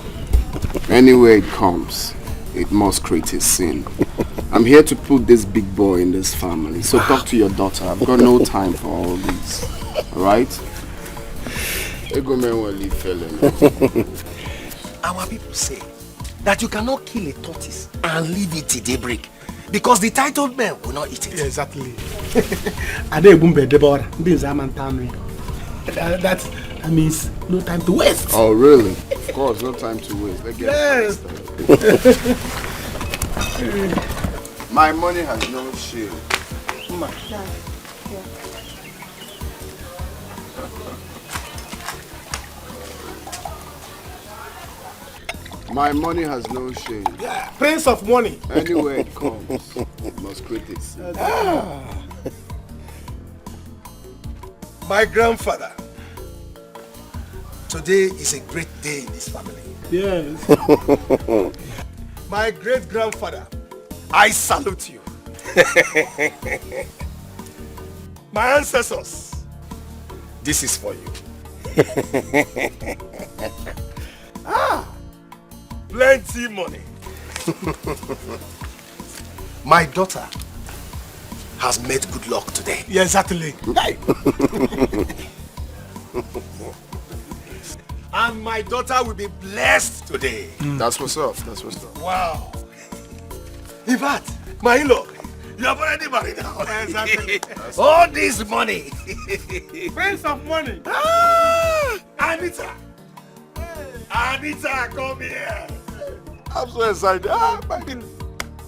Anywhere it comes, it must create a sin. I'm here to put this big boy in this family. So talk to your daughter. I've got no time for all this. Alright? Our people say that you cannot kill a tortoise and leave it till daybreak because the titled men will not eat it. Yeah, exactly. That means no time to waste. Oh, really? Of course, no time to waste. Let's get My money has no shame. My money has no shame. Yeah, Prince of money. Anywhere it comes, it must create it. My grandfather. Today is a great day in this family. Yes. My great-grandfather, I salute you. My ancestors, this is for you. Plenty money. My daughter has made good luck today. Yeah, exactly. And my daughter will be blessed today. That's what's up. That's what's up. Wow. In fact, my in-law, you have already married now. Exactly. All this money. Prince of money. Anita. Anita, come here. I'm so excited.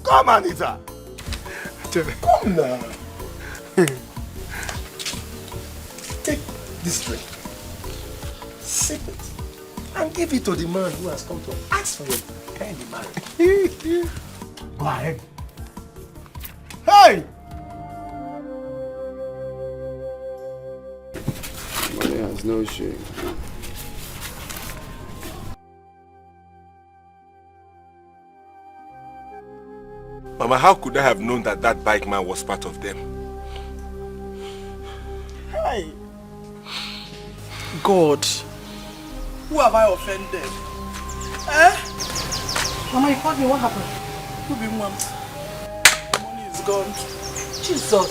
Come, Anita. Come now. Take this drink. Sip it. And give it to the man who has come to ask for your hand in marriage. Go ahead. Hey! Money has no shame. Mama, how could I have known that that bike man was part of them? Hey. God. Who have I offended? Eh? Mama, you called me. What happened? Who be mom? The money is gone. Jesus.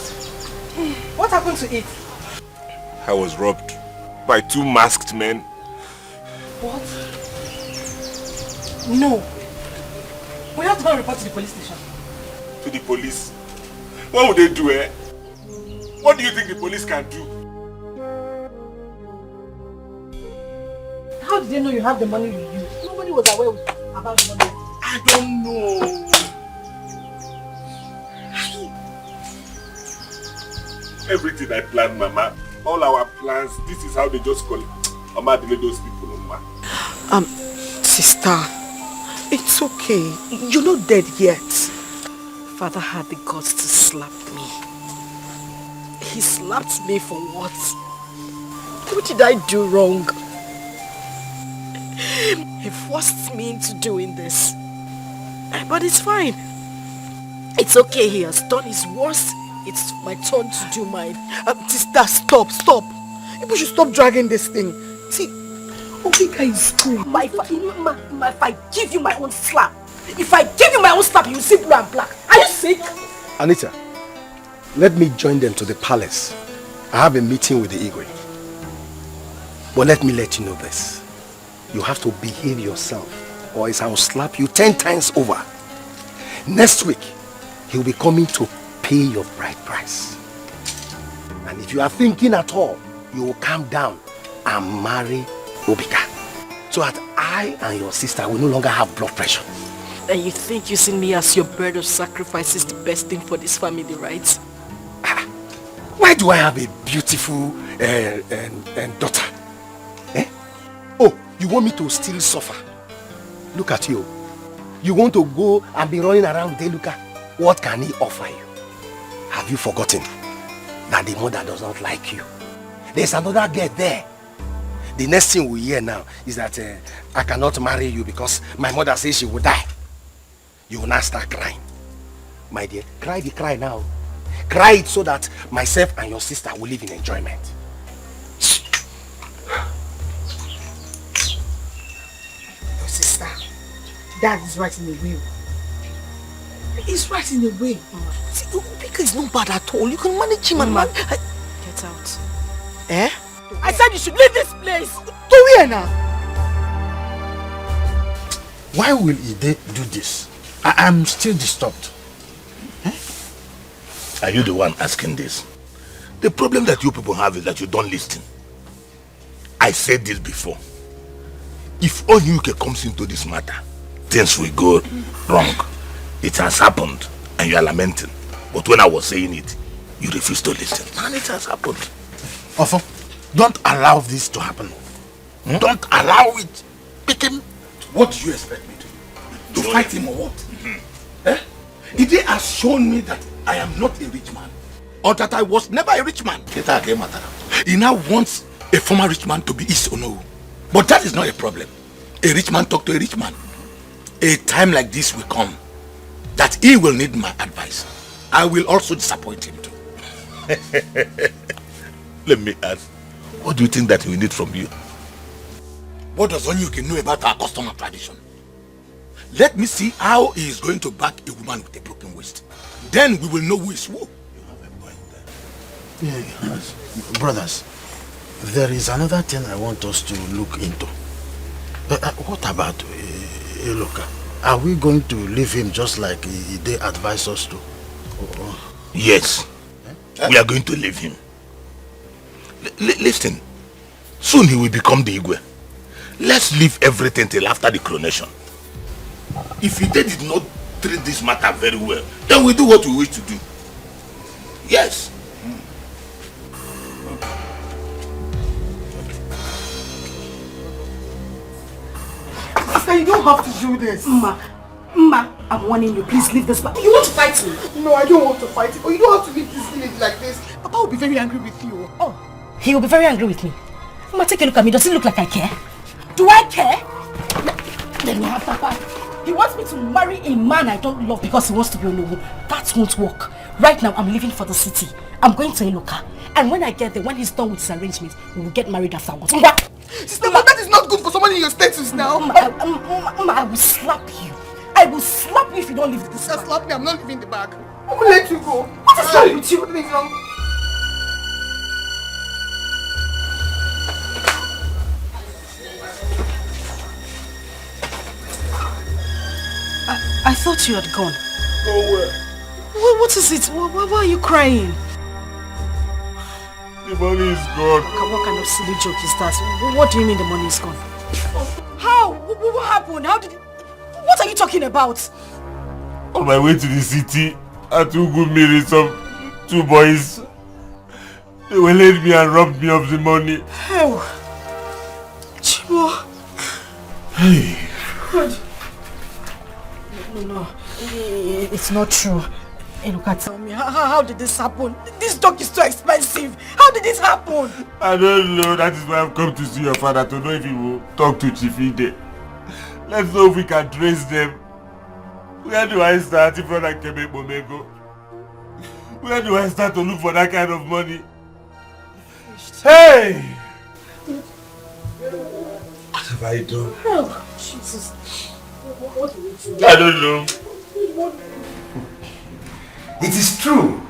What happened to it? I was robbed by 2 masked men. What? No. We have to go and report to the police station. To the police? What would they do, eh? What do you think the police can do? How did they know you have the money with you? Nobody was aware about the money. I don't know. Everything I planned, Mama, all our plans, this is how they just call it. Mama, delay those people, Mama. Sister, it's okay. You're not dead yet. Father had the guts to slap me. He slapped me for what? What did I do wrong? He forced me into doing this. But it's fine. It's okay, he has done his worst. It's my turn to do mine. Sister, stop. You should stop dragging this thing. See, Obika is cool. If I give you my own slap, you will see blue and black. Are you sick? Anita, let me join them to the palace. I have a meeting with the Igwe. But let me let you know this. You have to behave yourself, or else I will slap you 10 times over. Next week, he will be coming to pay your bride price. And if you are thinking at all, you will calm down and marry Obika. So that I and your sister will no longer have blood pressure. And you think using me as your bird of sacrifice is the best thing for this family, right? Why do I have a beautiful daughter? Oh, you want me to still suffer? Look at you. You want to go and be running around Deluka? What can he offer you? Have you forgotten that the mother does not like you? There's another girl there. The next thing we hear now is that I cannot marry you because my mother says she will die. You will now start crying. My dear, cry the cry now. Cry it so that myself and your sister will live in enjoyment. Your sister, Dad is right in the way. He's right in the way. See, Obika is not bad at all. You can manage him and man. Get out. Eh? I said you should leave this place. To where now? Why will Ide do this? I'm still disturbed. Are you the one asking this? The problem that you people have is that you don't listen. I said this before. If Onyuke comes into this matter, things will go wrong. It has happened and you are lamenting. But when I was saying it, you refused to listen. And it has happened. Ofo, don't allow this to happen. Don't allow it. Pick him. What do you expect me to do? To fight him or what? Ide has shown me that I am not a rich man. Or that I was never a rich man. He now wants a former rich man to be his Ono. But that is not a problem. A rich man talk to a rich man. A time like this will come that he will need my advice. I will also disappoint him too. Let me ask, what do you think that he will need from you? What does Onyuke know about our custom and tradition? Let me see how he is going to back a woman with a broken waist. Then we will know who is who. You have a point there. Yes. Brothers, there is another thing I want us to look into. What about Eloka? Are we going to leave him just like they advised us to? Yes. We are going to leave him. Listen, soon he will become the Igwe. Let's leave everything till after the coronation. If he did not treat this matter very well, then we do what we wish to do. Yes. Sister, you don't have to do this. Ma, I'm warning you. Please leave this. You want to fight me? No, I don't want to fight you. But you don't have to leave this village like this. Papa will be very angry with you. Oh, he will be very angry with me. Ma, take a look at me. Does it look like I care? Do I care? Let me have Papa. He wants me to marry a man I don't love because he wants to be alone. That won't work. Right now, I'm leaving for the city. I'm going to Eloka. And when I get there, when he's done with his arrangements, we will get married afterwards. Sister, but that is not good for someone in your status now. I will slap you. I will slap you if you don't leave this bag. Slap me, I'm not leaving the bag. I will let you go. What is wrong with you? What is wrong? I thought you had gone. Nowhere. What is it? Why are you crying? The money is gone. What kind of silly joke is that? What do you mean the money is gone? How? What happened? How did... What are you talking about? On my way to the city, I took good meal with some 2 boys. They waylaid me and robbed me of the money. Oh. Chibo. Hey. God. No. It's not true. Hey, look at me. How did this happen? This dog is too expensive. How did this happen? I don't know. That is why I've come to see your father, to know if he will talk to Chief Ide. Let's know if we can trace them. Where do I start if not I can make Momego? Where do I start to look for that kind of money? Hey! What have I done? Oh, Jesus. What do we do? I don't know. It is true.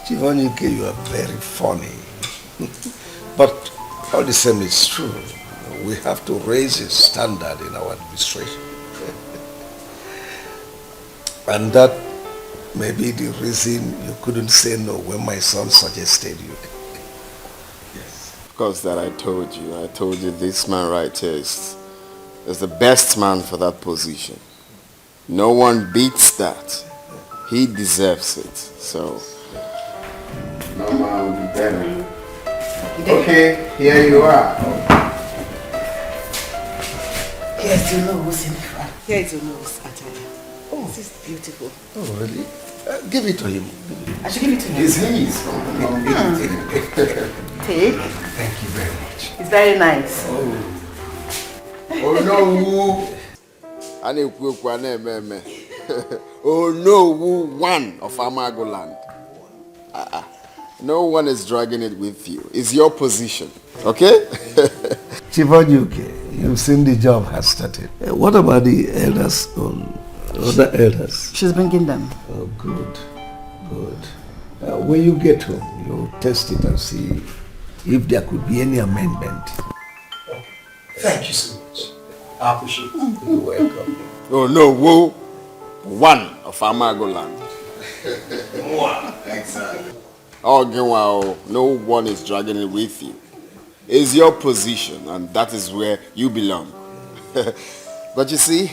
Chivonyuke, you are very funny. But all the same, it's true. We have to raise the standard in our administration. And that may be the reason you couldn't say no when my son suggested you. Yes. Of course, that I told you. I told you this man right here is the best man for that position. No one beats that. He deserves it. So, no man will be better. Okay, here you are. Here's your nose in front. Here's your nose, Ataya. Oh, this is beautiful. Oh, really? Give it to him. I should give it to him. It's his. Take. Thank you very much. It's very nice. Oh no! Oh no! One of Amagoland. No one is dragging it with you. It's your position, okay? Chivonyuke, you've seen the job has started. What about the elders other elders? She's bringing them. Oh, good. When you get home, you'll test it and see if there could be any amendment. Thank you so much. I appreciate it. You're welcome. Oh no, whoa. One of Amagoland. One, exactly. Oh, wow. No one is dragging it with you. It's your position, and that is where you belong. But you see,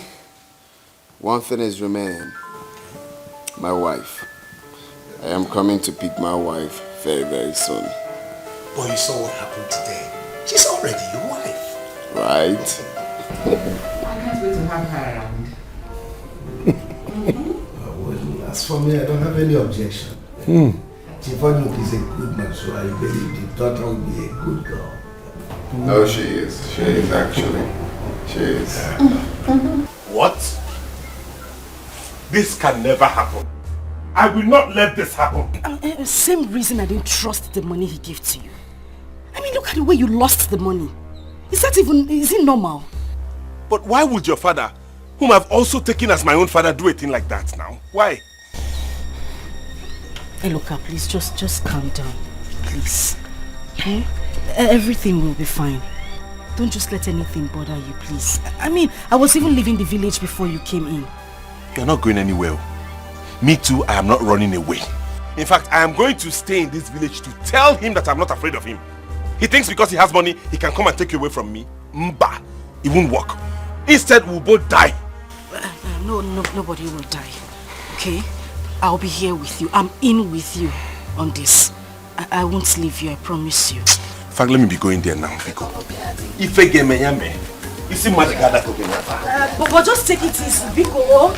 one thing is remaining. My wife. I am coming to pick my wife very, very soon. But you saw what happened today. She's already your wife. Right? I can't wait to have her around. Well, as for me, I don't have any objection. Chivonyuke is a good man, so I believe the daughter will be a good girl. No, she is. She is actually. She is. What? This can never happen. I will not let this happen. Same reason I didn't trust the money he gave to you. I mean, look at the way you lost the money. Is it normal? But why would your father, whom I've also taken as my own father, do a thing like that now? Why? Hey, look, please, just calm down. Please. Okay? Everything will be fine. Don't just let anything bother you, please. I mean, I was even leaving the village before you came in. You're not going anywhere. Me too, I am not running away. In fact, I am going to stay in this village to tell him that I'm not afraid of him. He thinks because he has money, he can come and take you away from me. Mba, it won't work. Instead, we'll both die. No, nobody will die. Okay? I'll be here with you. I'm in with you on this. I won't leave you, I promise you. In fact, let me be going there now, Biko. If I get me, you see magic that but just take it easy, Biko.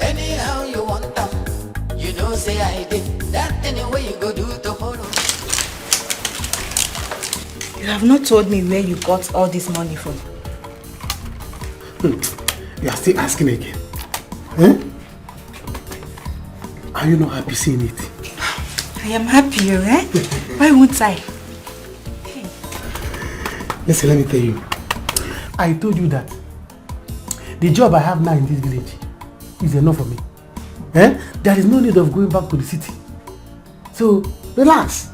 Anyhow you want them, you know say I did. That anyway you go do tomorrow. You have not told me where you got all this money from. You are still asking again. Eh? Are you not happy seeing it? I am happy, right? Why won't I? Listen, let me tell you. I told you that the job I have now in this village is enough for me. Eh? There is no need of going back to the city. So, relax.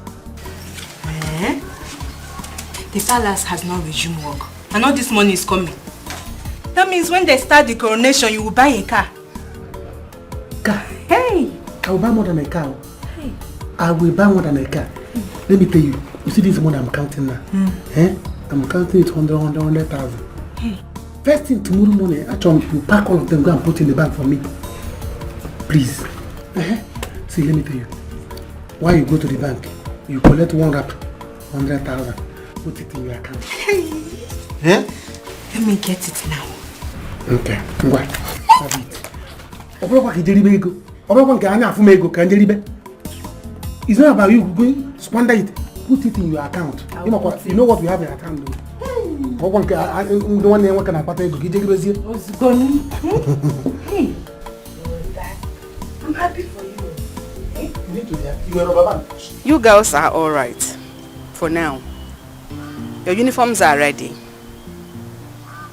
The palace has now resumed work. And all this money is coming. That means when they start the coronation, you will buy a car. Car? Hey! I will buy more than a car. Hey. I will buy more than a car. Let me tell you. You see this money I'm counting now? I'm counting it 100,000. Hey. First thing tomorrow morning, actually, you pack all of them, go and put in the bank for me. Please. See, let me tell you. While you go to the bank, you collect one wrap, 100,000. Put it in your account. Let me get it now. Okay. Go on. Have it. It's not about you going to squander it. Put it in your account. You know what we have in your account though. Hey. I'm happy for you. You girls are all right for now. Your uniforms are ready.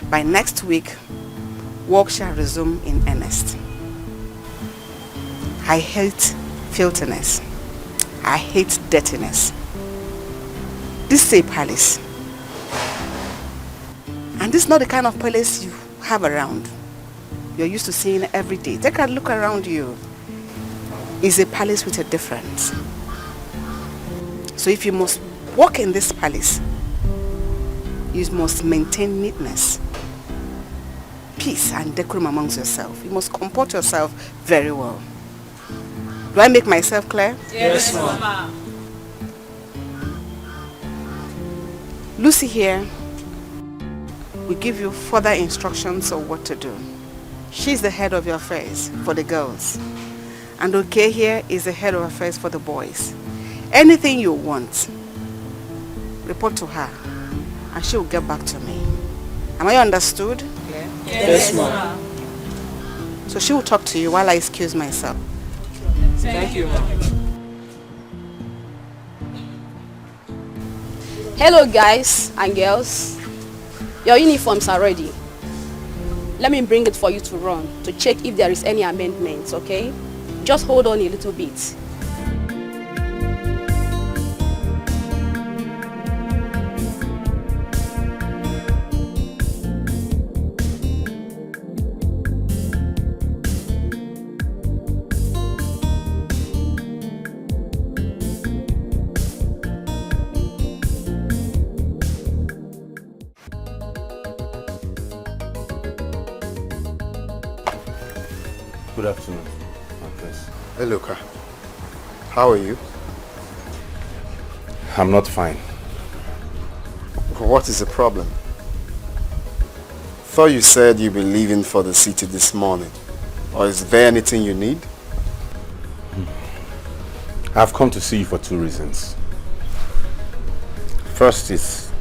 By next week, work shall resume in earnest. I hate filthiness. I hate dirtiness. This is a palace. And this is not the kind of palace you have around. You're used to seeing every day. Take a look around you. It's a palace with a difference. So if you must walk in this palace, you must maintain neatness, peace and decorum amongst yourself. You must comport yourself very well. Do I make myself clear? Yes, Mama. Lucy here will give you further instructions of what to do. She's the head of your affairs for the girls. And Okay here is the head of affairs for the boys. Anything you want, report to her and she will get back to me. Am I understood? Yes, Mama. So she will talk to you while I excuse myself. Thank you, Mama. Hello guys and girls. Your uniforms are ready. Let me bring it for you to run to check if there is any amendments, okay? Just hold on a little bit. Good afternoon, Marcus. Hey, Luca. How are you? I'm not fine. What is the problem? Thought you said you'd be leaving for the city this morning. Or is there anything you need? I've come to see you for two reasons. First is,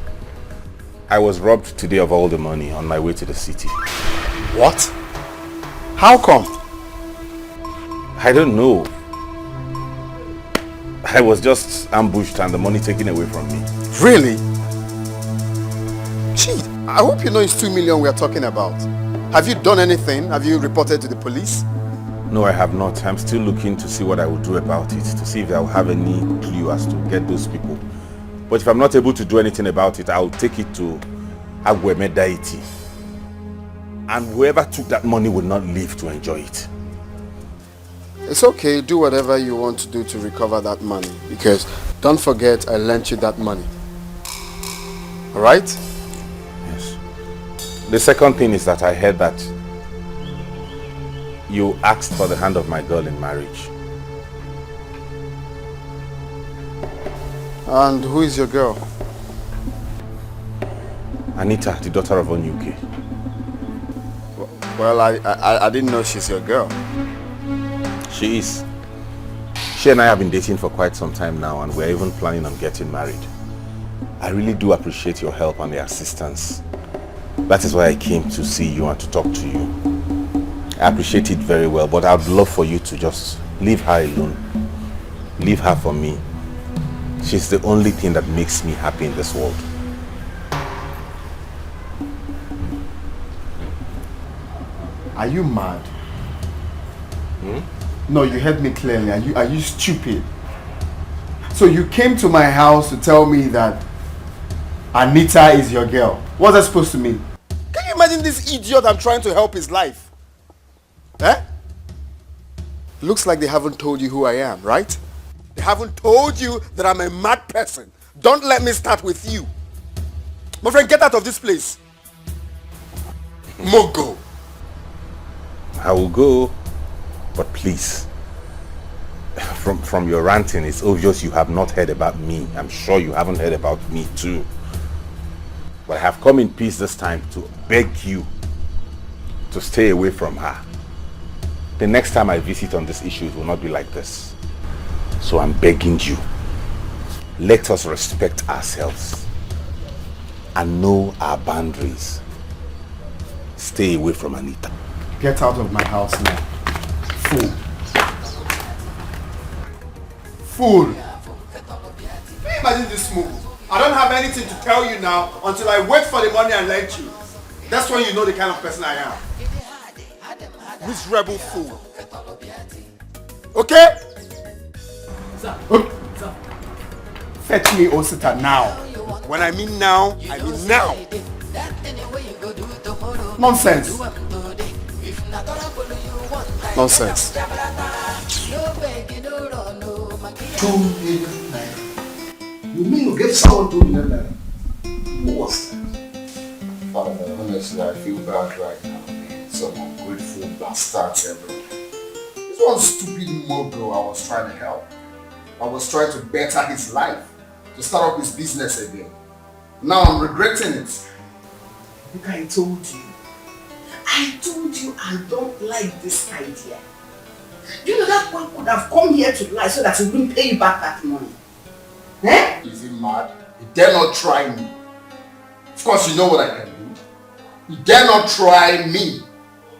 I was robbed today of all the money on my way to the city. What? How come? I don't know. I was just ambushed and the money taken away from me. Really? Gee, I hope you know it's 2 million we are talking about. Have you done anything? Have you reported to the police? No, I have not. I'm still looking to see what I will do about it, to see if I will have any clue as to get those people. But if I'm not able to do anything about it, I'll take it to Agweme deity. And whoever took that money will not live to enjoy it. It's okay, do whatever you want to do to recover that money. Because don't forget, I lent you that money. Alright? Yes. The second thing is that I heard that you asked for the hand of my girl in marriage. And who is your girl? Anita, the daughter of Onyuke. Well, I didn't know she's your girl. She is. She and I have been dating for quite some time now, and we're even planning on getting married. I really do appreciate your help and your assistance. That is why I came to see you and to talk to you. I appreciate it very well, but I'd love for you to just leave her alone. Leave her for me. She's the only thing that makes me happy in this world. Are you mad? No, you heard me clearly. Are you stupid? So you came to my house to tell me that Anita is your girl. What's that supposed to mean? Can you imagine this idiot I'm trying to help his life? Eh? Looks like they haven't told you who I am, right? They haven't told you that I'm a mad person. Don't let me start with you. My friend, get out of this place. Mogo. I will go, but please. From your ranting, it's obvious you have not heard about me. I'm sure you haven't heard about me too. But I have come in peace this time to beg you to stay away from her. The next time I visit on this issue, it will not be like this. So I'm begging you, let us respect ourselves and know our boundaries. Stay away from Anita. Get out of my house now. Fool. Fool. Can you imagine this move? I don't have anything to tell you now until I wait for the money and lend you. That's when you know the kind of person I am. Miserable fool. Okay? Okay. Fetch me Osita now. When I mean now, I mean now. Nonsense. Nonsense. 2 million naira. You mean you gave someone 2 million naira? Who was that? Father, honestly, I feel bad right now, man. Some ungrateful bastards everywhere. This one stupid mogul I was trying to help. I was trying to better his life, to start up his business again. Now I'm regretting it. Look, I told you I don't like this idea. You know that one could have come here to lie so that he wouldn't pay you back that money. Eh? Is he mad? He dare not try me. Of course you know what I can do. He dare not try me.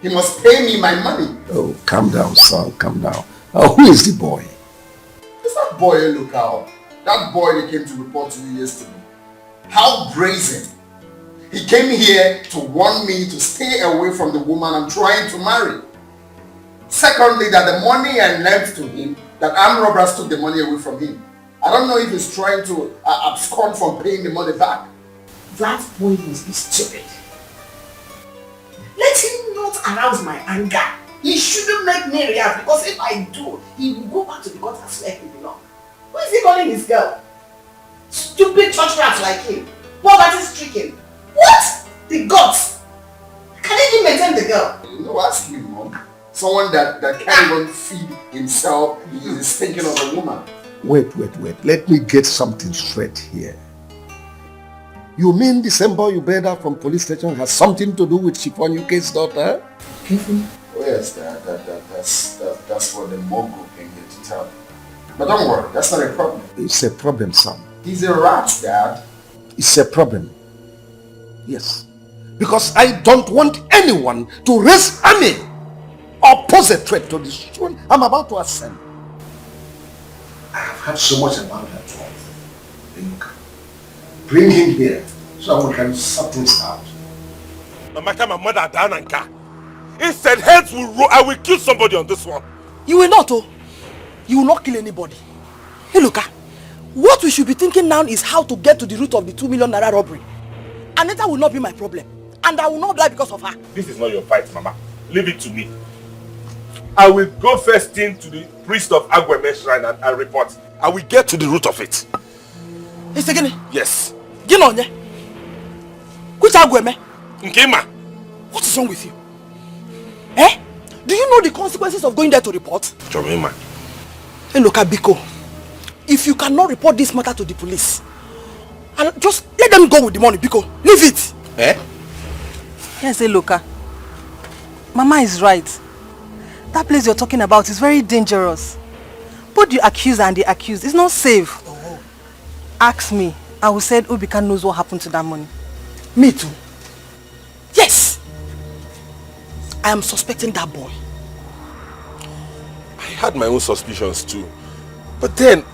He must pay me my money. Oh, calm down, son, calm down. Who is the boy? It's that boy you look out. That boy that came to report to you yesterday. How brazen. He came here to warn me to stay away from the woman I'm trying to marry. Secondly, that the money I lent to him, that armed robbers took the money away from him. I don't know if he's trying to abscond from paying the money back. That boy must be stupid. Let him not arouse my anger. He shouldn't make me react, because if I do, he will go back to the gutters where he belongs. Who is he calling his girl? Stupid church rats like him. Poverty stricken. What? The gods. Can he even maintain the girl? No, ask me, Mom. Someone that can't even feed himself is thinking of a woman. Wait. Let me get something straight here. You mean the same boy you bailed out from police station has something to do with Chiffon UK's daughter? Oh yes, that's what the mogul came here to tell me. But don't worry, that's not a problem. It's a problem, son. He's a rat, Dad. It's a problem. Yes. Because I don't want anyone to raise army or pose a threat to the situation I'm about to ascend. I have heard so much about that one. Bring him here so we can sort things out. No matter my mother down and car. Instead, heads will roll. I will kill somebody on this one. You will not, oh. You will not kill anybody. Hey, look, what we should be thinking now is how to get to the root of the 2 million naira robbery. Anita will not be my problem. And I will not die because of her. This is not your fight, Mama. Leave it to me. I will go first thing to the priest of Agweme shrine and report. I will get to the root of it. It's again. Yes. Ginonye. Which Agweme? Nkema. What is wrong with you? Eh? Do you know the consequences of going there to report? Jomima. Hey, look, Biko. If you cannot report this matter to the police, and just let them go with the money, Biko. Leave it. Eh? Yes, Eloka. Mama is right. That place you're talking about is very dangerous. Both the accuser and the accused is not safe. Oh. Ask me. I will say Obika knows what happened to that money. Me too. Yes. I am suspecting that boy. I had my own suspicions too. But then,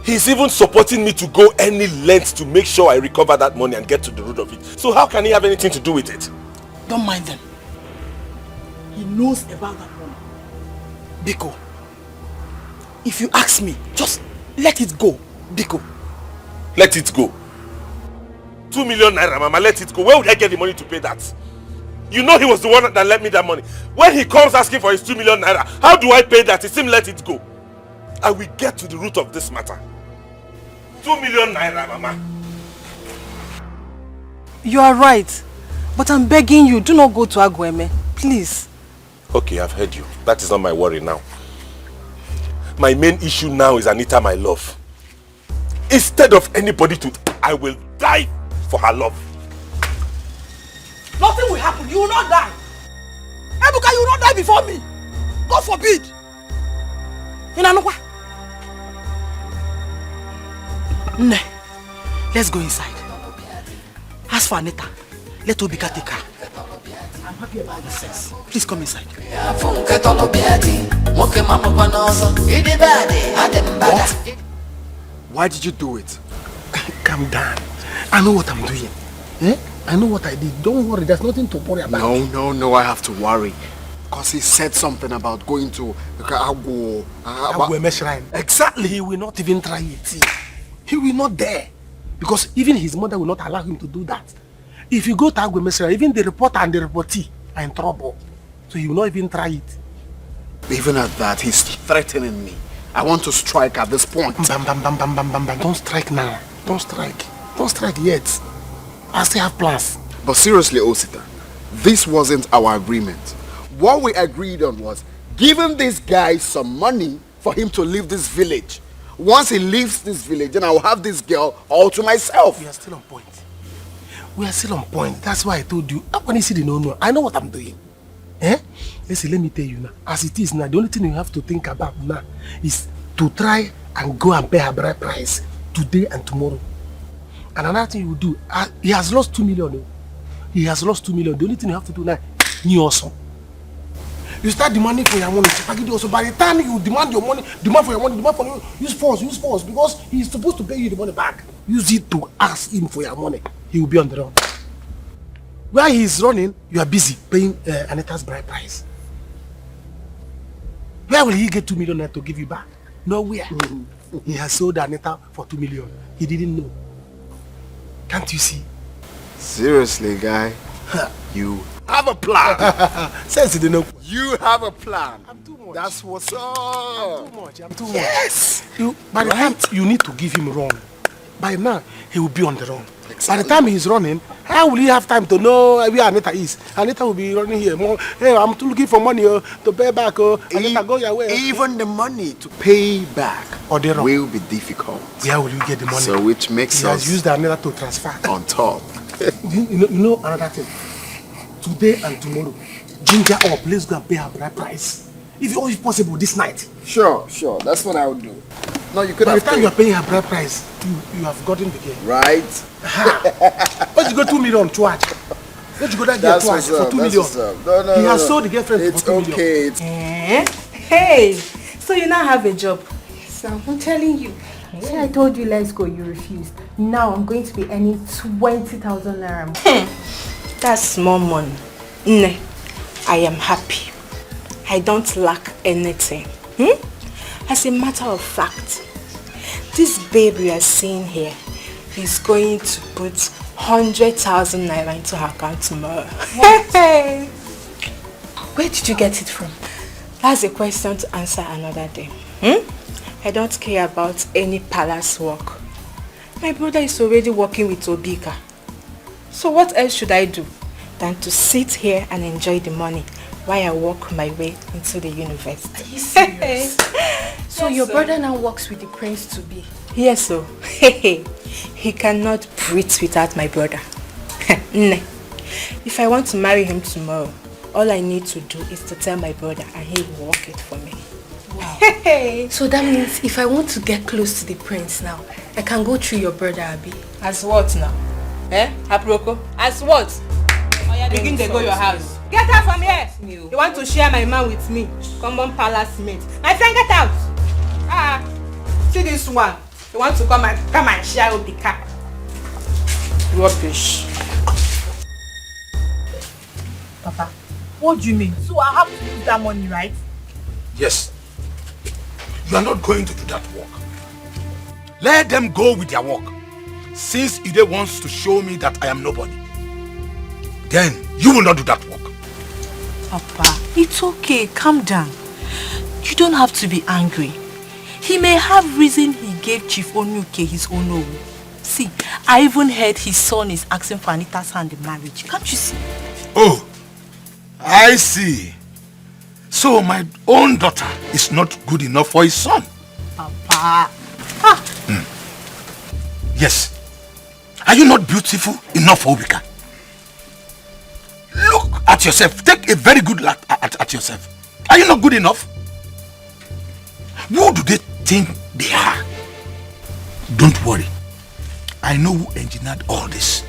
he's even supporting me to go any length to make sure I recover that money and get to the root of it. So how can he have anything to do with it? Don't mind them. He knows about that money. Biko, if you ask me, just let it go, Biko. Let it go. 2 million naira, Mama, let it go. Where would I get the money to pay that? You know he was the one that lent me that money. When he comes asking for his 2 million naira, how do I pay that? He seems let it go. I will get to the root of this matter. 2 million naira, Mama. You are right. But I'm begging you, do not go to Agweme. Please. Okay, I've heard you. That is not my worry now. My main issue now is Anita, my love. Instead of anybody to... I will die for her love. Nothing will happen. You will not die. Ebuka, you will not die before me. God forbid. Nne, let's go inside. As for Anita, let Obika take her. I'm happy about the sex. Please come inside. What? Why did you do it? Calm down. I know what I'm doing. Eh? I know what I did. Don't worry, there's nothing to worry about. No, I have to worry. Because he said something about going to Agweme Shrine. Exactly. He will not even try it. He will not dare. Because even his mother will not allow him to do that. If you go to Agweme Shrine, even the reporter and the reportee are in trouble. So he will not even try it. Even at that, he's threatening me. I want to strike at this point. Bam. Don't strike now. Don't strike. Don't strike yet. I still have plans. But seriously, Osita, this wasn't our agreement. What we agreed on was giving this guy some money for him to leave this village. Once he leaves this village, then I will have this girl all to myself. We are still on point. We are still on point. That's why I told you. When you see the no, I know what I'm doing. Eh? Listen, let me tell you now. As it is now, the only thing you have to think about now is to try and go and pay her bride price today and tomorrow. And another thing you will do, he has lost 2 million. He has lost 2 million. The only thing you have to do now, you also. You start demanding for your money. Also, by the time you demand your money, demand for your money, use force, because he's supposed to pay you the money back. Use it to ask him for your money. He will be on the run. While he is running, you are busy paying Anita's bride price. Where will he get 2 million to give you back? Nowhere. He has sold Anita for 2 million. He didn't know. Can't you see? Seriously, guy, you have a plan. Sense you know. You have a plan. I'm too much. That's what's up. I'm too much. Yes. By the time you need to give him run. By now, he will be on the run. Exactly. By the time he's running, how will he have time to know where Anita is? Anita will be running here. Hey, I'm looking for money to pay back. Anita, go your way. Even the money to pay back will be difficult. Where will you get the money? So which makes he us has used Anita to transfer. On top. you know another thing? Today and tomorrow, ginger up. Let's go and pay her bride price. If possible, this night. Sure. That's what I would do. No, you could. By the time you are paying her bride price, you have gotten the game. Right. Let's go 2 million to watch. Let's go that girl twice for 2 million. No, he has sold the girlfriend for 2 million. It's okay. Hey, so you now have a job. So I'm telling you. When I told you let's go, you refused. Now I'm going to be earning 20,000 naira. That's small money. Nah, I am happy. I don't lack anything. As a matter of fact, this babe you are seeing here is going to put 100,000 naira into her account tomorrow. Hey. Where did you get it from? That's a question to answer another day. I don't care about any palace work. My brother is already working with Obika. So what else should I do than to sit here and enjoy the money while I walk my way into the university? Are you serious? So your brother now works with the prince to be? Yes, so. He cannot breathe without my brother. If I want to marry him tomorrow, all I need to do is to tell my brother and he will work it for me. Wow. So that means if I want to get close to the prince now, I can go through your brother, Abi. As what now? Aproko? As what? Begin to go your house. Get out from here! You want to share my man with me? Common palace mate. My friend, get out! See this one. You want to come and share Obika. Rubbish. Papa, what do you mean? So I have to use that money, right? Yes. You are not going to do that work. Let them go with their work. Since Ide wants to show me that I am nobody, then you will not do that work. Papa, it's okay. Calm down. You don't have to be angry. He may have reason he gave Chief Onuke his own role. See, I even heard his son is asking for Anita's hand in marriage. Can't you see? Oh, I see. So my own daughter is not good enough for his son. Papa. Yes. Are you not beautiful enough for Obika? Look at yourself. Take a very good look at yourself. Are you not good enough? Who do they think they are? Don't worry. I know who engineered all this.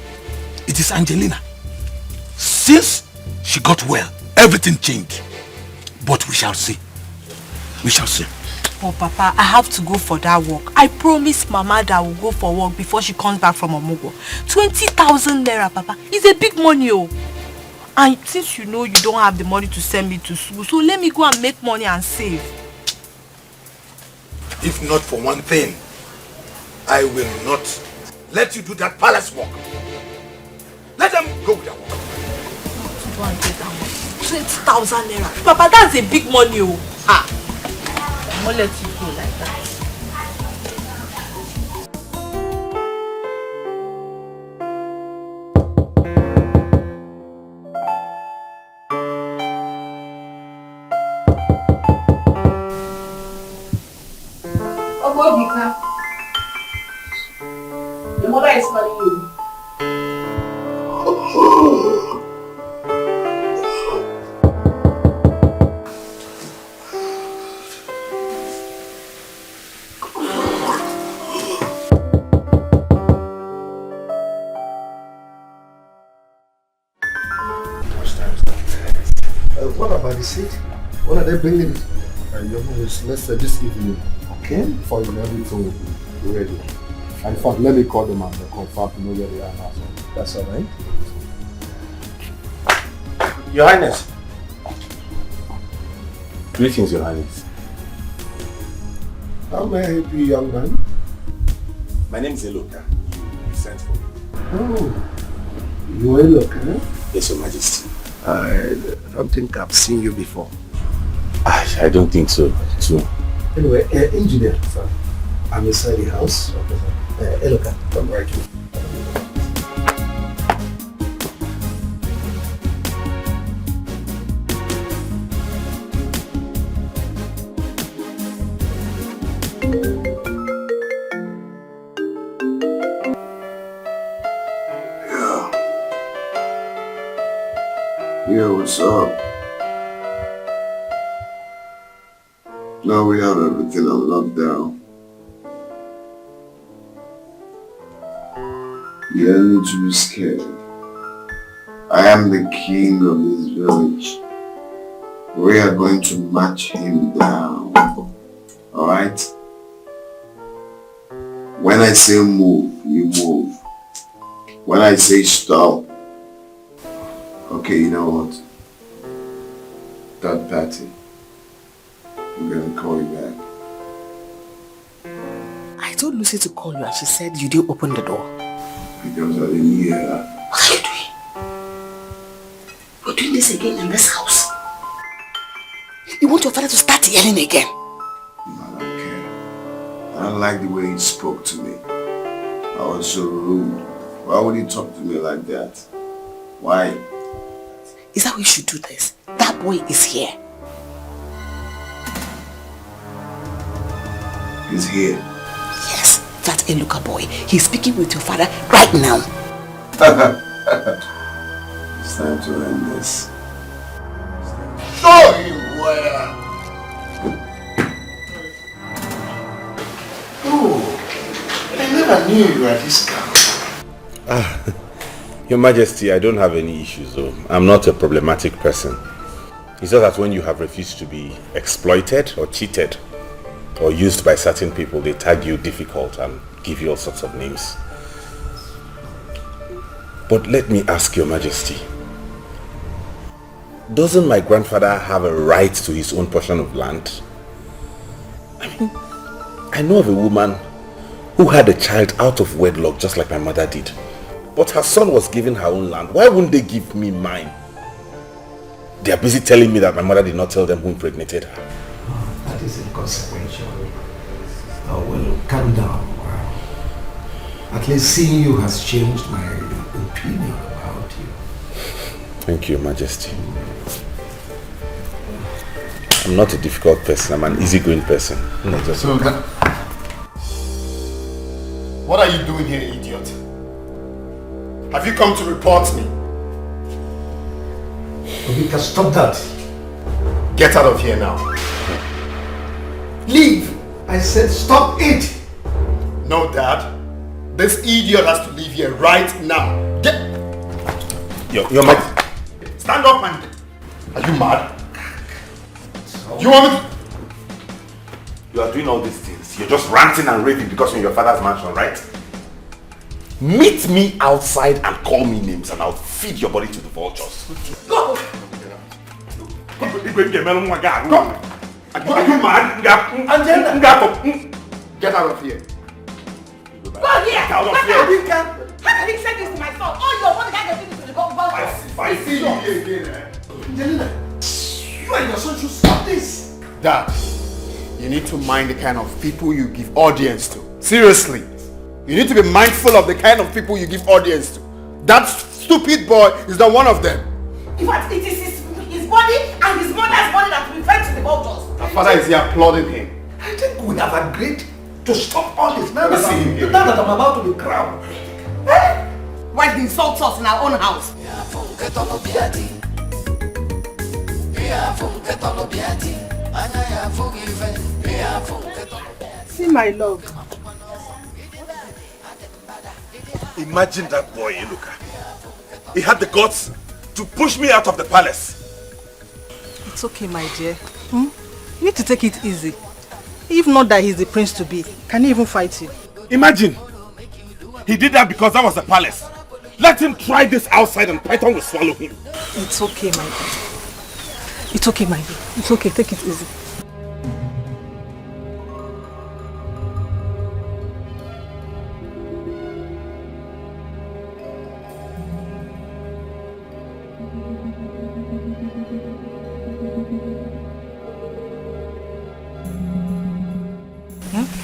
It is Angelina. Since she got well, everything changed. But we shall see. We shall see. Oh, Papa, I have to go for that work. I promised Mama that I will go for work before she comes back from Omugo. 20,000 naira, Papa. It's a big money, oh. And since you know you don't have the money to send me to school, so let me go and make money and save. If not for one thing, I will not let you do that palace work. Let them go with their work. Go and get that money. 20,000 naira. Papa, that's a big money, oh. Ha! I won't let you go like that. Obika, your mother is calling you. What about the seat? When are they bringing it? Let's say this evening. Okay? For everything will be ready. And in fact, let me call them and confirm to know where they are now. That's alright. Your Highness. Greetings, Your Highness. How may I help you, young man? My name is Eloka. You sent for me. Oh, you are Eloka? Yes, Your Majesty. I don't think I've seen you before. I don't think so, too. Anyway, engineer, sir. I'm inside the house. Eloka, come right here. Yeah, what's up? Now we have everything on lockdown. You don't need to be scared. I am the king of this village. We are going to match him down. Alright? When I say move, you move. When I say stop, okay, you know what? That party, I'm gonna call you back. I told Lucy to call you and she said you didn't open the door. Because I didn't hear her. What are you doing? You're doing this again in this house. You want your father to start yelling again? I don't care. I don't like the way he spoke to me. I was so rude. Why would he talk to me like that? Why? Is that how we should do this? That boy is here. He's here. Yes, that Eluka boy. He's speaking with your father right now. It's time to end this. Show him where. Oh, I never knew you were this guy. Your Majesty, I don't have any issues though. I'm not a problematic person. It's just that when you have refused to be exploited or cheated or used by certain people, they tag you difficult and give you all sorts of names. But let me ask Your Majesty, doesn't my grandfather have a right to his own portion of land? I mean, I know of a woman who had a child out of wedlock just like my mother did. But her son was given her own land. Why wouldn't they give me mine? They are busy telling me that my mother did not tell them who impregnated her. Oh, that is inconsequential. Oh, well, calm down. At least seeing you has changed my opinion about you. Thank you, Your Majesty. I'm not a difficult person. I'm an easygoing person. What are you doing here, idiot? Have you come to report me? Obika, stop that. Get out of here now. Leave! I said stop it! No, Dad. This idiot has to leave here right now. Get... Your Majesty. Stand up, man. Are you mad? You want me to... You are doing all these things. You're just ranting and raving because you're in your father's mansion, right? Meet me outside and call me names and I'll feed your body to the vultures. Go! Come. Are you mad? Get out of here. Go here! Get out of here! How can he say this to my son? Oh, you're one guy that did this to the vultures. If I see you here again, Angelina, you and your son should stop this. Dad, you need to mind the kind of people you give audience to. Seriously. You need to be mindful of the kind of people you give audience to. That stupid boy is not one of them. In fact, it is his body and his mother's body that we fed to the vultures. My father is here applauding him. I think we have agreed to stop all this. Now Let me see him here. now that I'm about to be crowned. Why he insults us in our own house? See my love. Imagine that boy, Iluka. He had the guts to push me out of the palace. It's okay, my dear. You need to take it easy. If not that he's the prince to be, can he even fight you? Imagine. He did that because that was the palace. Let him try this outside and Python will swallow him. It's okay, my dear. It's okay, my dear. It's okay, take it easy.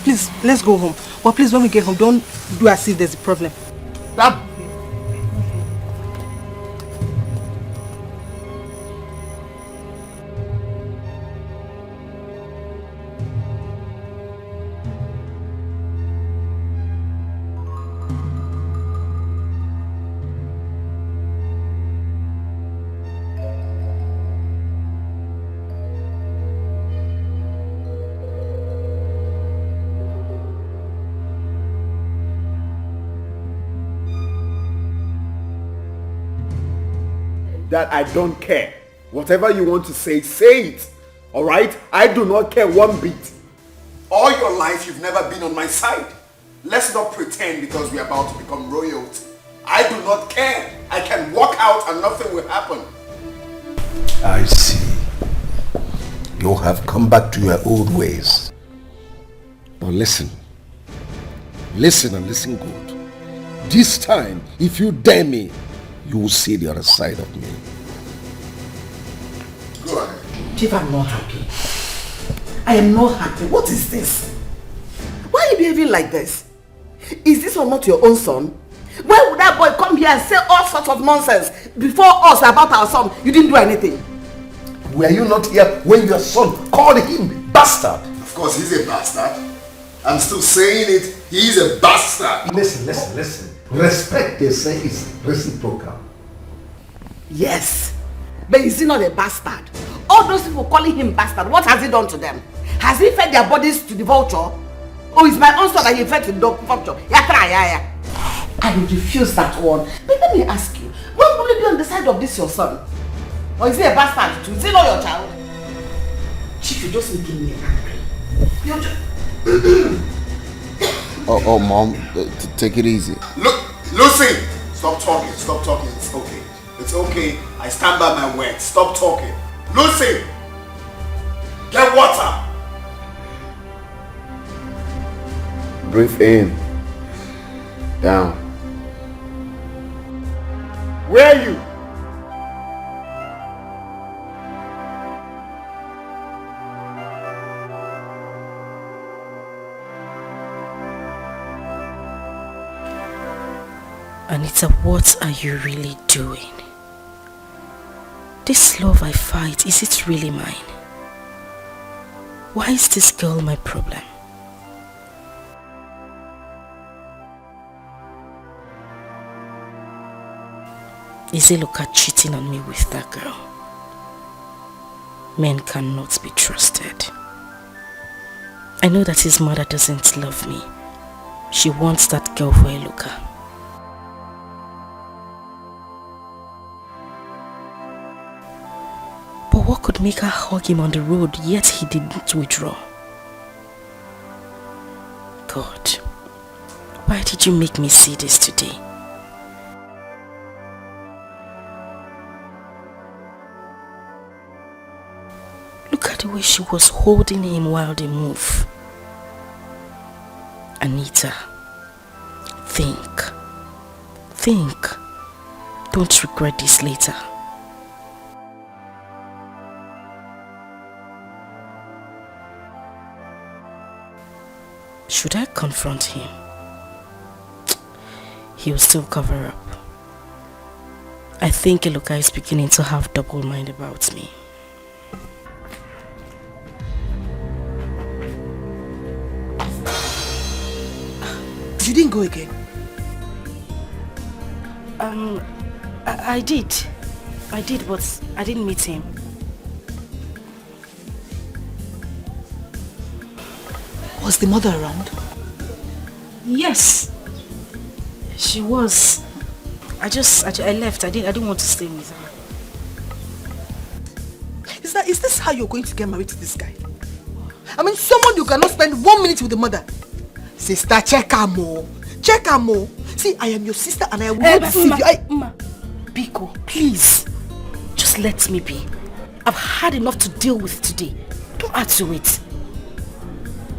Please, let's go home. But please, when we get home, don't do as if there's a problem. That... That I don't care. Whatever you want to say it. Alright? I do not care one bit. All your life you've never been on my side. Let's not pretend because we're about to become royalty. I do not care. I can walk out and nothing will happen. I see. You have come back to your old ways. Now listen. Listen and listen good. This time, if you dare me, you will see the other side of me. Go ahead. Chief, I'm not happy. I am not happy. What is this? Why are you behaving like this? Is this or not your own son? Why would that boy come here and say all sorts of nonsense before us about our son? You didn't do anything. Were you not here when your son called him bastard? Of course he's a bastard. I'm still saying it. He's a bastard. Listen. Respect, they say, is reciprocal. Yes. But is he not a bastard? All those people calling him bastard, what has he done to them? Has he fed their bodies to the vulture? Or is my own son that he fed to the vulture? I will refuse that one. But let me ask you, when will you be on the side of this your son? Or is he a bastard too? Is he not your child? Chief, you just making me angry. You're just... Oh, Mom, take it easy. Look, Lucy! Stop talking. It's okay. It's okay. I stand by my word. Stop talking. Lucy! Get water! Breathe in. Down. Where are you? Anita, what are you really doing? This love I fight, is it really mine? Why is this girl my problem? Is Eloka cheating on me with that girl? Men cannot be trusted. I know that his mother doesn't love me. She wants that girl for Eloka. But what could make her hug him on the road, yet he didn't withdraw? God, why did you make me see this today? Look at the way she was holding him while they move. Anita, think. Don't regret this later. Should I confront him? He'll still cover up. I think Eloka is beginning to have double mind about me. You didn't go again? I did, but I didn't meet him. Was the mother around? Yes, she was. I left. I didn't want to stay with her. Is this how you're going to get married to this guy? I mean, someone you cannot spend 1 minute with the mother. Sister, check her more. Check her more. See, I am your sister and I will not deceive you. Ma, Biko, please. Just let me be. I've had enough to deal with today. Don't add to it.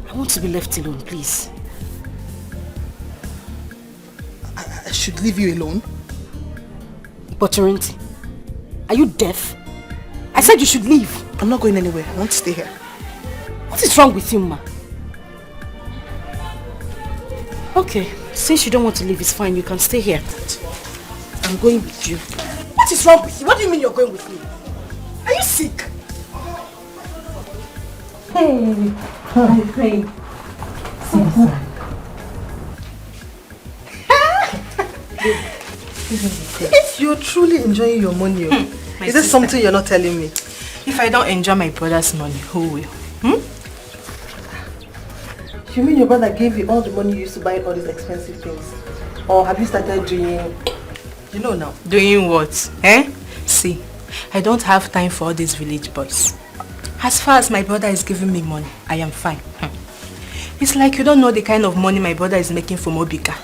I want to be left alone, please. I should leave you alone? But Torrenti, are you deaf? I said you should leave. I'm not going anywhere. I want to stay here. What is wrong with you, ma? Okay, since you don't want to leave, it's fine. You can stay here. I'm going with you. What is wrong with you? What do you mean you're going with me? Are you sick? Hey, my friend. If you're truly enjoying your money, is there something you're not telling me? If I don't enjoy my brother's money, who will? You mean your brother gave you all the money you used to buy all these expensive things? Or have you started doing... You know now. Doing what? See, I don't have time for all these village boys. As far as my brother is giving me money, I am fine. It's like you don't know the kind of money my brother is making from Obika.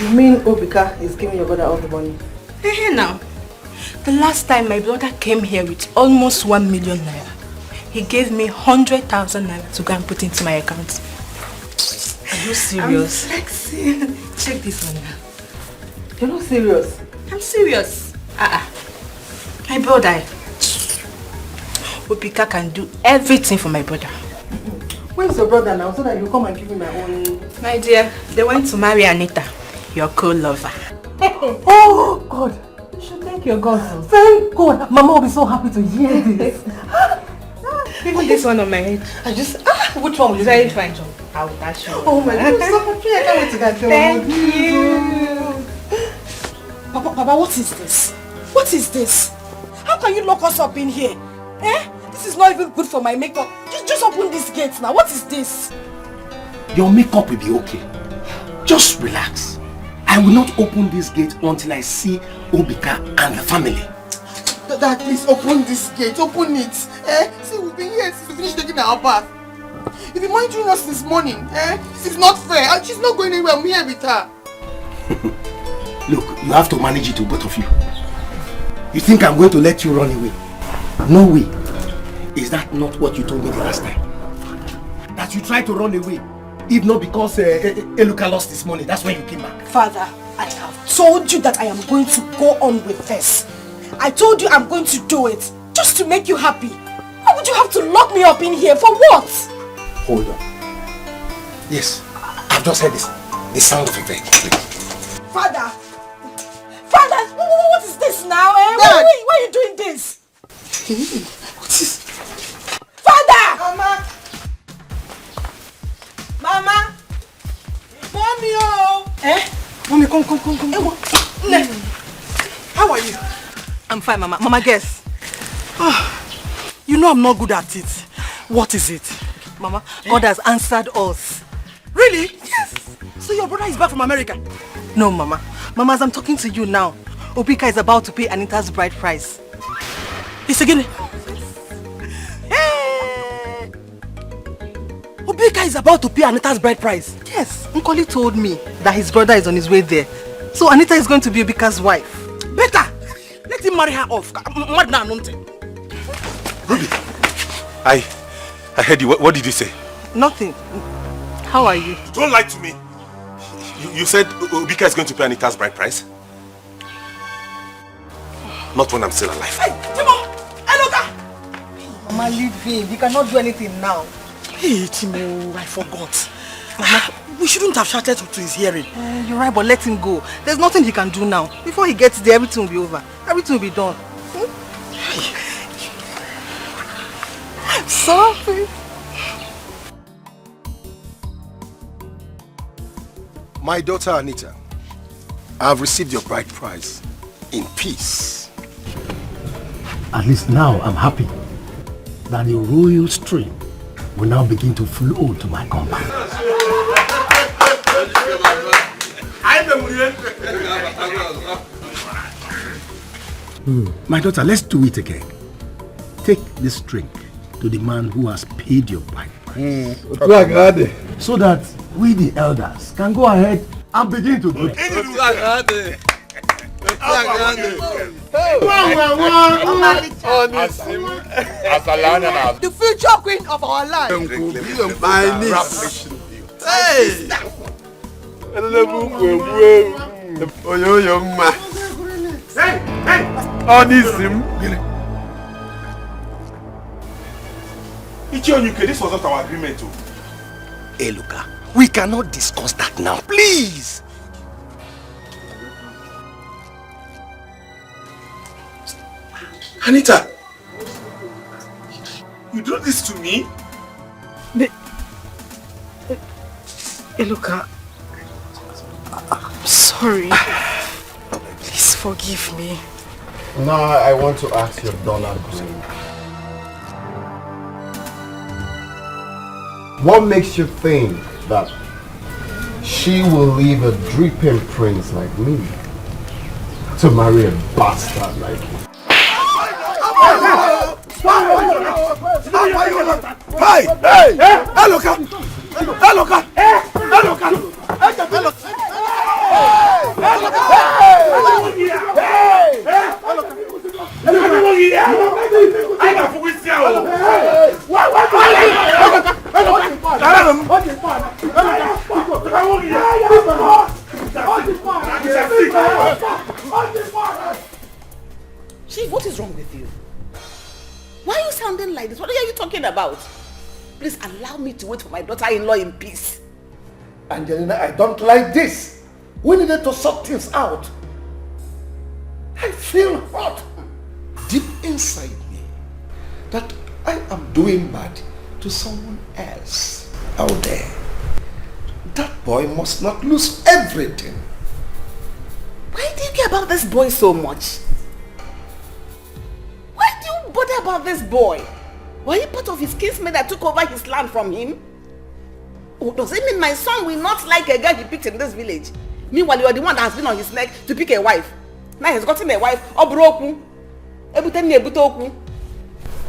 You mean Obika is giving your brother all the money? Now, the last time my brother came here with almost 1 million naira, he gave me 100,000 naira to go and put into my account. Are you serious? I'm flexing. Check this one now. You're not serious? I'm serious. My brother, Obika can do everything for my brother. Where's your brother now so that you come and give me my own... My dear, they went to marry Anita, your co-lover. Oh God! You should thank your God. Thank God! Mama will be so happy to hear this. Even this one on my head. I just... which one will you very fine, John? I will dash you. Oh my God, I'm so happy. I can't wait to get Thank you. Papa, what is this? What is this? How can you lock us up in here? This is not even good for my makeup. Just open these gates now. What is this? Your makeup will be okay. Just relax. I will not open this gate until I see Obika and the family. Dad, please open this gate. Open it. See, we've been here since we finished taking our bath. You've been monitoring us this morning. This is not fair. She's not going anywhere. I'm here with her. Look, you have to manage it, both of you. You think I'm going to let you run away? No way. Is that not what you told me the last time? That you tried to run away If not because Eluka lost his money, that's when you came back. Father, I have told you that I am going to go on with this. I told you I'm going to do it just to make you happy. Why would you have to lock me up in here? For what? Hold on. Yes, I've just heard this. The sound of a vehicle. Father! Father! What is this now? Eh? Why are you doing this? What is... Father! Mama! Mama! Mommy, oh! Eh? Mommy, come. How are you? I'm fine, Mama. Mama, guess. You know I'm not good at it. What is it? Mama, God has answered us. Really? Yes. So your brother is back from America? No, Mama. Mama, as I'm talking to you now, Obika is about to pay Anita's bride price. It's again. Hey! Obika is about to pay Anita's bride price? Yes. Nkoli told me that his brother is on his way there. So Anita is going to be Obika's wife. Better! Let him marry her off. Ruby, I heard you. What did you say? Nothing. How are you? Don't lie to me. You said Obika is going to pay Anita's bride price? Not when I'm still alive. Hey, Timo! Eloka! Mama, leave him. He cannot do anything now. Hey, Timo, I forgot. Mama, we shouldn't have shouted to his hearing. You're right, but let him go. There's nothing he can do now. Before he gets there, everything will be over. Everything will be done. I'm sorry. My daughter Anita, I have received your bride price in peace. At least now I'm happy that the royal stream will now begin to flow to my compound. My daughter, let's do it again. Take this drink to the man who has paid your bride price. So that we the elders can go ahead and begin to do it. The future queen of our life. My niece. Hey! This was not our agreement too. Hey, Luka, we cannot discuss that now, please. Anita, you do this to me? Eluka, I'm sorry. Please forgive me. Now I want to ask your dollar. What makes you think that she will leave a dripping prince like me to marry a bastard like you? Hey! Eloka! Chief, what is wrong with you? Why are you sounding like this? What are you talking about? Please allow me to wait for my daughter-in-law in peace. Angelina, I don't like this. We needed to sort things out. I feel hot deep inside me that I am doing bad to someone else out there. That boy must not lose everything. Why do you care about this boy so much? Why do you bother about this boy? Were you part of his kinsmen that took over his land from him? Oh, does it mean my son will not like a girl he picked in this village? Meanwhile, you are the one that has been on his neck to pick a wife. Now he's gotten a wife. I know.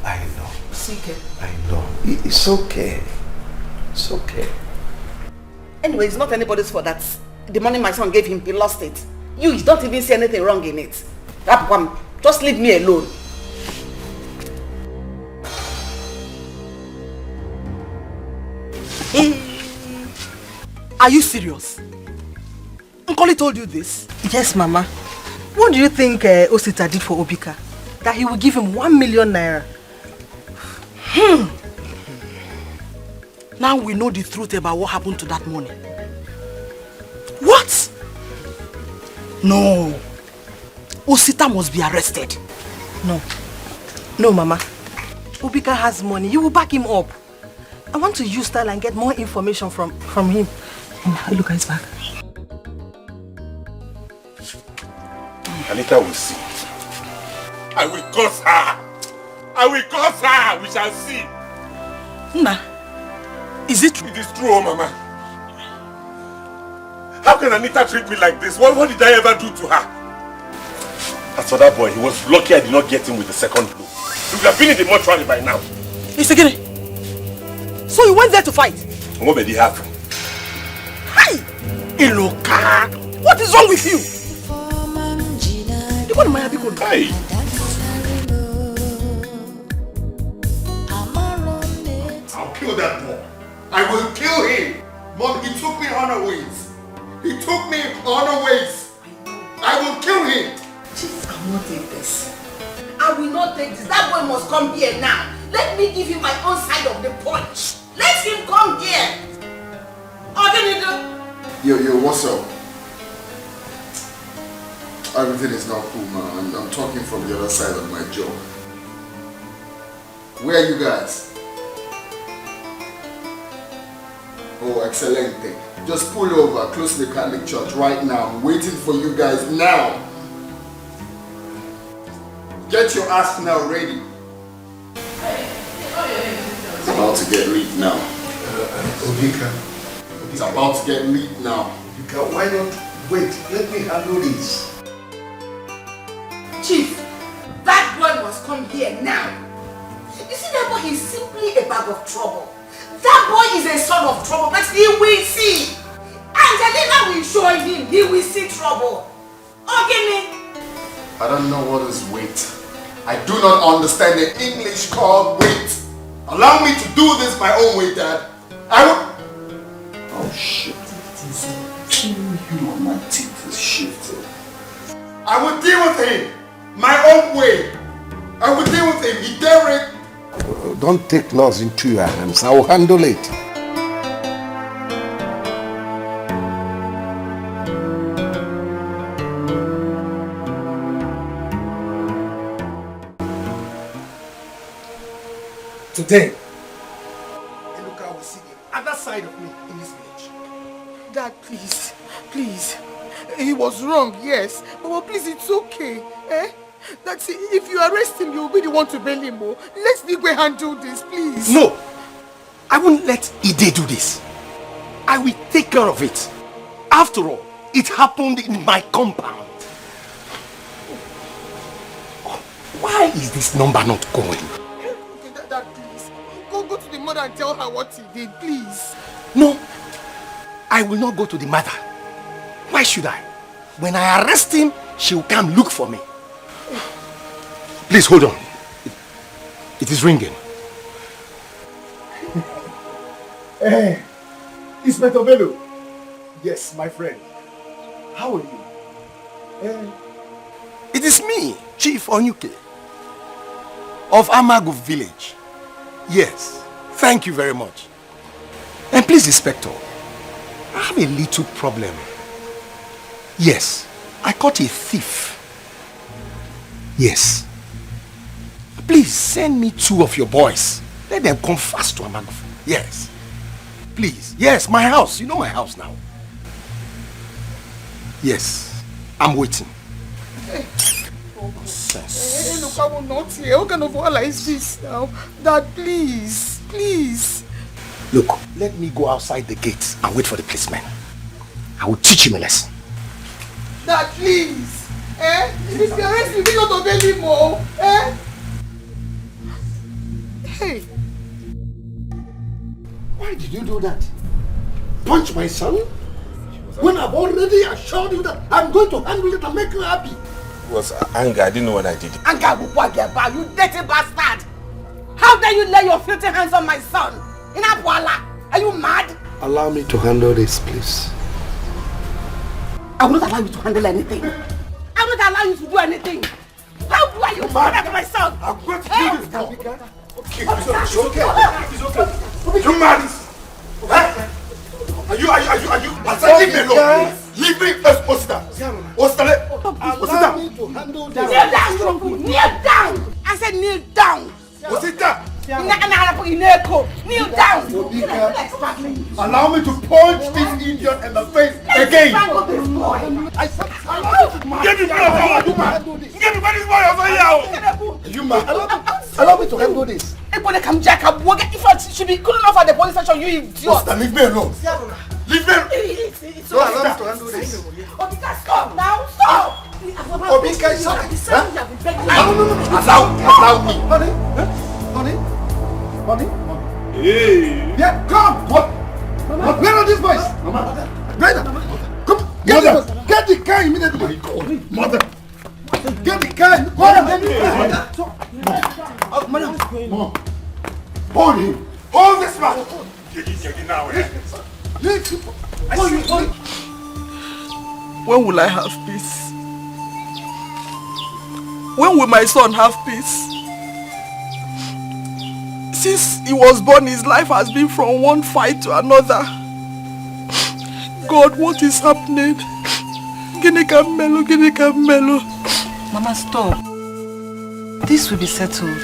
I know. It's okay. It's okay. Anyway, it's not anybody's fault that the money my son gave him, he lost it. You don't even see anything wrong in it. Just leave me alone. Are you serious? Nkoli told you this? Yes, Mama. What do you think Osita did for Obika? That he will give him 1 million naira. Now we know the truth about what happened to that money. What? No. Osita must be arrested. No. No, Mama. Obika has money. You will back him up. I want to use that and get more information from him. Look at his back. Anita will see. I will curse her. I will curse her. We shall see. Nah. Is it true? It is true, oh Mama. How can Anita treat me like this? What did I ever do to her? As for that boy, he was lucky I did not get him with the second blow. He would have been in the mortuary by now. It's Ekene. So you went there to fight? What did he have? Hi! Iloka! What is wrong with you? Hey! I'll kill that boy. I will kill him. Mom, he took me unawares. He took me unawares. I will kill him. Jesus, I will not take this. I will not take this. That boy must come here now. Let me give him my own side of the punch. Let him come here. Yo, what's up? Everything is not cool, man. I'm talking from the other side of my jaw. Where are you guys? Oh, excelente. Just pull over close to the Catholic Church right now. I'm waiting for you guys now. Get your ass now ready. It's about to get lit now. Obika. It's about to get lit now. Obika, why not wait? Let me handle this. Chief, that boy must come here now. You see, that boy is simply a bag of trouble. That boy is a son of trouble, but he will see. Angelina will show him, he will see trouble. Okay, I don't know what is wait. I do not understand the English called wait. Allow me to do this my own way, Dad. I will... Oh shit. My teeth is shifted. I will deal with him my own way. I will deal with him. He dare it. Don't take laws into your hands. I will handle it. Today, Eluka will see the other side of me in this village. Dad, please, please. He was wrong, yes. But please, it's okay. That's it. If you arrest him, you'll be the one to bail him. Let Nigwe handle this, please. No! I won't let Ide do this. I will take care of it. After all, it happened in my compound. Why is this number not going? Okay, Dad, please. Go to the mother and tell her what he did, please. No, I will not go to the mother. Why should I? When I arrest him, she will come look for me. Please hold on. It is ringing. Hey, Inspector Bello. Yes, my friend. How are you? It is me, Chief Onyuke of Amagu village. Yes, thank you very much. And please, Inspector, I have a little problem. Yes, I caught a thief. Yes. Please send me 2 of your boys. Let them come fast to Amagu. Yes. Please. Yes, my house. You know my house now. Yes. I'm waiting. Nonsense. Look, I will not hear. What kind of wahala is this now? Dad, please. Please. Look, let me go outside the gate and wait for the policeman. I will teach him a lesson. Dad, please. If you arrest me, you not obey him more. Hey. Why did you do that? Punch my son? When I've already assured you that I'm going to handle it and make you happy. It was anger. I didn't know what I did. Anger, you dirty bastard! How dare you lay your filthy hands on my son? In Abuala? Are you mad? Allow me to handle this, please. I will not allow you to handle anything. I will not allow you to do anything. How do you murder my son? I'm going to do this now. Okay, it's okay. It's okay. You mad? Are you? Leave me alone. Leave me. Osita. Allow me to handle this. Kneel down. Kneel down. I said kneel down. Osita. Kneel down. Allow me to punch this idiot in the face again. I said, Give me this boy over here. You mad? Allow me to handle this. Everybody come jack up. If I should be cool enough at the police station, you idiot. Leave me alone. Leave me. It's no, allow me to handle this. Obika, stop now. Stop. Obika, it's okay. Allow me. Honey? Hey. Yeah, come. What? Where are these boys? Mama. Brother, come. Get the car immediately. Mother. Get the car. Mom. Hold him. Hold this man. Get now. When will I have peace? When will my son have peace? Since he was born, his life has been from one fight to another. God, what is happening? Ginika Melo. Mama, stop. This will be settled.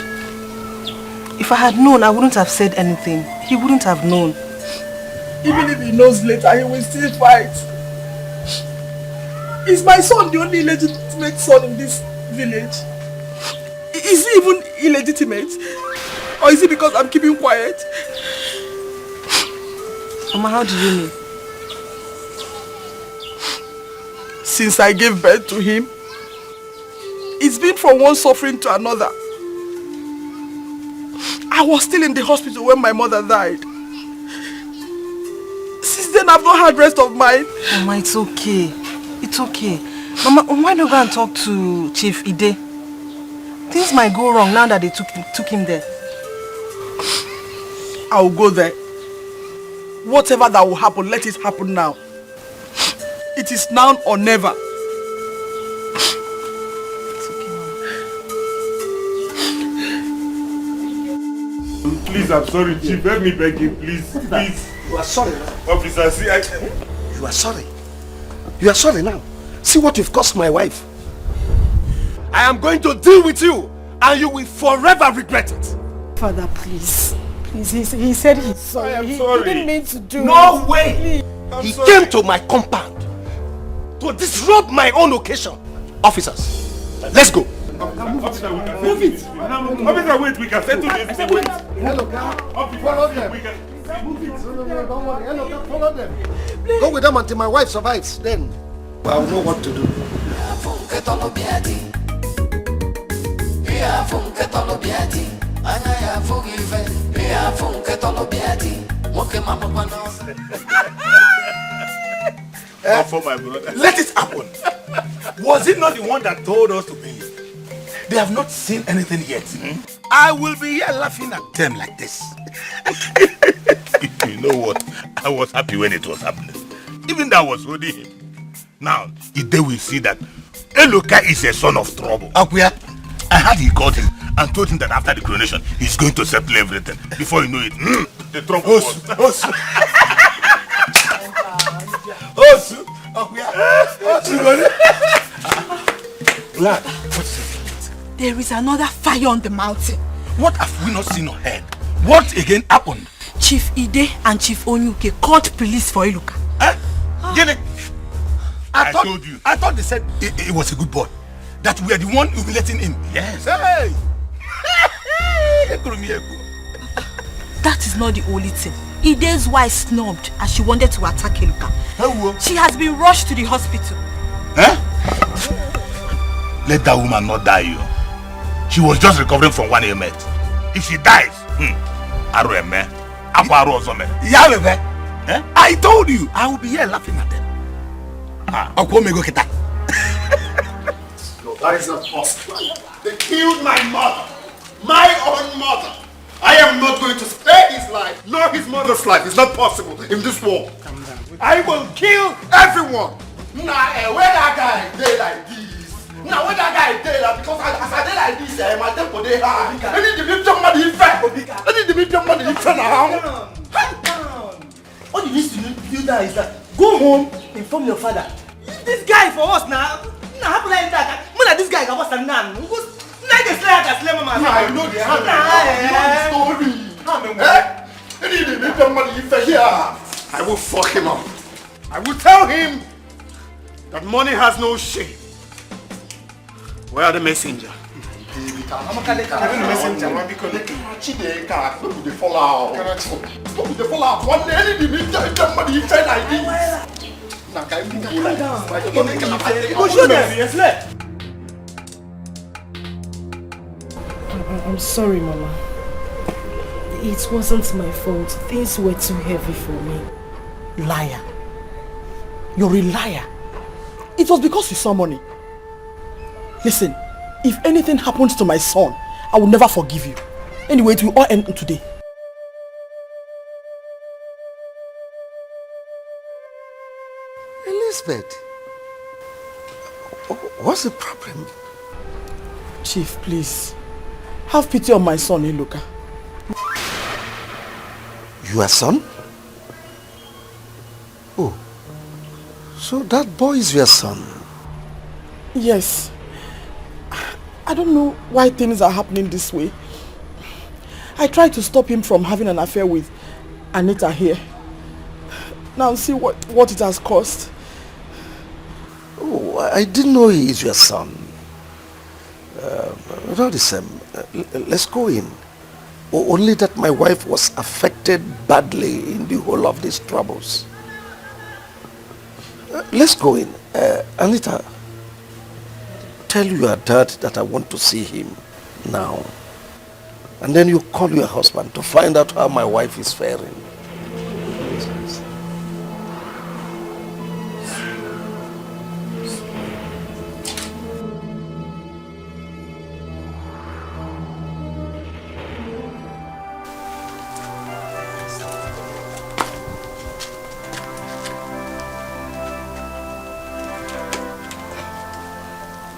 If I had known, I wouldn't have said anything. He wouldn't have known. Even if he knows later, he will still fight. Is my son the only legitimate son in this village? Is he even illegitimate? Or is it because I'm keeping quiet? Mama, how do you mean? Since I gave birth to him, it's been from one suffering to another. I was still in the hospital when my mother died. Since then, I've not had rest of mind. Mama, it's okay. It's okay. Mama, why not go and talk to Chief Ide? Things might go wrong now that they took him there. I'll go there. Whatever that will happen, let it happen now. It is now or never. It's okay, Mama. Please, I'm sorry, Chief. Let me beg you, please. You are sorry. Officer, see, You are sorry. You are sorry now. See what you've cost my wife. I am going to deal with you, and you will forever regret it. Father, please. Please, he said he's sorry. He didn't mean to do No it. way! He came to my compound to disrupt my own occasion. Officers, let's go. Officer, we can move it. Officer, wait, we can settle this. Wait. Hello, follow them. Move it. No, don't worry. Hello, follow them. Go with them until my wife survives. Then I'll know what to do. For my brother. Let it happen. Was it not the one that told us to be? They have not seen anything yet. I will be here laughing at them like this. You know what? I was happy when it was happening. Even that was holding him. Now, if they will see that Eloka is a son of trouble. Akuya, I heard he called him and told him that after the coronation, he's going to settle everything. Before you know it, the trouble was. Lad, what is it? There is another fire on the mountain. What have we not seen or heard? What again happened? Chief Ide and Chief Onyuke called police for Iluka. Get it? I told you. I thought they said it was a good boy. That we are the one humiliating him. Yes. Hey! That is not the only thing. Ide's wife snubbed as she wanted to attack Iluka. She has been rushed to the hospital. Huh? Let that woman not die, you. She was just recovering from one ailment. If she dies, I told you, I will be here laughing at them. No, that is not possible. They killed my mother. My own mother. I am not going to spare his life, nor his mother's life. It's not possible in this world. Calm down. I will kill everyone. Nah, where that guy dey like this? Now where that guy dey like because as I dey like this, my tempo dey high. I need to be somebody in fact. I need to be somebody in fact now. All you need to do now is that go home, inform your father. This guy for us now. Now happen like that. Mona this guy got us a nan. I know the story. I need to be somebody in fact here. I will fuck him up. I will tell him that money has no shame. Where are the messenger? I'm the messenger. They fall out. They fall out. One day, I need to be somebody in fact like this. I'm sorry, Mama. It wasn't my fault. Things were too heavy for me. Liar. You're a liar. It was because you saw money. Listen, if anything happens to my son, I will never forgive you. Anyway, it will all end today. Elizabeth, what's the problem? Chief, please. Have pity on my son, Eloka. Your son? Oh, so that boy is your son? Yes. I don't know why things are happening this way. I tried to stop him from having an affair with Anita here. Now see what it has cost. Oh, I didn't know he is your son. Let's go in. Only that my wife was affected badly in the whole of these troubles. Let's go in. Anita, tell your dad that I want to see him now. And then you call your husband to find out how my wife is faring.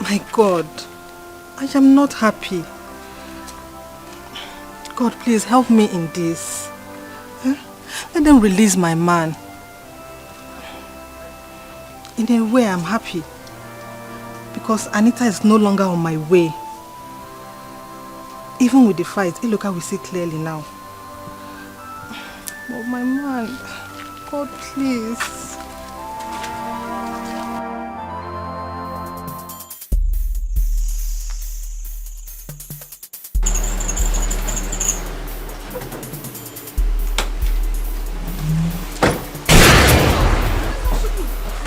My God, I am not happy. God, please help me in this. Let them release my man. In a way, I'm happy. Because Anita is no longer on my way. Even with the fight, Iloka will see clearly now. But my man, God, please.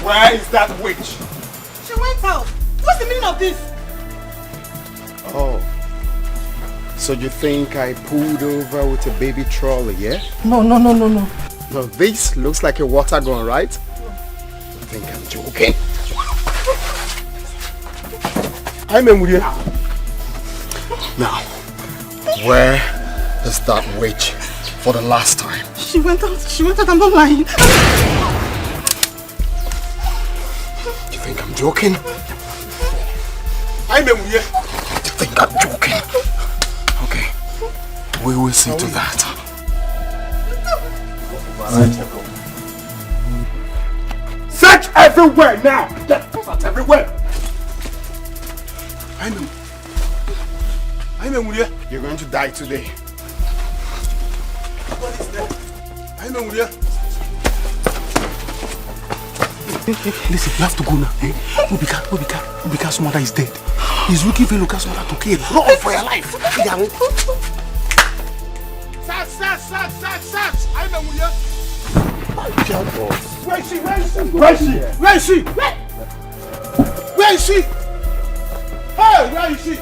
Where is that witch? She went out. What's the meaning of this? Oh. So you think I pulled over with a baby trolley, yeah? No. No, this looks like a water gun, right? You think I'm joking? I'm in with you. Now, where is that witch for the last time? She went out, I'm not lying. You think I'm joking? I'm in with you. You think I'm joking? Okay, we will see to that. Search everywhere now! Search everywhere! I'm in with you. You're going to die today. What is that? I'm in with you. Listen, you have to go now. Obika's mother is dead. He's looking for Luka's mother to kill. Run for your life. Search! I'm in with you. Where is she? Hey, where is she?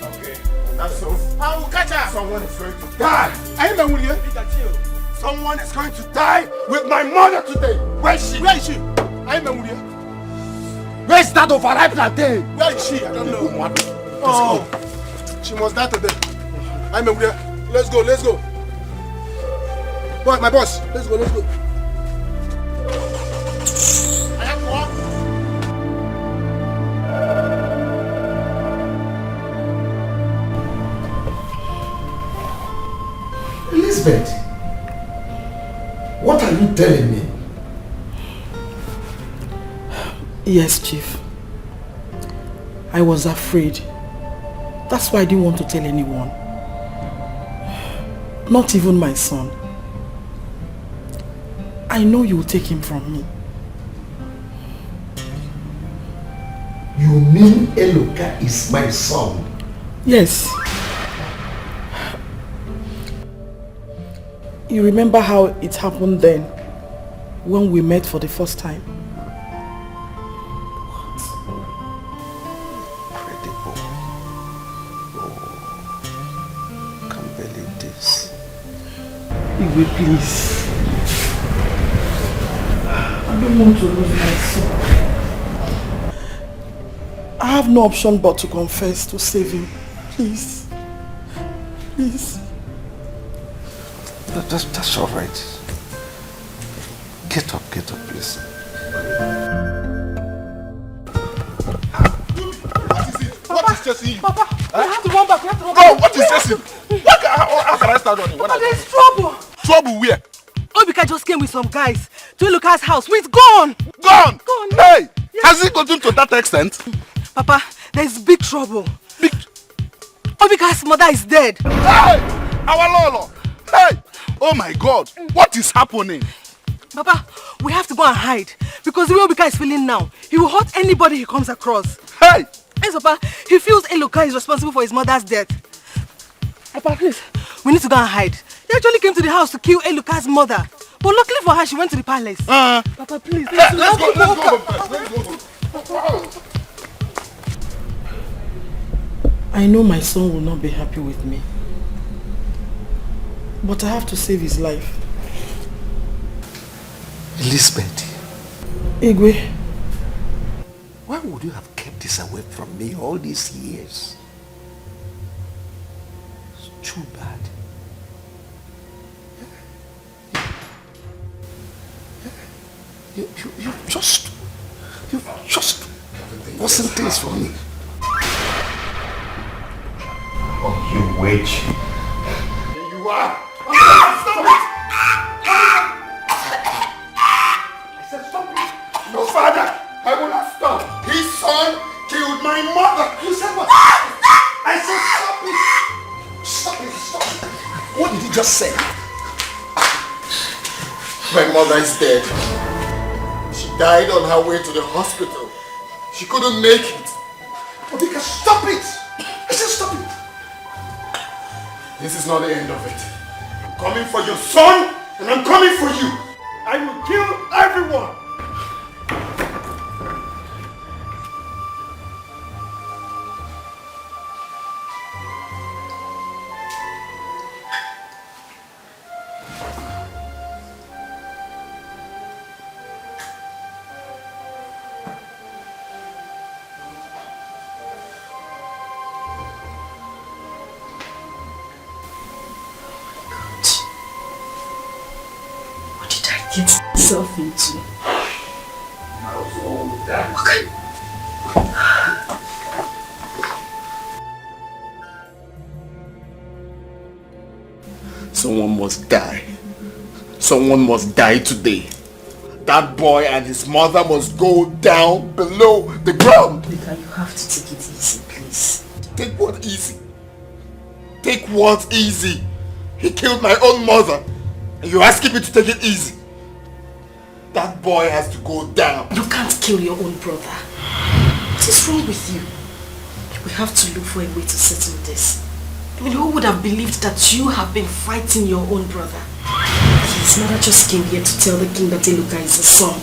Okay, that's so. I will catch her. Someone is going to die. I'm in with you. Someone is going to die with my mother today. Where is she? I'm in with you. Where is that overripe plantain? Where is she? I don't know. Oh, she must die today. I'm in with you. Let's go, let's go. Boy, my boss, let's go, let's go. I have one. Elizabeth, what are you telling me? Yes, Chief. I was afraid. That's why I didn't want to tell anyone. Not even my son. I know you will take him from me. You mean Eloka is my son? Yes. You remember how it happened then, when we met for the first time? Incredible. Oh, can't believe this. Igwe, please. I don't want to lose my son. I have no option but to confess to save him. Please. Please. That's all right. Get up, please. What is chasing you? Papa, we have to run back. We have to run No, back. what is chasing? How can I start running? Papa, there's trouble. Trouble where? Obika just came with some guys to Eloka's house. It's gone. Gone? Gone. Hey! Yes. Has it gotten to that extent? Papa, there's big trouble. Obika's mother is dead. Hey! Our Lolo! Hey! Oh my God! What is happening? Papa, we have to go and hide because the way Obika is feeling now, he will hurt anybody he comes across. Hey! Yes, Papa, he feels Eloka is responsible for his mother's death. Papa, please, we need to go and hide. He actually came to the house to kill Eloka's mother. But luckily for her, she went to the palace. Papa, please, let's go first. I know my son will not be happy with me. But I have to save his life. Elizabeth. Igwe. Why would you have kept this away from me all these years? It's too bad. You've just wasn't things for me. Oh, you witch. Here you are. Stop it! I said stop it. No, father, I will not stop. His son killed my mother. You said what? I said stop it. Stop it, stop it. What did you just say? My mother is dead. She died on her way to the hospital. She couldn't make it. Obika, stop it! I said stop it. This is not the end of it. I'm coming for your son, and I'm coming for you. I will kill everyone. Get myself into. Okay. Someone must die. Someone must die today. That boy and his mother must go down below the ground. Vika, you have to take it easy, please. Take what easy? Take what easy? He killed my own mother. And you're asking me to take it easy? That boy has to go down. You can't kill your own brother. What is wrong with you? We have to look for a way to settle this. I mean, who would have believed that you have been fighting your own brother? His mother just came here to tell the king that Eloka is his son.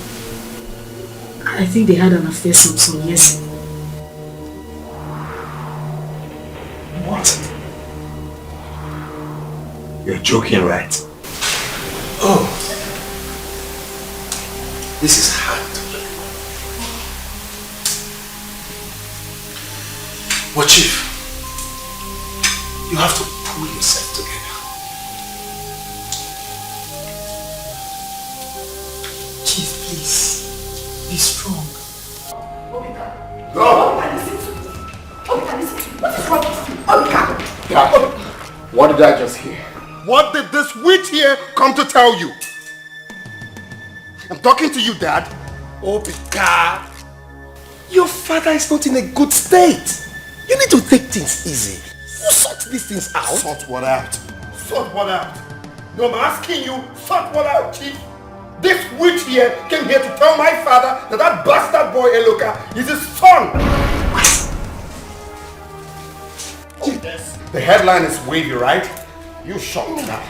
I think they had an affair some years ago. What? You're joking, right? Oh. This is hard. But Chief, you have to pull yourself together. Chief, please. Be strong. No! Dad, what did I just hear? What did this witch here come to tell you? I'm talking to you, Dad. Obika, your father is not in a good state. You need to take things easy. You sort these things out. Sort what out? Sort what out? No, I'm asking you, sort what out, Chief? This witch here came here to tell my father that bastard boy Eloka is his son. Chief, the headline is wavy, right? You shocked now.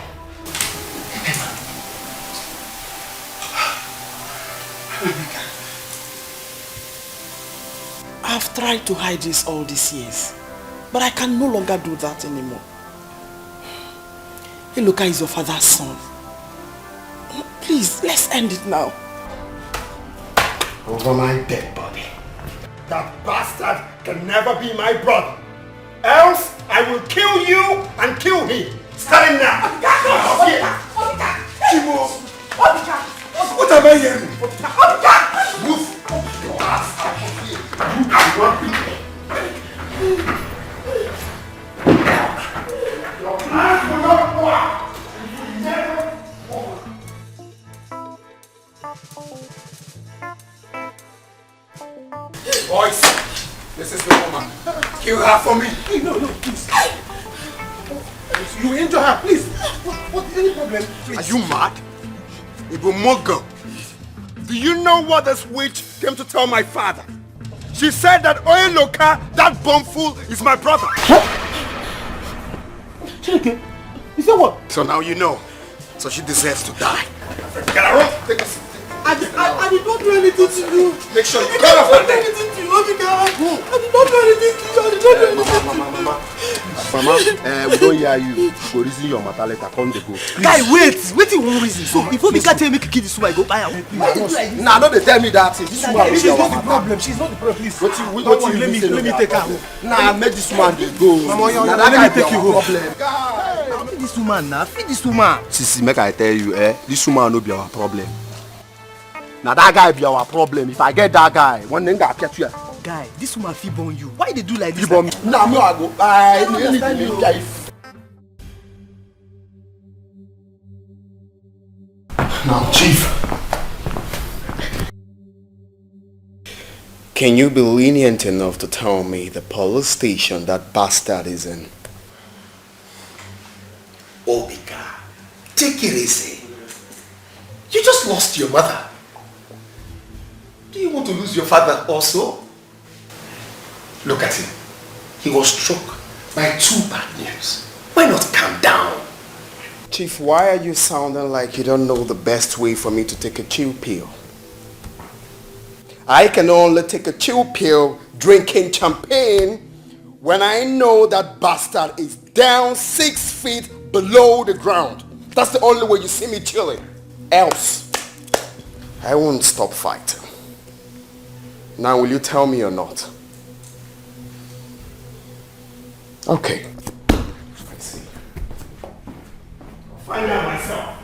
I've tried to hide this all these years, but I can no longer do that anymore. Eloka is your father's son. Please, let's end it now. Over my dead body. That bastard can never be my brother. Else, I will kill you and kill him. Starting now. Chimo. What am I hearing? Move. Your ass out of here. Your plans will not work. Never forward. Boys, this is the woman. Kill her for me. No, please. You injure her, please. What's any problem? Please. Are you mad? Ibumogo. Do you know what this witch came to tell my father? She said that Oyeloka, that bombfool, is my brother. Chike, you said what? So now you know. So she deserves to die. Get her off. Take a seat. I did not do anything to you. Make sure you cut off her neck. I did not do anything to you. I did not do anything to you. I did not do anything to you. Mama, we don't hear you. Go reason your matter later. Come to go. Guy, wait you one reason. So before we can tell me to kill this woman, go buy her. Why did you like this? Nah, don't they tell me that. This woman she's not the problem. She's not the problem. Please. Let me take her home. Nah, make this woman go. Mama, let me take you home. Feed this woman now. Feed this woman. Sisi, make I tell you, this woman no be our problem. Now that guy be our problem. If I get that guy, one thing I catch you. Guy, this woman feel born you. Why they do like this? Nah, me I go. I understand you. Now, Chief, can you be lenient enough to tell me the police station that bastard is in? Obika, take it easy. You just lost your mother. Do you want to lose your father also? Look at him. He was struck by 2 bad news. Why not calm down? Chief, why are you sounding like you don't know the best way for me to take a chill pill? I can only take a chill pill drinking champagne when I know that bastard is down 6 feet below the ground. That's the only way you see me chilling. Else, I won't stop fighting. Now, will you tell me or not? Okay. I see. Find out myself.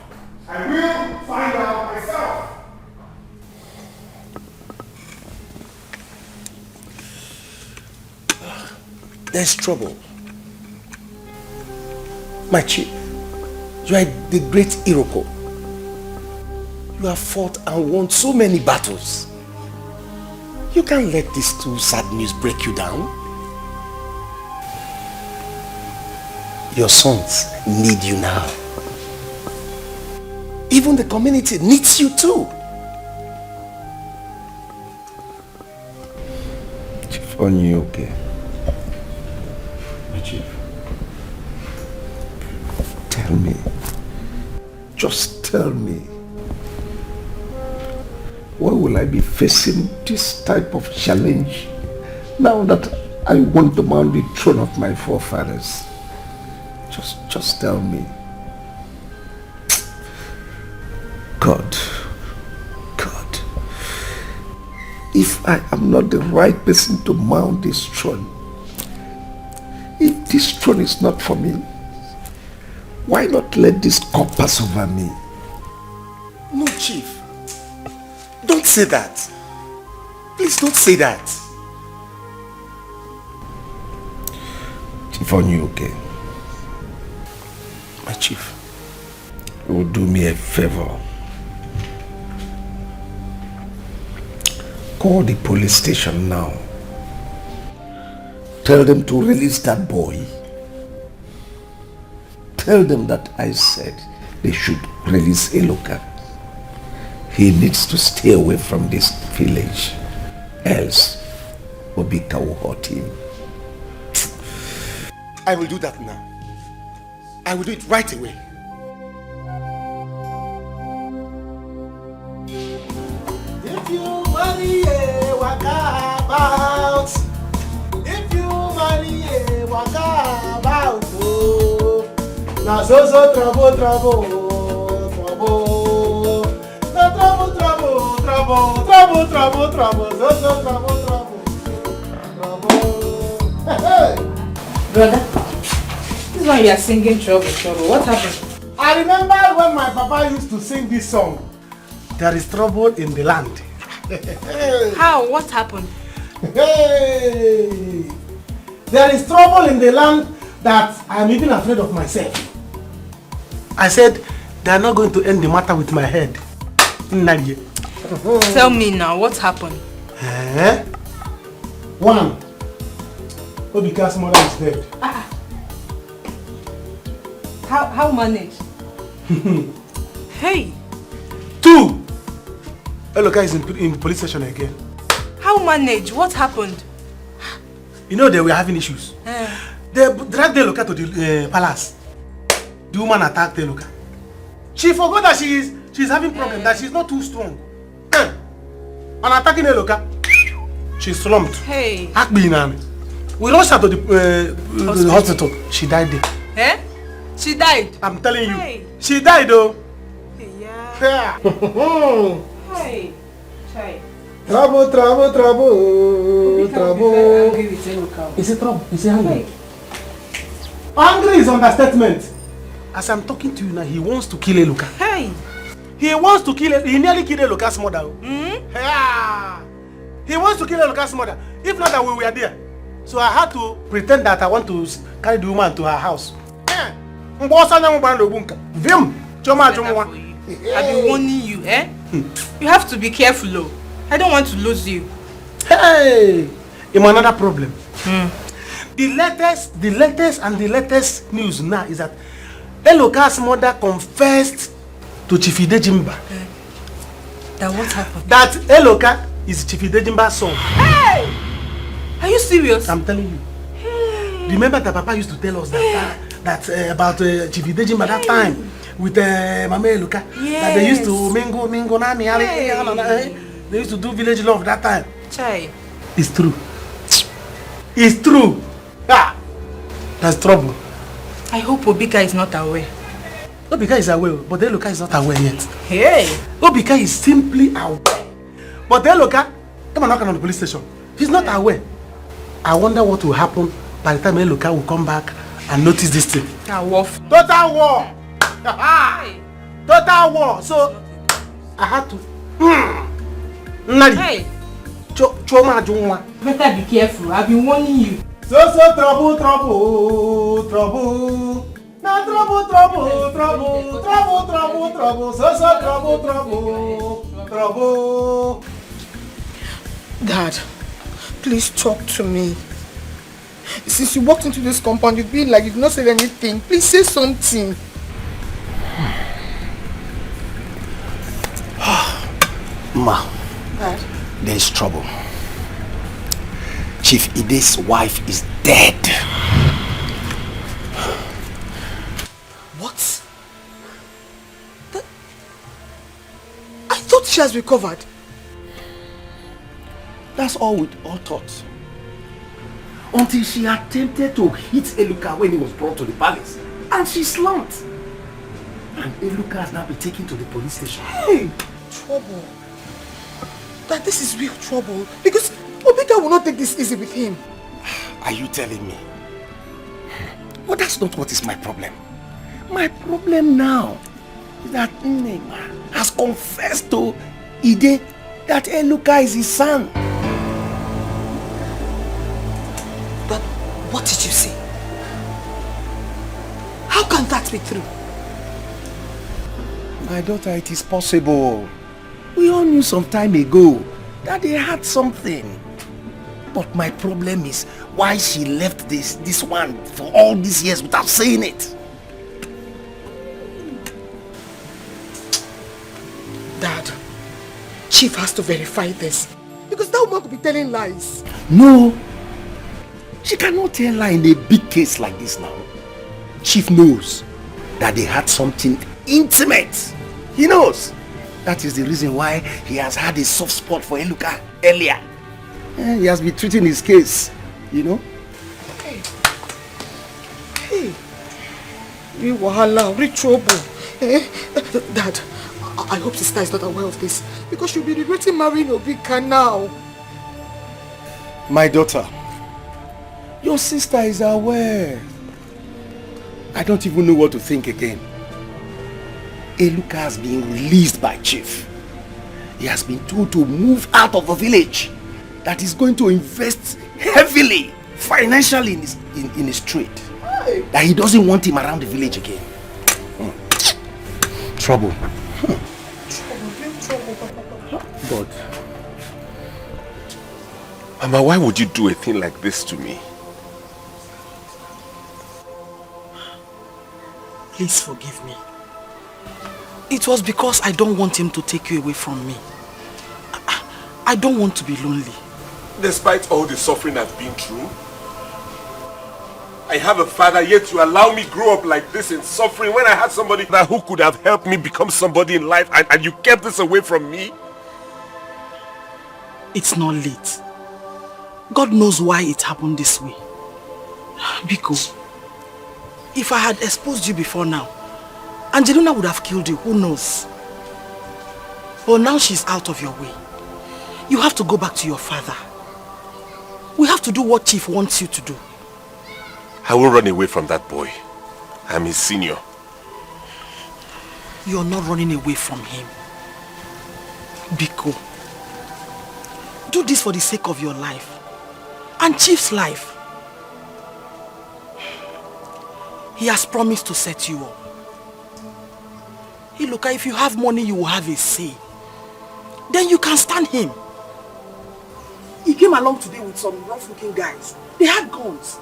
I will find out myself. There's trouble. My chief, you are the great Iroko. You have fought and won so many battles. You can't let these 2 sad news break you down. Your sons need you now. Even the community needs you too. Chief, are you okay? My chief. Tell me. Just tell me. Why will I be facing this type of challenge now that I want to mount the throne of my forefathers? Just tell me. God, if I am not the right person to mount this throne, if this throne is not for me, why not let this cup pass over me? No, Chief. Don't say that. Please don't say that. Chief Onyuke. My chief, you will do me a favor. Call the police station now. Tell them to release that boy. Tell them that I said they should release Eloka. He needs to stay away from this village. Else, Obika will hurt him. I will do that now. I will do it right away. If you marry a waka about, if you marry a waka about, oh, now so trouble, trouble, trouble, no trouble, trouble, trouble, trouble, trouble, trouble, so trouble, trouble, hey. Brother, this is when you are singing trouble, trouble. What happened? I remember when my papa used to sing this song. There is trouble in the land. How? What happened? Hey! There is trouble in the land that I am even afraid of myself. I said, they are not going to end the matter with my head. Tell me now, what happened? One, Obika's mother is dead. How managed? Hey! 2, Eloka is in police station again. How managed? What happened? You know they were having issues. They dragged Eloka to the palace. The woman attacked Eloka. She forgot that she's having problem, that she's not too strong. On attacking Eloka, she slumped. Hey! We rushed her to the hospital. She died there. Eh? She died? I'm telling you. Hey. She died though. Yeah. Hey. Chai. Trouble, trouble, trouble, trouble. Is it trouble? Is he angry? Angry is understatement. As I'm talking to you now, he wants to kill Eloka. Hey. He wants to kill. He nearly killed Eloka's mother. Yeah. He wants to kill Eloka's mother. If not that we were there. So I had to pretend that I want to carry the woman to her house. I've been warning you, eh? You have to be careful, though. I don't want to lose you. Hey! I'm another problem. The latest news now is that Eloka's mother confessed to Chief Idejimba. That what happened? That Eloka is Chief Idejimba's son. Hey! Are you serious? I'm telling you. Hey. Remember that Papa used to tell us that about Chief Idejimba that time with Mama Eloka. Yes. That they used to mingle, hey. They used to do village love that time. Chai. It's true. It's true. Ah, that's trouble. I hope Obika is not aware. Obika is aware, but Eloka is not aware yet. Hey. Obika is simply aware. But Eloka, come on, knock on the police station. He's not aware. I wonder what will happen by the time Eloka will come back and notice this thing. Total war. Total war. So I had to. Hey. Choma Juma. Better be careful. I've been warning you. So trouble, trouble, trouble. Now trouble, trouble, trouble, trouble, trouble, trouble. So trouble, trouble, trouble. Dad, please talk to me. Since you walked into this compound, you've been like you've not said anything. Please say something. Ma, Dad. there is trouble. Chief Ide's wife is dead. What? I thought she has recovered. That's all we all thought. Until she attempted to hit Eluka when he was brought to the palace. And she slumped. And Eluka has now been taken to the police station. Hey! Trouble. That this is real trouble. Because Obika will not take this easy with him. Are you telling me? But that's not what is my problem. My problem now is that Umenwa has confessed to Ide that Eluka is his son. But what did you say? How can that be true? My daughter, it is possible. We all knew some time ago that they had something. But my problem is why she left this one for all these years without saying it. Dad, Chief has to verify this. Because that woman could be telling lies. No. She cannot tell lie in a big case like this now. Chief knows that they had something intimate. He knows. That is the reason why he has had a soft spot for Eluka earlier. He has been treating his case, you know. Hey. You wahala, rich trouble. Dad, I hope sister is not aware of this. Because she'll be regretting marrying Obika now. My daughter, your sister is aware. I don't even know what to think again. Eluka has been released by Chief. He has been told to move out of the village. That he's going to invest heavily, financially in his trade. That he doesn't want him around the village again. Trouble. But, Mama, why would you do a thing like this to me? Please forgive me. It was because I don't want him to take you away from me. I don't want to be lonely. Despite all the suffering I've been through, I have a father, yet you allow me grow up like this in suffering when I had somebody who could have helped me become somebody in life, and you kept this away from me? It's not late. God knows why it happened this way. Biko, if I had exposed you before now, Angelina would have killed you, who knows? But now she's out of your way. You have to go back to your father. We have to do what Chief wants you to do. I won't run away from that boy. I'm his senior. You're not running away from him. Biko, do this for the sake of your life and Chief's life. He has promised to set you up. Hey, look, if you have money, you will have a say. Then you can stand him. He came along today with some rough-looking guys. They had guns.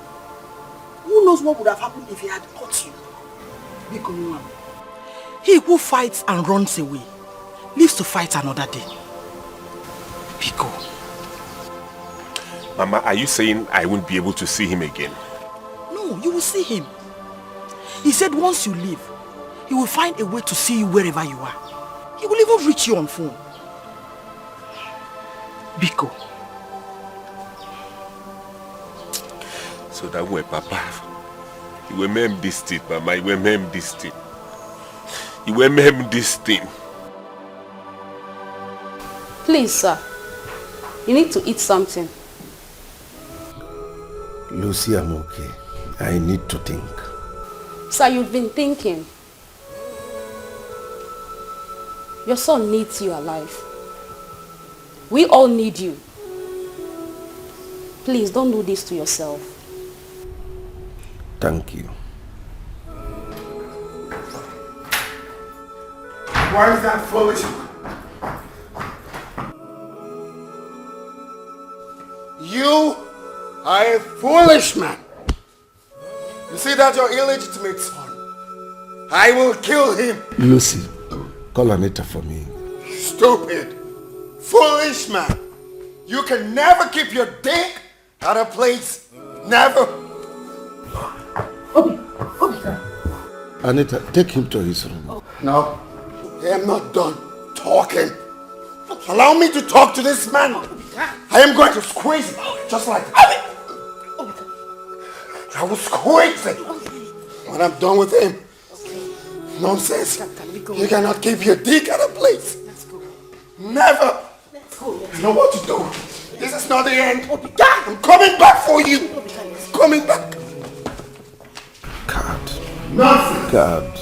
Who knows what would have happened if he had caught you? Biko, he who fights and runs away lives to fight another day. Biko. Mama, are you saying I won't be able to see him again? No, you will see him. He said once you leave, he will find a way to see you wherever you are. He will even reach you on phone. Biko. So that way, Papa, you will mem this thing, Mama, you will mem this thing. You will mem this thing. Please, sir. You need to eat something. Lucy, I'm okay. I need to think. Sir, you've been thinking. Your son needs you alive. We all need you. Please, don't do this to yourself. Thank you. Why is that foolish? You are a foolish man. You see that your illegitimate son? I will kill him. Lucy, call Anita for me. Stupid, foolish man. You can never keep your dick at a place. Never. Anita, take him to his room. No, I am not done talking. Allow me to talk to this man. I am going to squeeze him, just like that. I will squeeze him when I'm done with him. Nonsense. You cannot keep your dick at a place. Never. You know what to do. This is not the end. I'm coming back for you. I'm coming back. God. Nonsense. God.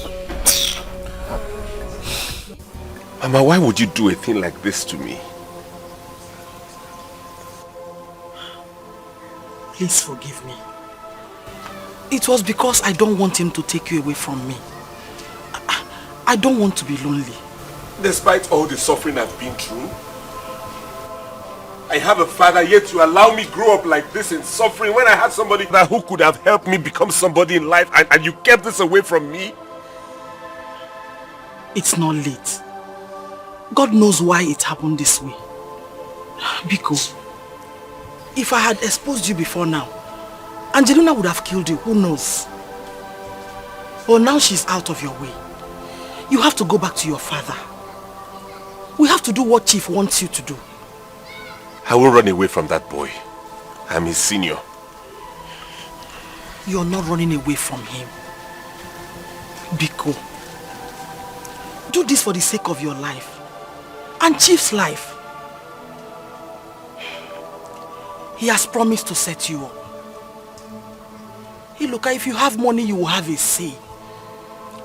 Mama, why would you do a thing like this to me? Please forgive me. It was because I don't want him to take you away from me. I don't want to be lonely. Despite all the suffering I've been through, I have a father, yet you allow me grow up like this in suffering when I had somebody that who could have helped me become somebody in life, and you kept this away from me? It's not late. God knows why it happened this way. Biko, if I had exposed you before now, Angelina would have killed you, who knows? But now she's out of your way. You have to go back to your father. We have to do what Chief wants you to do. I won't run away from that boy. I'm his senior. You're not running away from him. Biko, do this for the sake of your life and Chief's life. He has promised to set you up. Hey, look, if you have money, you will have a say.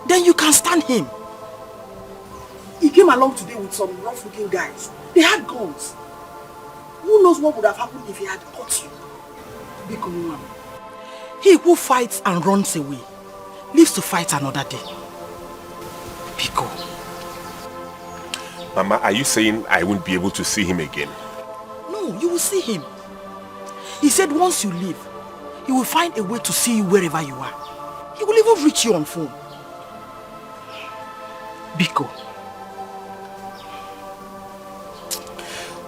Then you can stand him. He came along today with some rough-looking guys. They had guns. Who knows what would have happened if he had caught you? Biko Nwa. He who fights and runs away lives to fight another day. Biko. Mama, are you saying I won't be able to see him again? No, you will see him. He said once you leave, he will find a way to see you wherever you are. He will even reach you on phone. Biko.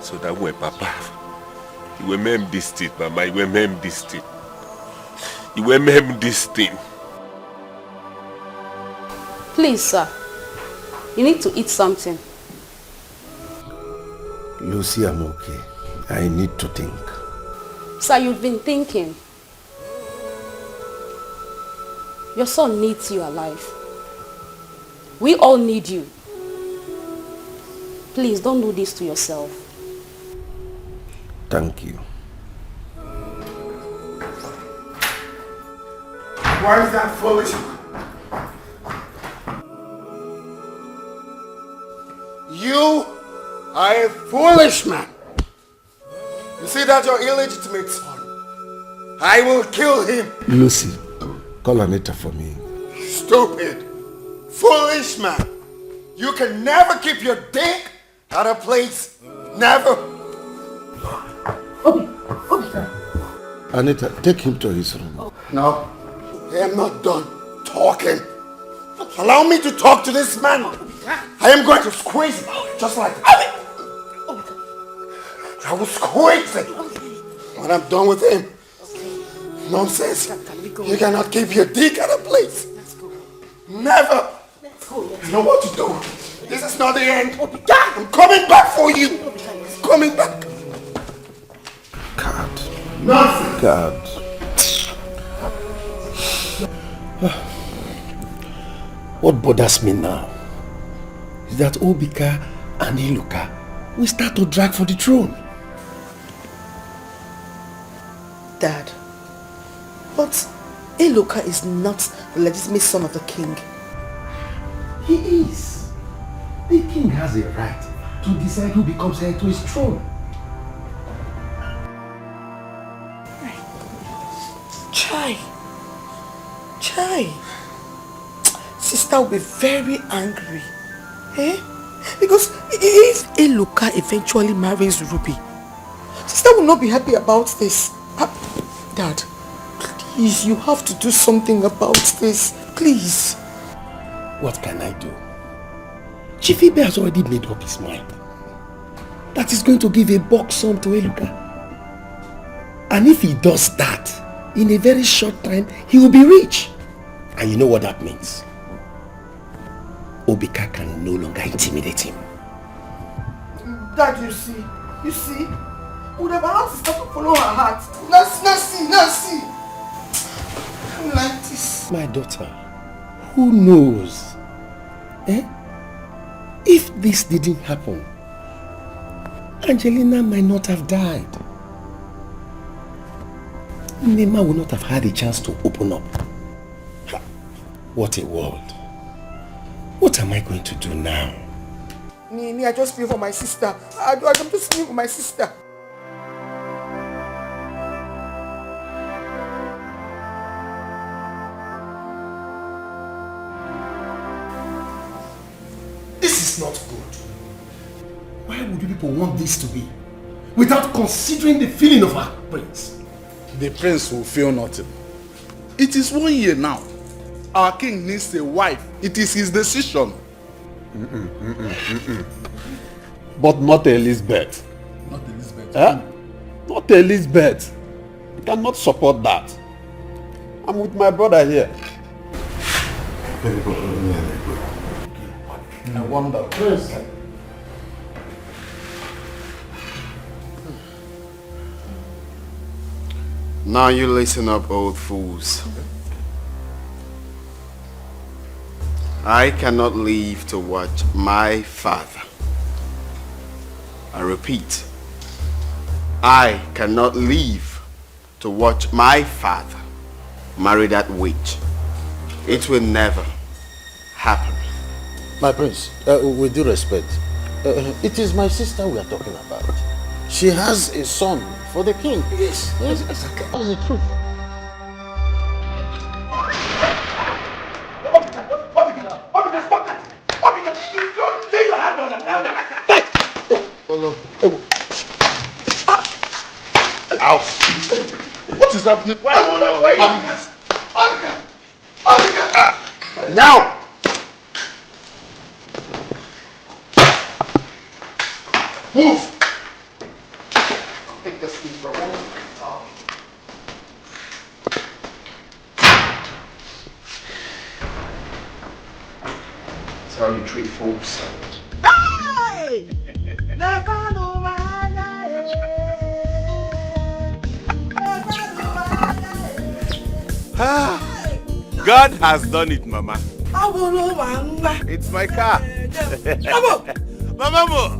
So that way, Papa, you will mem this thing, Mama, you will mem this thing. You will mem this thing. Please, sir. You need to eat something. Lucy, I'm okay. I need to think. Sir, you've been thinking. Your son needs you alive. We all need you. Please, don't do this to yourself. Thank you. Why is that foolish? You are a foolish man. You see that your illegitimate son? I will kill him. Lucy, call Anita for me. Stupid, foolish man. You can never keep your dick at a place. Never. Anita, take him to his room. No, I am not done talking. Allow me to talk to this man. I am going to squeeze him, just like that. I will squeeze him when I'm done with him. Nonsense. You cannot keep your dick at a place. Never. You know what to do. This is not the end. I'm coming back for you. I'm coming back. God. Nonsense. God. What bothers me now is that Obika and Iluka will start to drag for the throne. Dad, but Iluka is not the legitimate son of the king. He is. The king has a right to decide who becomes heir to his throne. Chai. Sister will be very angry. Eh? Because if Iluka eventually marries Ruby, sister will not be happy about this. Dad, please, you have to do something about this. Please. What can I do? Chief Ibe has already made up his mind that he's going to give a bulk sum to Iluka. And if he does that, in a very short time, he will be rich. And you know what that means? Obika can no longer intimidate him. Dad, you see, would have allowed sister to follow her heart. Now see. I'm like this. My daughter, who knows? If this didn't happen, Angelina might not have died. Nema would not have had a chance to open up. What a world. What am I going to do now? I just feel for my sister. I'm just feeling for my sister. is not good. Why would you people want this to be? Without considering the feeling of our prince. The prince will feel nothing. It is 1 year now. Our king needs a wife. It is his decision. But not Elizabeth. Not Elizabeth. Not Elizabeth. I cannot support that. I'm with my brother here. I wonder. Prince. Now you listen up, old fools. I cannot leave to watch my father. I repeat, I cannot leave to watch my father marry that witch. It will never happen. My prince, with due respect, it is my sister we are talking about. She has a son for the king. Yes, exactly. That's the truth. Ow. What is happening? Now! Move! Take this thing, bro. That's how you treat fools. Hey! God has done it, Mama. It's my car. Mama.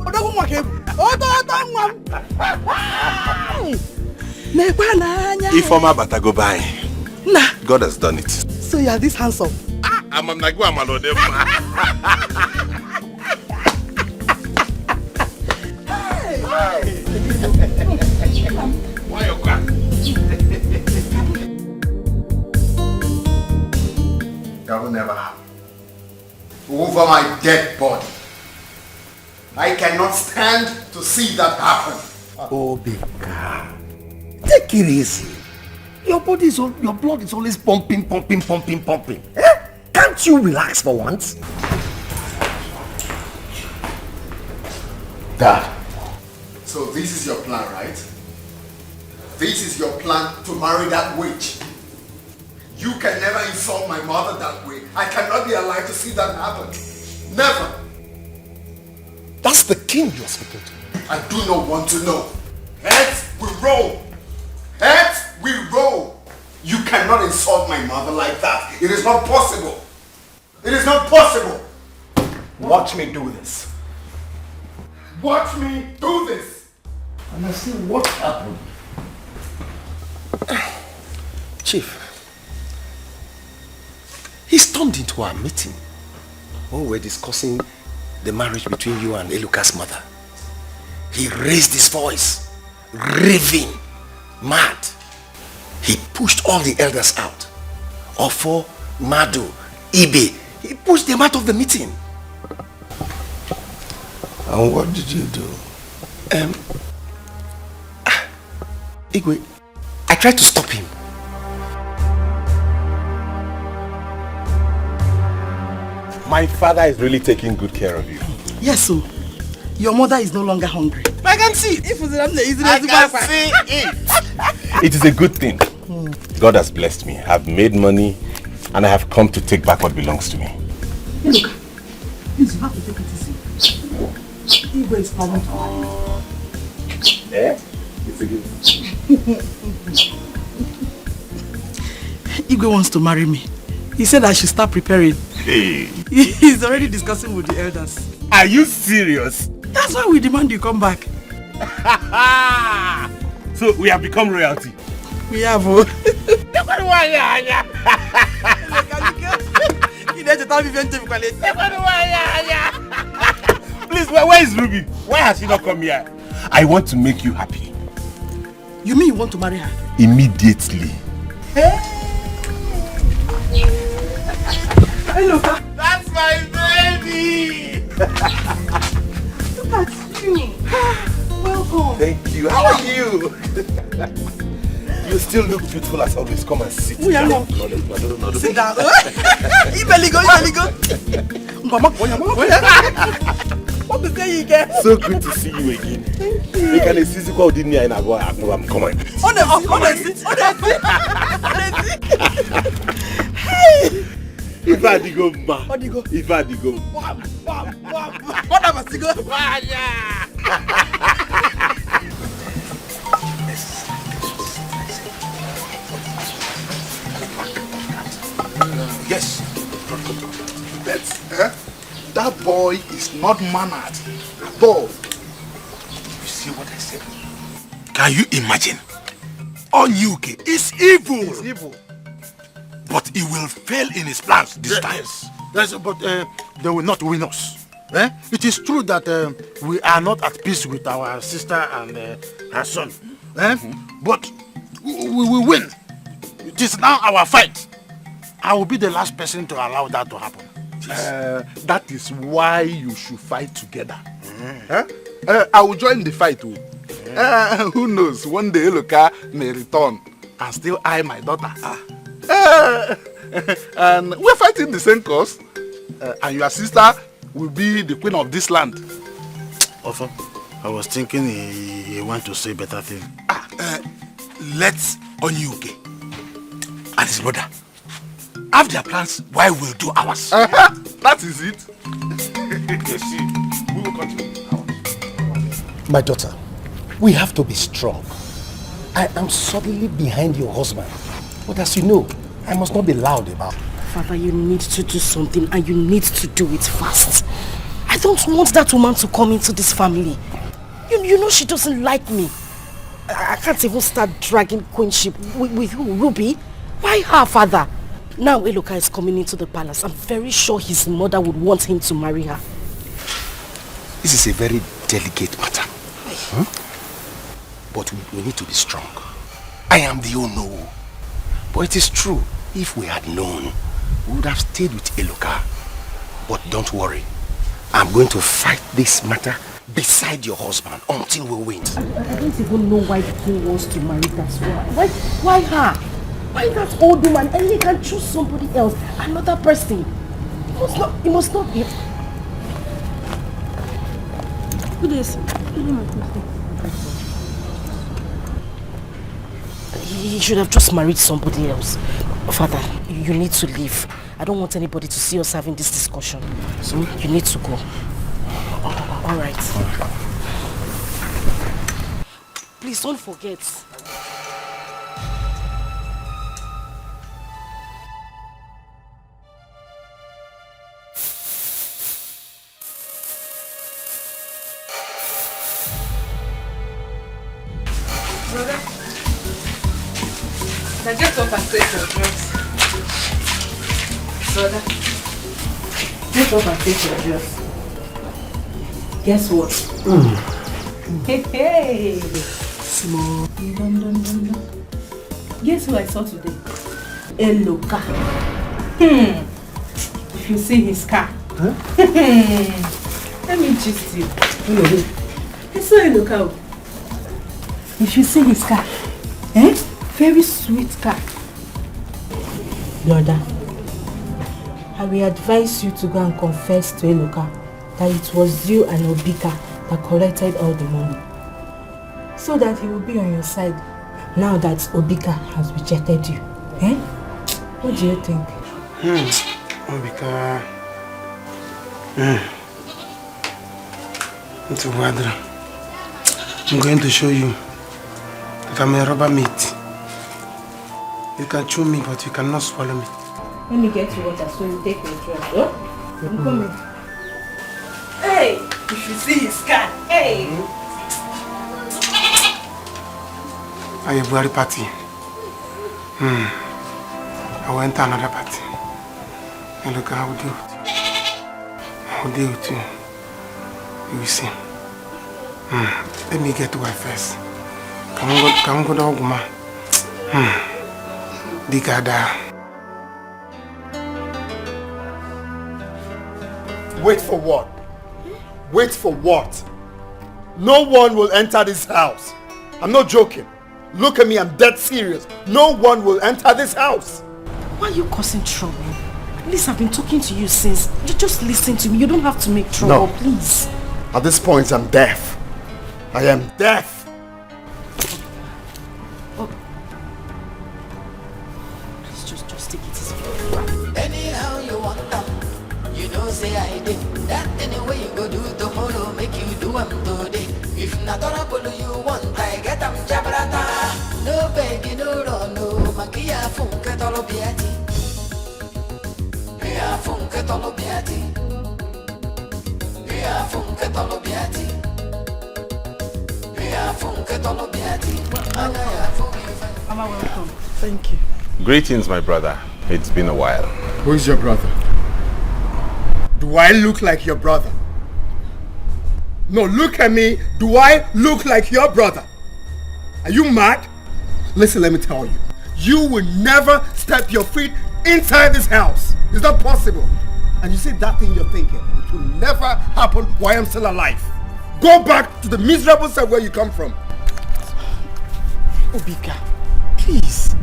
Ifoma Batago by. God has done it. So you are this handsome? I'm like, I'm why you cry? That will never happen. Over my dead body. I cannot stand to see that happen. Obika, take it easy. Your blood is always pumping. Eh? Can't you relax for once? Dad. So this is your plan, right? This is your plan to marry that witch. You can never insult my mother that way. I cannot be alive to see that happen. Never. That's the king you're speaking to. I do not want to know. Heads we roll. Heads we roll. You cannot insult my mother like that. It is not possible. It is not possible. Watch me do this. Watch me do this. And I see what happened. Chief, he's turned into our meeting when we're discussing the marriage between you and Eluka's mother. He raised his voice, raving, mad. He pushed all the elders out. Ofo, Madu, Ibe. He pushed them out of the meeting. And what did you do? Igwe, I tried to stop him. My father is really taking good care of you. Yes, so your mother is no longer hungry. I can see. I can see it. It is a good thing. God has blessed me. I've made money and I have come to take back what belongs to me. Hey, look. Please, you have to take it easy. Igwe is planning to marry you. Eh? It's a good. Igwe wants to marry me. He said I should start preparing. Hey. He's already discussing with the elders. Are you serious? That's why we demand you come back. So we have become royalty. We have. Please, where is Ruby? Why has she not come here? I want to make you happy. You mean you want to marry her? Immediately. Hello. That's my baby! Look at you. Welcome. Thank you. How are you? You still look beautiful as always. Come and sit down. No. Sit down. Ibeligo. What to say again? So good to see you again. Thank you. You can see what didn't I go. Come on. Honestly. If I go, ma. If I go. What am I go? Yes. That boy is not mannered at all. You see what I said? Can you imagine? Onyuke is evil. He's evil. But he will fail in his plans this time. Yes, but they will not win us. It is true that we are not at peace with our sister and her son. But we will win. It is now our fight. I will be the last person to allow that to happen. That is why you should fight together. I will join the fight too. Who knows, one day Eloka may return and still eye my daughter. And we're fighting the same cause. And your sister will be the queen of this land. Also, I was thinking he want to say better thing. Let's Onyuke and his brother have their plans while we'll do ours. That is it. You see, we will continue. My daughter, we have to be strong. I am suddenly behind your husband. But as you know, I must not be loud about it. Father, you need to do something and you need to do it fast. I don't want that woman to come into this family. You know she doesn't like me. I can't even start dragging queenship with who? Ruby? Why her, father? Now Eloka is coming into the palace. I'm very sure his mother would want him to marry her. This is a very delicate matter. But we need to be strong. I am the Ono. But it is true, if we had known, we would have stayed with Eloka. But don't worry. I'm going to fight this matter beside your husband until we win. I don't even know why the king wants to marry that woman. Why her? Why that old woman? And he can choose somebody else, another person. He must not be. Who is? He should have just married somebody else. Father, you need to leave. I don't want anybody to see us having this discussion. So you need to go. All right. Please don't forget. Brother, now get up and take your drugs. Brother, get up and take your drugs. Guess what? Hey! Small. Guess who I saw today? Eloka. If you see his car. Let me gist you. I saw Eloka. If you see his car, very sweet car. Brother, I will advise you to go and confess to Eloka that it was you and Obika that collected all the money. So that he will be on your side now that Obika has rejected you. What do you think? Obika. It's a water. I'm going to show you that I'm a rubber meat. You can chew me, but you cannot swallow me. Let me get you water so you take your drug. Oh? I'm coming. Hey! You should see his car. Hey! I have a bloody party. I went to another party. And look, I will do it. I will do it too. You will see. Let me get to her first. Come on, go down, Guma. Digada. Wait for what? Wait for what? No one will enter this house. I'm not joking. Look at me, I'm dead serious. No one will enter this house. Why are you causing trouble? At least I've been talking to you since. You just listen to me. You don't have to make trouble, please. At this point, I'm deaf. I am deaf. Please just take it easy. Anyhow you want them, you know say I did. That anyway you go do tomorrow, make you do them today. If not trouble you want, I get them jabrata. No begging, no run, no magia funke tolo biati. Mia funke tolo biati. Mia funke tolo biati. Mia funke tolo biati. Mama, welcome. Thank you. Greetings, my brother. It's been a while. Who is your brother? Do I look like your brother? No, look at me. Do I look like your brother? Are you mad? Listen, let me tell you. You will never step your feet inside this house. It's not possible. And you see that thing you're thinking, it will never happen while I'm still alive. Go back to the miserable side where you come from. Obika, please.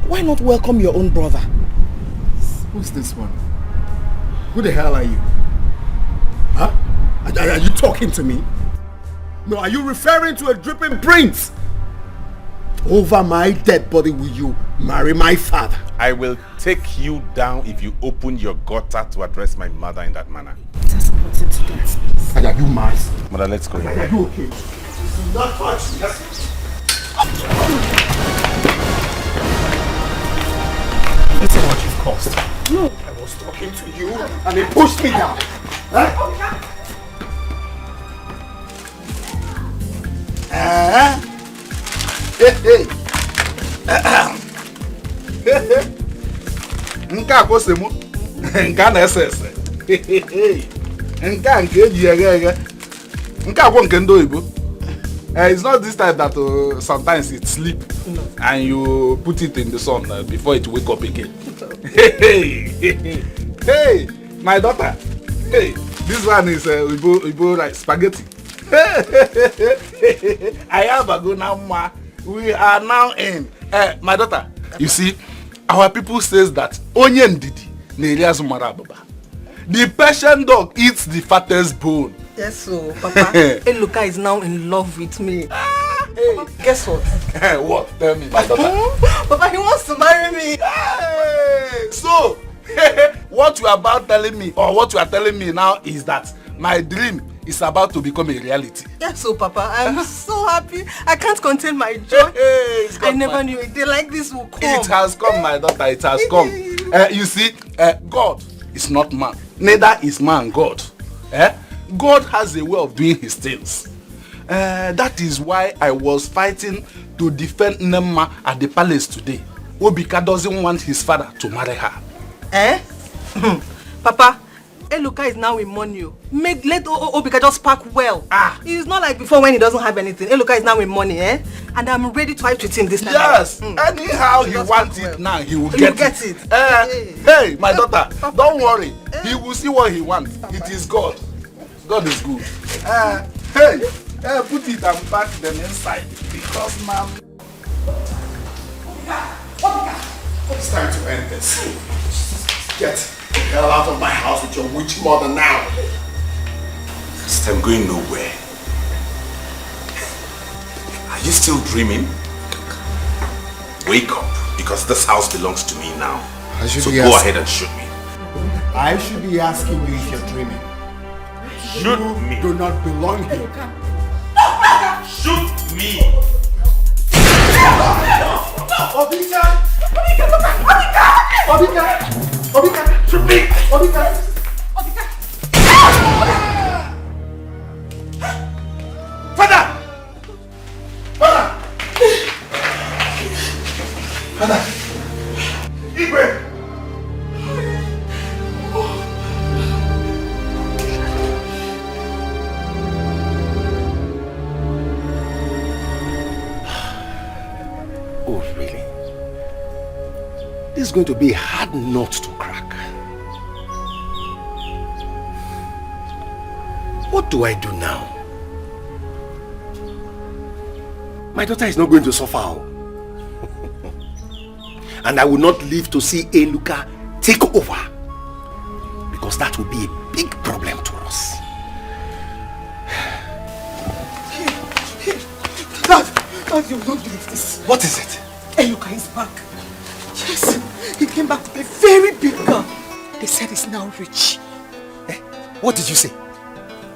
Why not welcome your own brother? Who's this one? Who the hell are you? Huh? Are you talking to me? No, are you referring to a dripping prince? Over my dead body will you marry my father? I will take you down if you open your gutter to address my mother in that manner. Are you mad? Mother, let's go. Are you okay? Do not touch me. Listen what you've caused. No. I was talking to you and he pushed me down. Huh? Nke a kwụsị mụ nke a na-ese ese nke a nke eji eghe eghe nke a kwụ nke ndị oyibo. It's not this type that sometimes it sleep and you put it in the sun before it wake up again. Hey, my daughter. Hey, this one is Ibo like spaghetti. I have a go now, ma. We are now in. My daughter, you see, our people says that onion didi nerias marababa. The Persian dog eats the fattest bone. Yes, so Papa, Eluka is now in love with me. Papa, guess what? What? Tell me, my daughter. Papa, he wants to marry me. Hey, so, what you are about telling me, or what you are telling me now, is that my dream is about to become a reality. Yes, so Papa, I'm so happy. I can't contain my joy. I never knew a day like this would come. It has come, my daughter. It has come. You see, God is not man. Neither is man God. God has a way of doing his things. That is why I was fighting to defend Nema at the palace today. Obika doesn't want his father to marry her. Papa, Eluka is now in money. Let Obika just pack well. It's not like before when he doesn't have anything. Eluka is now in money, And I'm ready to fight with him this time. Yes, anyhow he wants it now, he will get it. Hey, my daughter, don't worry. He will see what he wants. It is God. God is good. Put it and pack them inside because now. It's time to end this. Get the hell out of my house with your witch mother now. I'm going nowhere. Are you still dreaming? Wake up, because this house belongs to me now. So go ahead and shoot me. I should be asking you if you're dreaming. Shoot me. Do not belong here. Shoot me. Obika! Shoot me! Father! Igwe! Oh, really? This is going to be a hard nut to crack. What do I do now? My daughter is not going to suffer. And I will not live to see Eluka take over. Because that will be a big problem to us. Dad, you will not believe this. What is it? Eluka is back. Yes, he came back with a very big car. They said he's now rich. What did you say?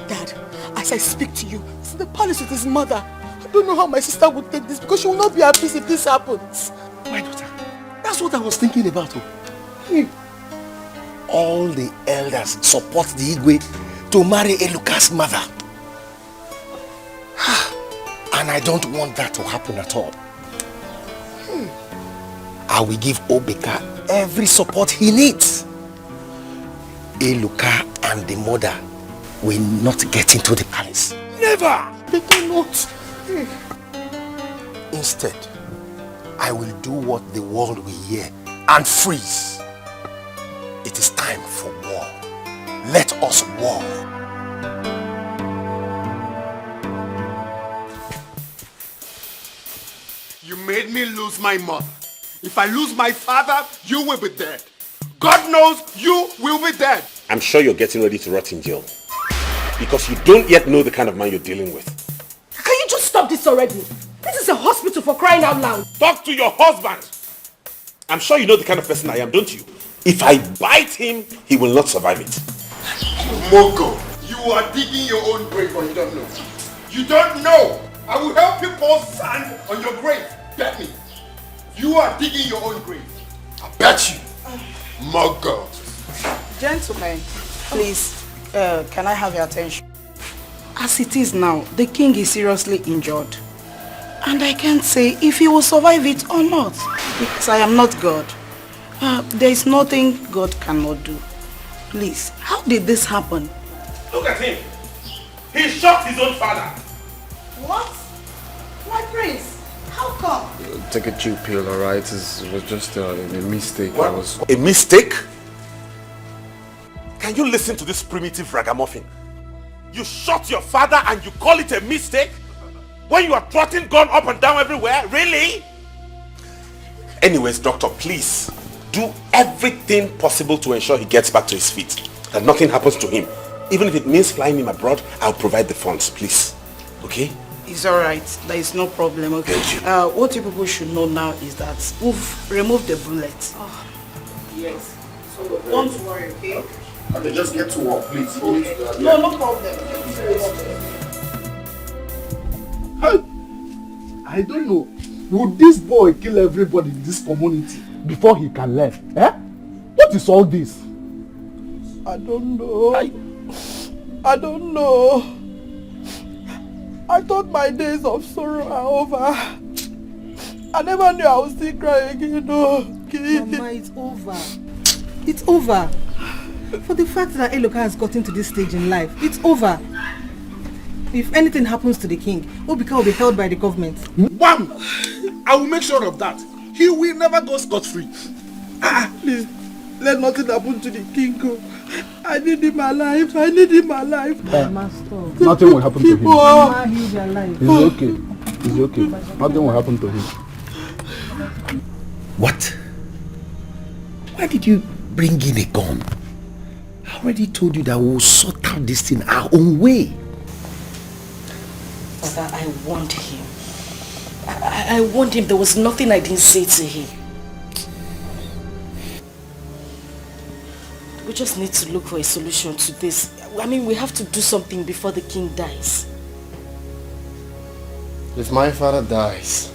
Dad, as I speak to you, he's in the palace with his mother. I don't know how my sister would take this because she will not be at peace if this happens. My daughter, that's what I was thinking about. All the elders support the Igwe to marry Eluka's mother. And I don't want that to happen at all. I will give Obeka every support he needs. Eluka and the mother will not get into the palace. Never! They cannot. Instead, I will do what the world will hear and freeze. It is time for war. Let us war. You made me lose my mother. If I lose my father, you will be dead. God knows you will be dead. I'm sure you're getting ready to rot in jail. Because you don't yet know the kind of man you're dealing with. Can you just stop this already? This is a hospital, for crying out loud. Talk to your husband. I'm sure you know the kind of person I am, don't you? If I bite him, he will not survive it. Moko, you are digging your own grave or you don't know. You don't know. I will help you pour sand on your grave. Bet me. You are digging your own grave. I bet you. Moko. Gentlemen, please, can I have your attention? As it is now, the king is seriously injured. And I can't say if he will survive it or not. Because I am not God. There is nothing God cannot do. Please, how did this happen? Look at him. He shot his own father. What? My prince, how come? Take a chill pill, alright? It was just a mistake. What? A mistake? Can you listen to this primitive ragamuffin? You shot your father and you call it a mistake? When you are trotting gun up and down everywhere? Really? Anyways, doctor, please do everything possible to ensure he gets back to his feet. That nothing happens to him. Even if it means flying him abroad, I'll provide the funds, please. Okay? It's alright. There is no problem, okay? What you people should know now is that we've removed the bullet. Oh. Yes. So don't worry, okay? Okay, just get to work, please. Okay. No problem. I don't know. Would this boy kill everybody in this community before he can learn? Eh? What is all this? I don't know. I don't know. I thought my days of sorrow are over. I never knew I would still cry again. No. Mama, it's over. It's over. For the fact that Eluka has gotten to this stage in life, it's over. If anything happens to the king, Obika will be held by the government. Wham! I will make sure of that. He will never go scot-free. Please, let nothing happen to the king. I need him alive. I need him alive. Master. Nothing will happen to him. Mama, he's alive. He's okay. He's okay. Nothing will happen to him. What? Why did you bring in a gun? I already told you that we'll sort out this thing our own way. Father, I warned him. I warned him. There was nothing I didn't say to him. We just need to look for a solution to this. I mean, we have to do something before the king dies. If my father dies,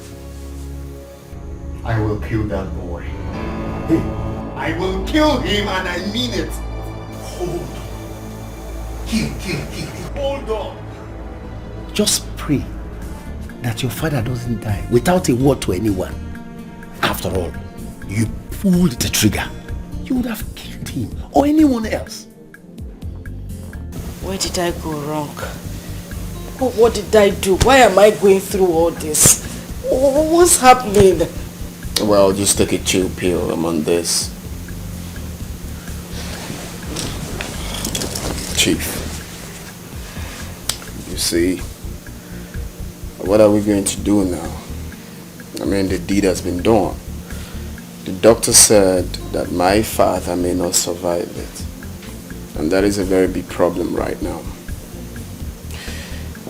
I will kill that boy. I will kill him and I mean it. Hold on. Kill. Hold on. Just pray that your father doesn't die without a word to anyone. After all, you pulled the trigger. You would have killed him or anyone else. Where did I go wrong? What did I do? Why am I going through all this? What's happening? Well, just take a chill pill. I'm on this. Chief, see, what are we going to do now? I mean, the deed has been done. The doctor said that my father may not survive it. And that is a very big problem right now.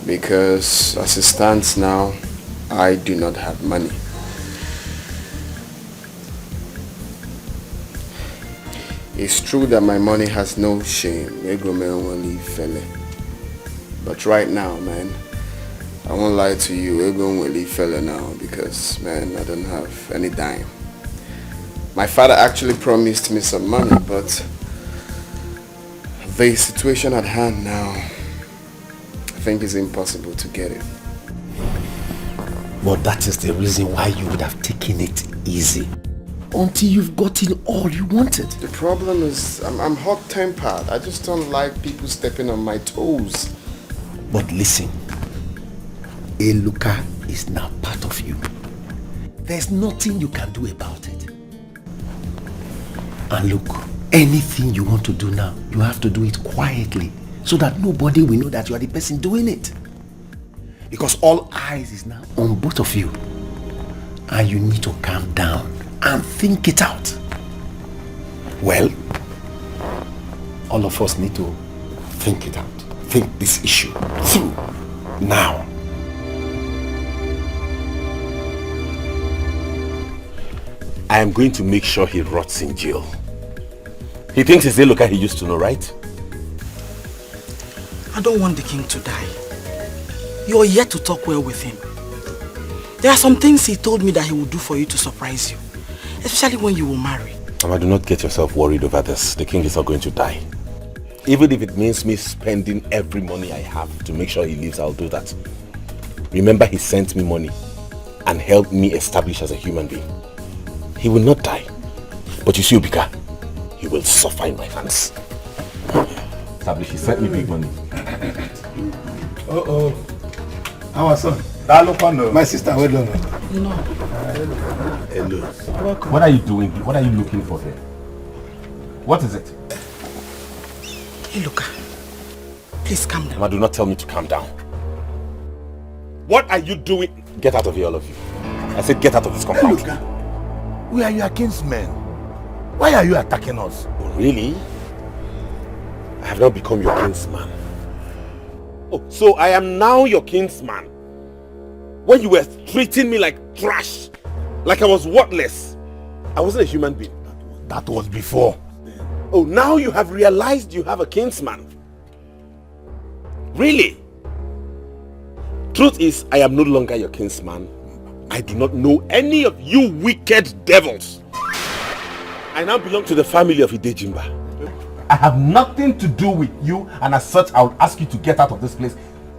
Because as it stands now, I do not have money. It's true that my money has no shame. But right now, man, I won't lie to you, we're going to leave fella now because, man, I don't have any dime. My father actually promised me some money, but the situation at hand now, I think it's impossible to get it. But that is the reason why you would have taken it easy until you've gotten all you wanted. The problem is I'm hot-tempered. I just don't like people stepping on my toes. But listen, Eluka is now part of you. There's nothing you can do about it. And look, anything you want to do now, you have to do it quietly so that nobody will know that you are the person doing it. Because all eyes is now on both of you. And you need to calm down and think it out. Well, all of us need to think it out. Think this issue through now. I am going to make sure he rots in jail. He thinks he's the Eloka he used to know, right? I don't want the king to die. You're yet to talk well with him. There are some things he told me that he would do for you to surprise you. Especially when you will marry. Mama, do not get yourself worried over this. The king is not going to die. Even if it means me spending every money I have to make sure he lives, I'll do that. Remember, he sent me money and helped me establish as a human being. He will not die. But you see, Obika, he will suffer in my hands. Establish, he sent me big money. Uh-oh. Our son. My sister, well done. No. Hello. What are you doing? What are you looking for here? What is it? Hey, look. Please calm down. Mama, do not tell me to calm down. What are you doing? Get out of here, all of you. I said get out of this compound. Hey, we are your kinsmen. Why are you attacking us? Oh, really? I have now become your kinsman. Oh, so I am now your kinsman. When you were treating me like trash, like I was worthless, I wasn't a human being. That was before. Oh, now you have realized you have a kinsman. Really? Truth is, I am no longer your kinsman. I do not know any of you wicked devils. I now belong to the family of Idejimba. I have nothing to do with you, and as such, I would ask you to get out of this place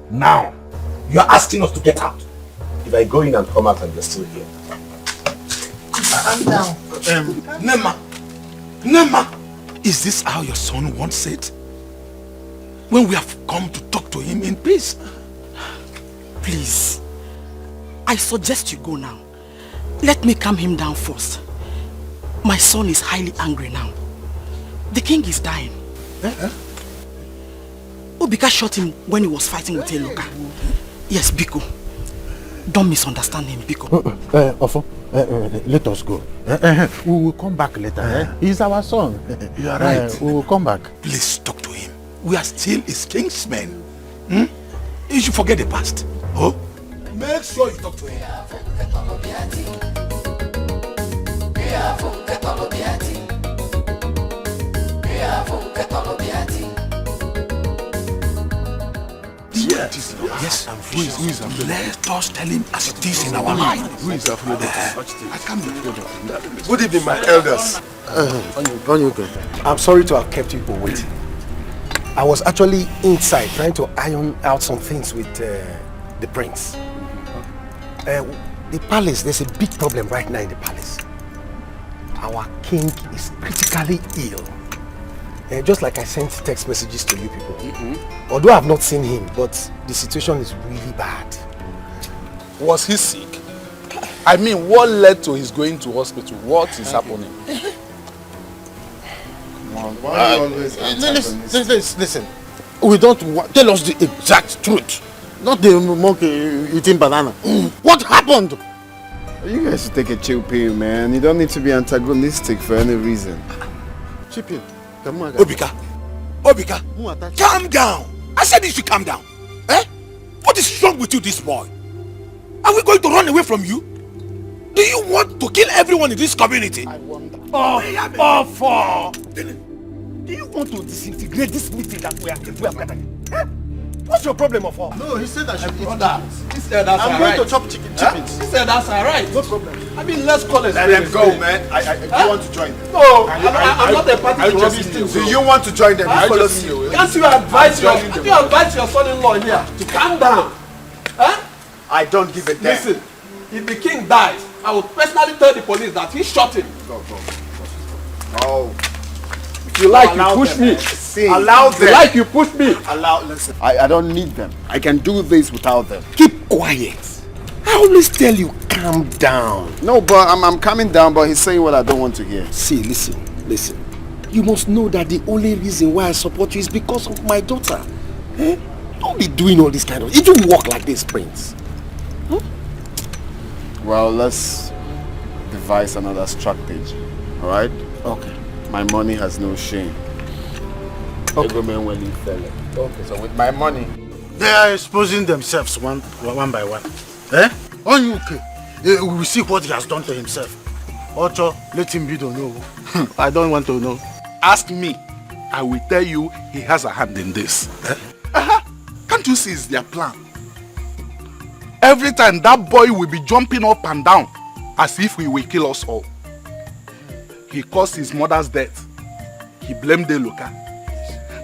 now. You are asking us to get out. If I go in and come out and you're still here. I'm down. Nema, is this how your son wants it? When we have come to talk to him in peace? Please, I suggest you go now. Let me calm him down first. My son is highly angry now. The king is dying. Obika shot him when he was fighting with Eloka. Yes, Biko. Don't misunderstand him, Biko. Ofo, let us go. We will come back later. He's our son. You are right. We will come back. Please talk to him. We are still his kingsmen. You should forget the past. Oh? Make sure you talk to him. Yes. Who is let us tell him as it is in our mind. Who is afraid of I can't be afraid of him. Good evening, my elders. I'm sorry to have kept you people waiting. I was actually inside trying to iron out some things with the prince. The palace, there's a big problem right now in the palace. Our king is critically ill. Just like I sent text messages to you people. Although I have not seen him, but the situation is really bad. Was he sick? I mean, what led to his going to hospital? What is happening? Listen. We don't want... Tell us the exact truth. Not the monkey eating banana. What happened? You guys should take a chill pill, man. You don't need to be antagonistic for any reason. Chill pill. Come on, Obika. Calm down. I said you should calm down. Eh? What is wrong with you, this boy? Are we going to run away from you? Do you want to kill everyone in this community? I wonder. Do you want to disintegrate this meeting that we are gathering? Eh? What's your problem of all? No, he said I should eat chickens. He said that's I'm going to chop chickens. He said that's alright. No problem. I mean, let's call it. Let them go, man. You want to join them? No, I'm not a party to rubbish things. Do you want to join them? Can't you advise your son-in-law here to calm down? Huh? I don't give a damn. Listen, if the king dies, I will personally tell the police that he shot him. Go. Oh. If you like, you push me. Allow them. If you like, you push me. Listen. I don't need them. I can do this without them. Keep quiet. I always tell you, calm down. No, but I'm calming down, but he's saying what I don't want to hear. See, listen. You must know that the only reason why I support you is because of my daughter. Eh? Don't be doing all this kind of... It don't work like this, Prince. Well, let's devise another strategy. Alright? Okay. My money has no shame. Okay. Okay, so with my money... They are exposing themselves one by one. Eh? On UK, we will see what he has done to himself. Ocho, let him be the know. I don't want to know. Ask me. I will tell you he has a hand in this. Can't you see it's their plan? Every time that boy will be jumping up and down as if he will kill us all. He caused his mother's death. He blamed Eloka.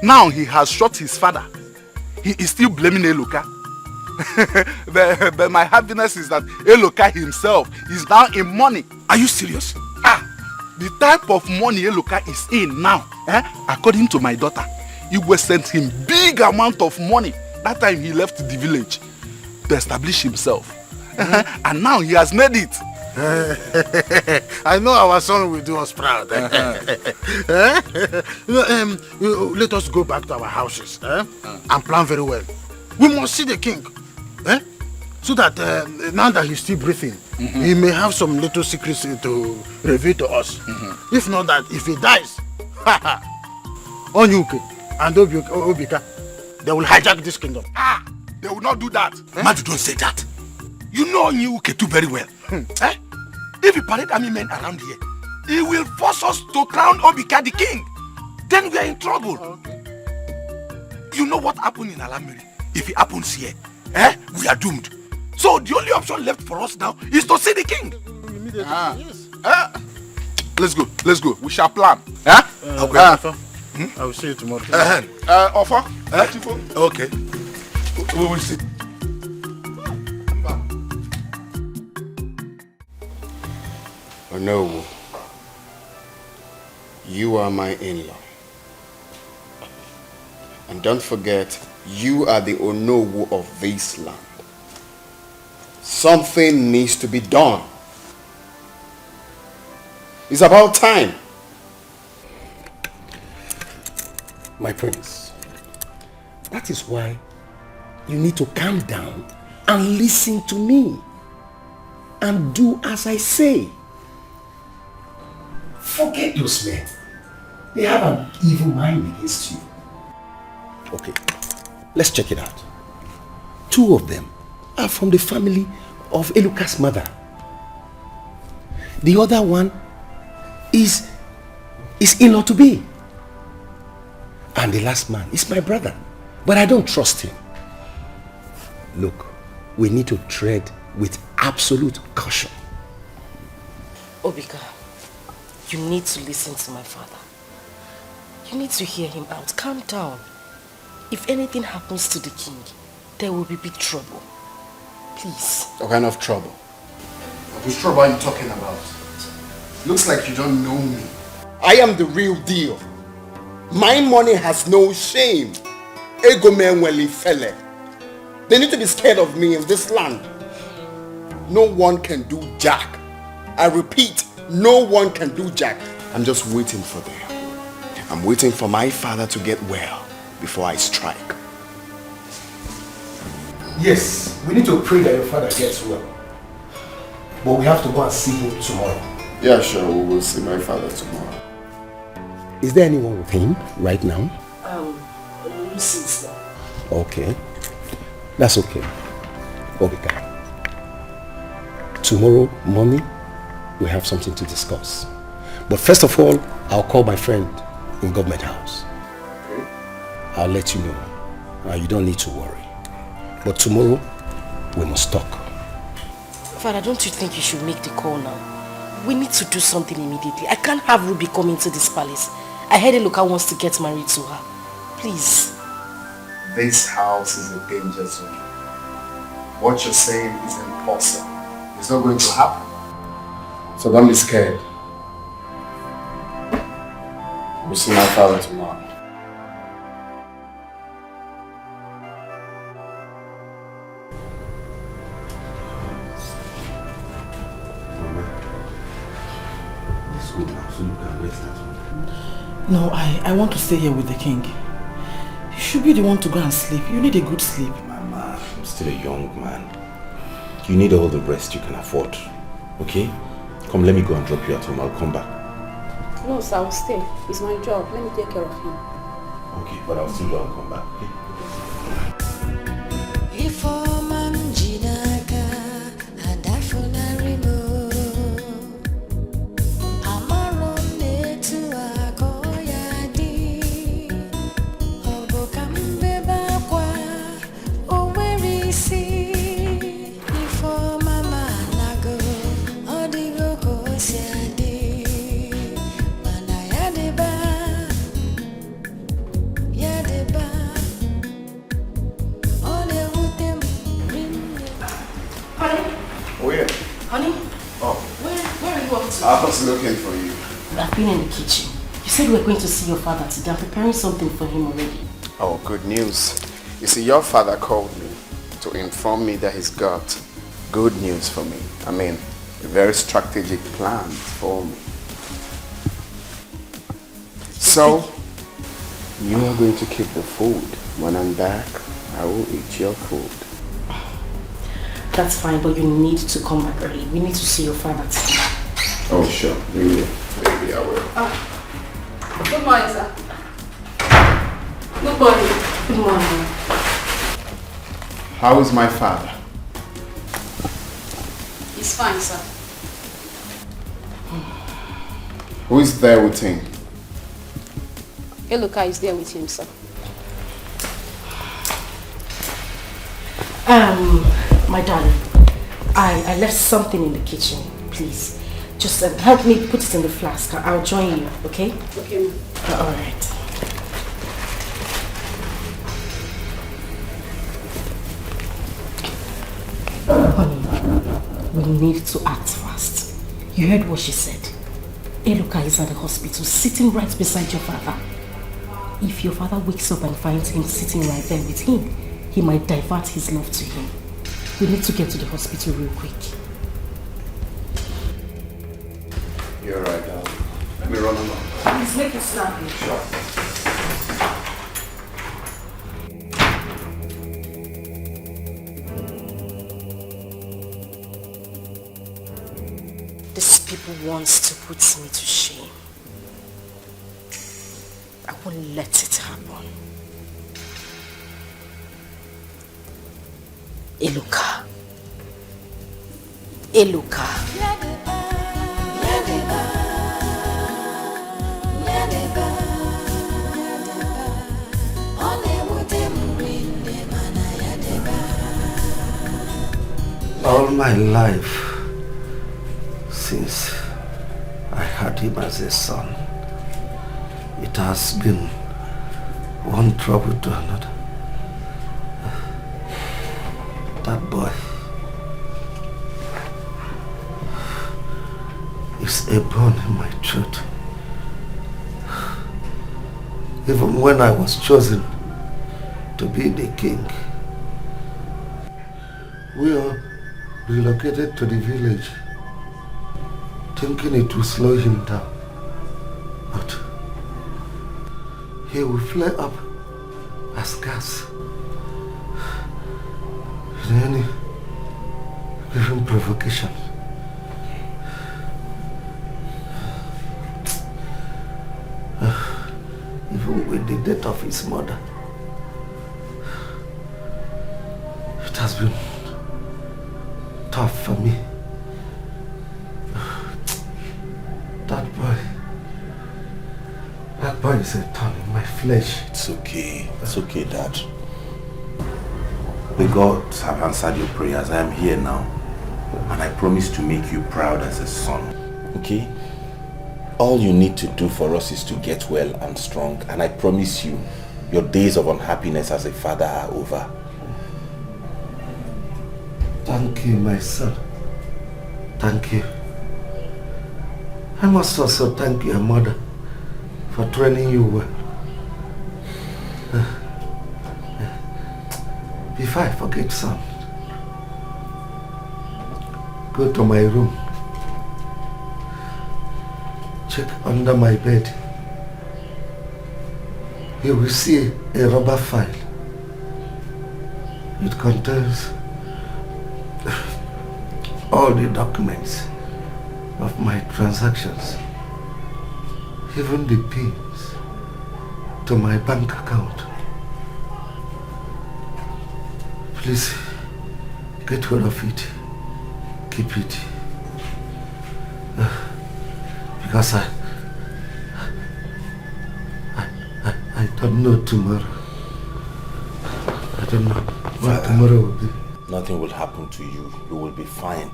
Now he has shot his father. He is still blaming Eloka. But my happiness is that Eloka himself is now in money. Are you serious? The type of money Eloka is in now, according to my daughter, Igwe sent him big amount of money that time he left the village to establish himself. And now he has made it. I know our son will do us proud. Let us go back to our houses and plan very well. We must see the king. So that now that he's still breathing, he may have some little secrets to reveal to us. If not that, if he dies, Onyuke and Obika, they will hijack this kingdom. They will not do that. Madu, don't say that. You know Onyuke too very well. If you parade army men around here, he will force us to crown Obika the king. Then we are in trouble. You know what happened in Alamiri? If it happens here, we are doomed. So the only option left for us now is to see the king. Let's go. We shall plan. Okay. I will see you tomorrow. Offer? Okay. We will see. No, you are my in-law. And don't forget, you are the Onowu of this land. Something needs to be done. It's about time. My prince, that is why you need to calm down and listen to me and do as I say. Forget those men. They have an evil mind against you. Okay, let's check it out. 2 of them are from the family of Eluka's mother. The other one is in-law to be. And the last man is my brother. But I don't trust him. Look, we need to tread with absolute caution. Obika, you need to listen to my father. You need to hear him out. Calm down. If anything happens to the king, there will be big trouble. Please. What kind of trouble? Which trouble are you talking about? Looks like you don't know me. I am the real deal. My money has no shame. Umenwa fele. They need to be scared of me in this land. No one can do jack. I repeat, no one can do jack. I'm just waiting for them. I'm waiting for my father to get well before I strike. Yes, we need to pray that your father gets well. But we have to go and see him tomorrow. Yeah, sure, we will see my father tomorrow. Is there anyone with him right now? Lucy's there. Okay. That's okay. Okay. Tomorrow morning, we have something to discuss. But first of all, I'll call my friend in Government House. Okay. I'll let you know. You don't need to worry. But tomorrow, we must talk. Father, don't you think you should make the call now? We need to do something immediately. I can't have Ruby come into this palace. I heard Eloka wants to get married to her. Please. This house is a danger zone. What you're saying is impossible. It's not going to happen. So don't be scared. We'll see my father tomorrow. No, I want to stay here with the king. You should be the one to go and sleep. You need a good sleep. Mama, I'm still a young man. You need all the rest you can afford. Okay? Come, let me go and drop you at home. I'll come back. No, sir, I'll stay. It's my job. Let me take care of him. Okay, but I'll still go and come back. Okay? I was looking for you. I've been in the kitchen. You said we were going to see your father today. I'm preparing something for him already. Oh, good news. You see, your father called me to inform me that he's got good news for me. I mean, a very strategic plan for me. So, you are going to keep the food. When I'm back, I will eat your food. That's fine, but you need to come back early. We need to see your father today. Oh, sure. Maybe I will. Good morning, sir. Good morning. Good morning. How is my father? He's fine, sir. Who is there with him? Eloka is there with him, sir. My darling, I left something in the kitchen. Please, just help me put it in the flask. I'll join you, okay? Okay, ma'am. All right. Honey, we need to act fast. You heard what she said. Eloka is at the hospital, sitting right beside your father. If your father wakes up and finds him sitting right there with him, he might divert his love to him. We need to get to the hospital real quick. You're right, darling. Let me run along. Please make it snappy. Sure. These people wants to put me to shame. I won't let it happen. Eloka. All my life, since I had him as a son, it has been one trouble to another. That boy is a bone in my throat. Even when I was chosen to be the king, we all relocated to the village, thinking it would slow him down. But he will flare up as gas. any even provocation. Even with the death of his mother, it has been tough for me. That boy is a thorn in my flesh. It's okay. It's okay, Dad. The gods have answered your prayers. I am here now. And I promise to make you proud as a son. Okay? All you need to do for us is to get well and strong. And I promise you, your days of unhappiness as a father are over. Thank you, my son. Thank you. I must also thank your mother for training you well. Before I forget, son, go to my room. Check under my bed. You will see a rubber file. It contains all the documents of my transactions, even the pins to my bank account. Please get hold of it. Keep it. Because I don't know tomorrow. I don't know what tomorrow will be. Nothing will happen to you. You will be fine.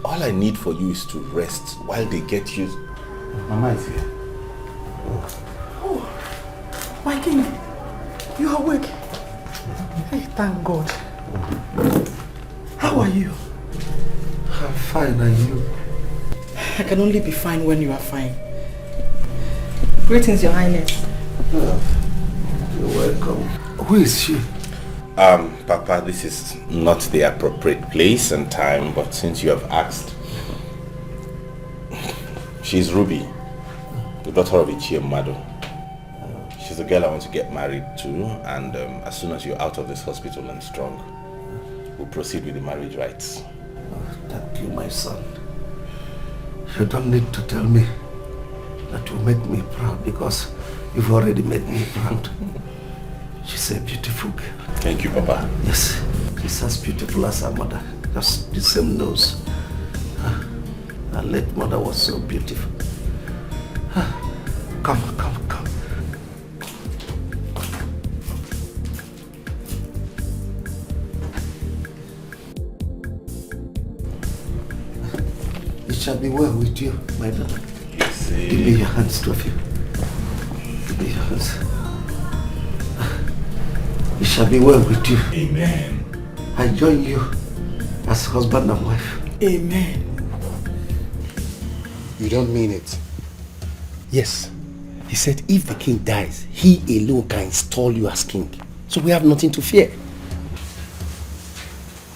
All I need for you is to rest while they get you. Mama is here. Oh, my king, you are awake. Hey, thank God. How are you? I'm fine, and you? I can only be fine when you are fine. Greetings, Your Highness. You're welcome. Who is she? Papa, this is not the appropriate place and time, but since you have asked, she's Ruby, the daughter of Umenwa. She's a girl I want to get married to, and as soon as you're out of this hospital and strong, we'll proceed with the marriage rites. Thank you, my son. You don't need to tell me that you make me proud, because you've already made me proud. She's a beautiful girl. Thank you, Papa. Yes, she's as beautiful as her mother. Just the same nose. Her late mother was so beautiful. Come. It shall be well with you, my daughter. Give me your hands, two of you. Give me your hands. It shall be well with you. Amen. I join you as husband and wife. Amen. You don't mean it? Yes. He said if the king dies, he alone can install you as king. So we have nothing to fear.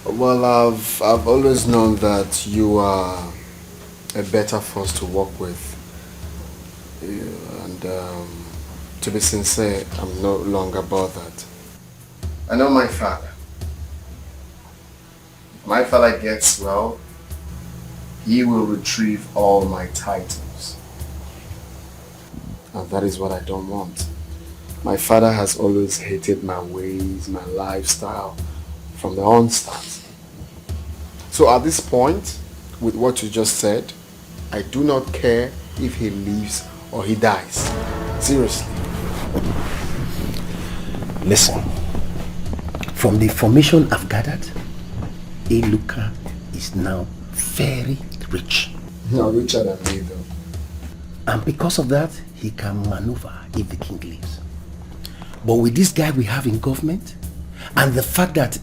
Well, I've always known that you are a better force to work with. And to be sincere, I'm no longer bothered. I know my father. If my father gets well, he will retrieve all my titles. And that is what I don't want. My father has always hated my ways, my lifestyle, from the onstart. So at this point, with what you just said, I do not care if he lives or he dies. Seriously. Listen. From the information I've gathered, Eluka is now very rich. No, richer than me though. And because of that, he can maneuver if the king leaves. But with this guy we have in government, and the fact that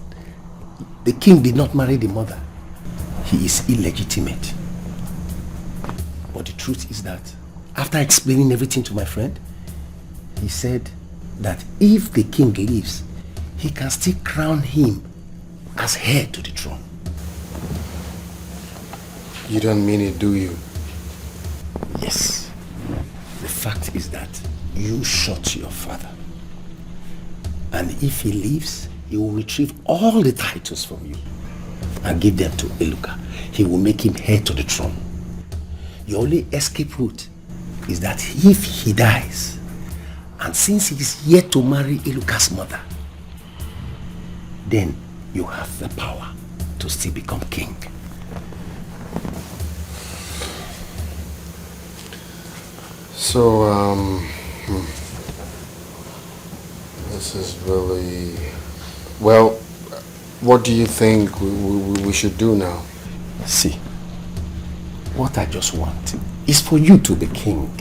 the king did not marry the mother, he is illegitimate. But the truth is that, after explaining everything to my friend, he said that if the king leaves, he can still crown him as heir to the throne. You don't mean it, do you? Yes. The fact is that you shot your father. And if he leaves, he will retrieve all the titles from you and give them to Eluka. He will make him heir to the throne. Your only escape route is that if he dies, and since he is yet to marry Eluka's mother, then you have the power to still become king. So, this is really... Well, what do you think we should do now? See, what I just want is for you to be king.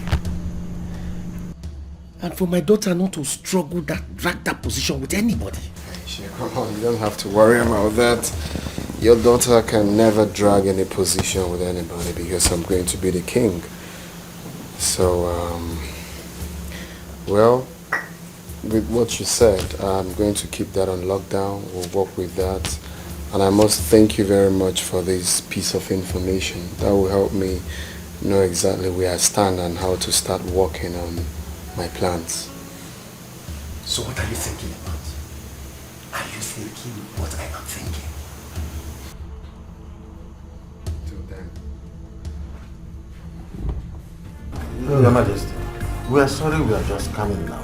And for my daughter not to struggle drag that position with anybody. Come on, you don't have to worry about that. Your daughter can never drag any position with anybody because I'm going to be the king. So, well, with what you said, I'm going to keep that on lockdown. We'll work with that. And I must thank you very much for this piece of information. That will help me know exactly where I stand and how to start working on my plans. So what are you thinking about? Are you thinking what I am thinking? Your Majesty, we are sorry we are just coming now.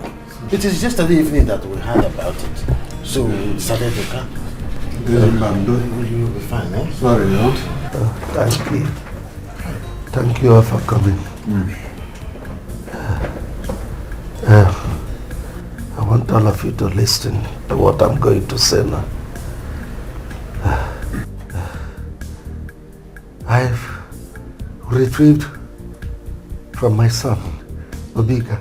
It is yesterday evening that we heard about it. So we decided to come. You'll be fine, eh? Sorry, Lord. Thank you. Thank you all for coming. I want all of you to listen to what I'm going to say now. I've retrieved from my son, Obika,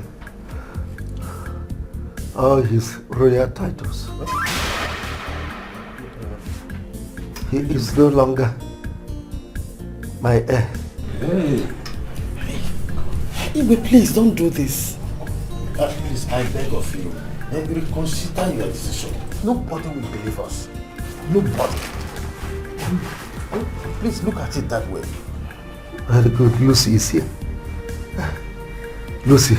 all his royal titles. He is no longer my heir. Hey. Igwe, please don't do this. Please, I beg of you, reconsider your decision. Nobody will believe us. Nobody. Please look at it that way. Very good. Lucy is here. Lucy.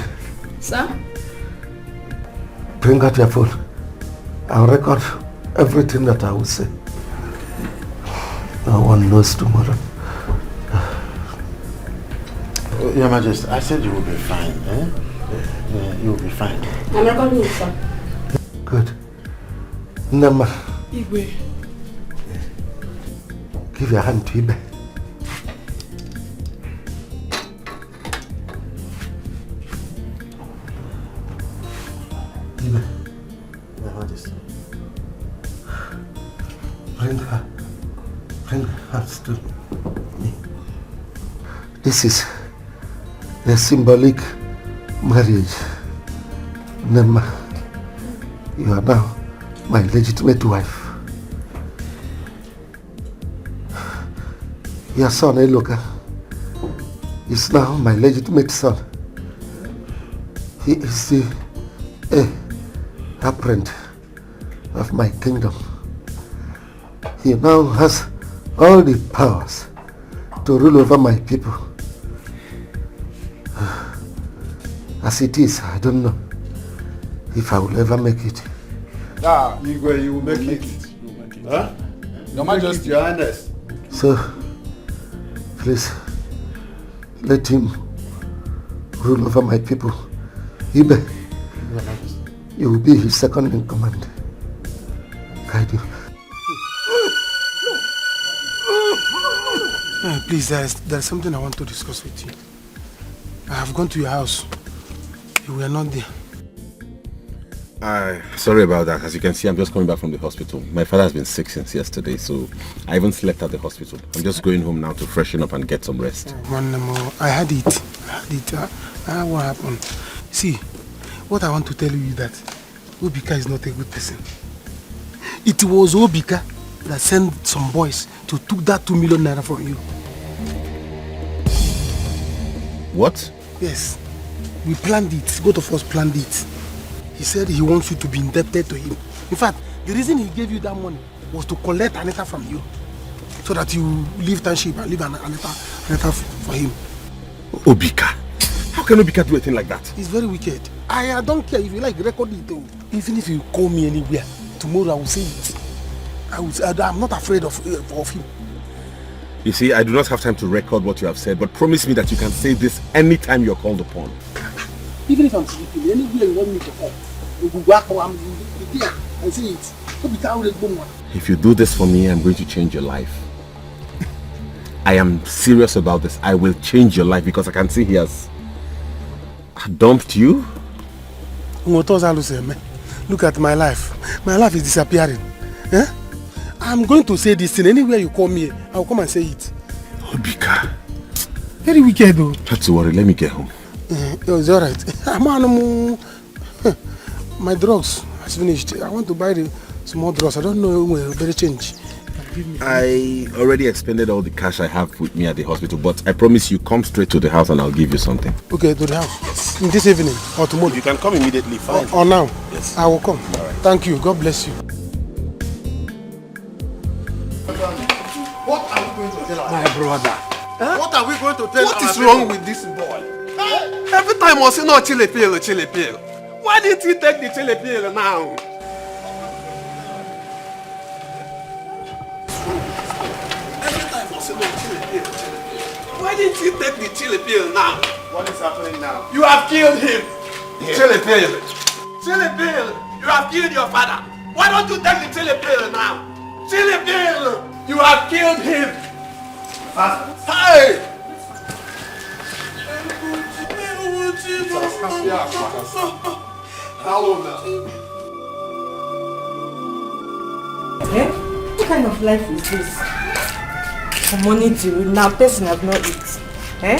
Sir? Bring out your phone. I'll record everything that I will say. No one knows tomorrow. Your Majesty, I said you will be fine, eh? Yeah, you will be fine. I'm recording it, sir. Good. Nama. Igwe. Give your hand to Ibe. Ibe. Your Majesty. Bring her hands to me. This is a symbolic marriage. Nema, you are now my legitimate wife. Your son, Eloka, is now my legitimate son. He is the apparent of my kingdom. He now has all the powers to rule over my people. As it is, I don't know if I will ever make it. Igwe, you will make it. Huh? Your Majesty, Your Highness. So, please, let him rule over my people. Ibe, you will be his second in command. Guide you. Please, there's something I want to discuss with you. I have gone to your house. You were not there. Sorry about that. As you can see, I'm just coming back from the hospital. My father has been sick since yesterday, so I even slept at the hospital. I'm just going home now to freshen up and get some rest. One more. I had it. What happened? See, what I want to tell you is that Obika is not a good person. It was Obika that sent some boys to took that 2 million naira from you. What? Yes. We planned it. Both of us planned it. He said he wants you to be indebted to him. In fact, the reason he gave you that money was to collect Aneta from you, so that you leave township and leave Aneta for him. Obika? How can Obika do a thing like that? He's very wicked. I don't care if you like record it though. Even if you call me anywhere, tomorrow I will say it. I'm not afraid of him. You see, I do not have time to record what you have said, but promise me that you can say this anytime you're called upon. Even if I'm sleeping, anywhere you want me to come, you will walk or I'm there and say it. If you do this for me, I'm going to change your life. I am serious about this. I will change your life because I can see he has dumped you. Look at my life. My life is disappearing. Eh? I'm going to say this thing anywhere you call me. I'll come and say it. Obika. Very wicked though. Not to worry, let me get home. It's alright. My drugs has finished. I want to buy the small drugs. I don't know where better change. I already expended all the cash I have with me at the hospital, but I promise you come straight to the house and I'll give you something. Okay, to the house. Yes. In this evening or tomorrow? You can come immediately, fine. Or now? Yes. I will come. All right. Thank you. God bless you. What are we going to tell our My brother. Huh? What are we going to tell What our is people? wrong with this boy? Every time I say no chili pill. Why didn't he take the chili pill now? Every time I say no chili pill. Why didn't he take the chili pill now? What is happening now? You have killed him. Yeah. Chili pill. Chili pill. You have killed your father. Why don't you take the chili pill now? Chili pill. You have killed him. Hey! Hello now. Eh? What kind of life is this? From morning till now, person have not eaten. Eh?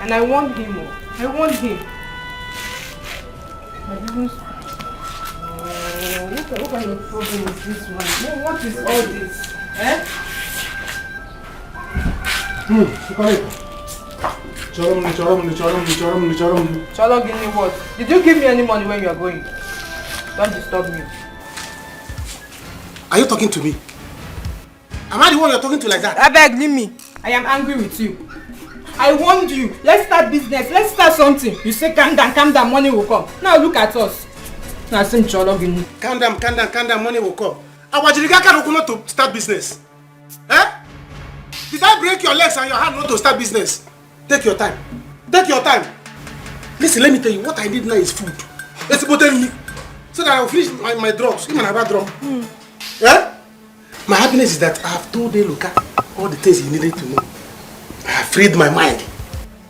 And I want him. I want him. What kind of problem is this one? What is all this? Eh? Cholo, give me what? Did you give me any money when you are going? Don't disturb me. Are you talking to me? Am I the one you're talking to like that? I beg, leave me. I am angry with you. I warned you. Let's start business. Let's start something. You say calm down, money will come. Now look at us. Now sim Cholo, give me. Calm down, money will come. Our Jirigaka don't not to start business. Eh? Did I break your legs and your hand not to start business? Take your time. Take your time. Listen, let me tell you, what I need now is food. Let's go tell me. So that I will finish my drugs. Even a bad drum. Yeah? My happiness is that I have told Eloka all the things he needed to know. I have freed my mind.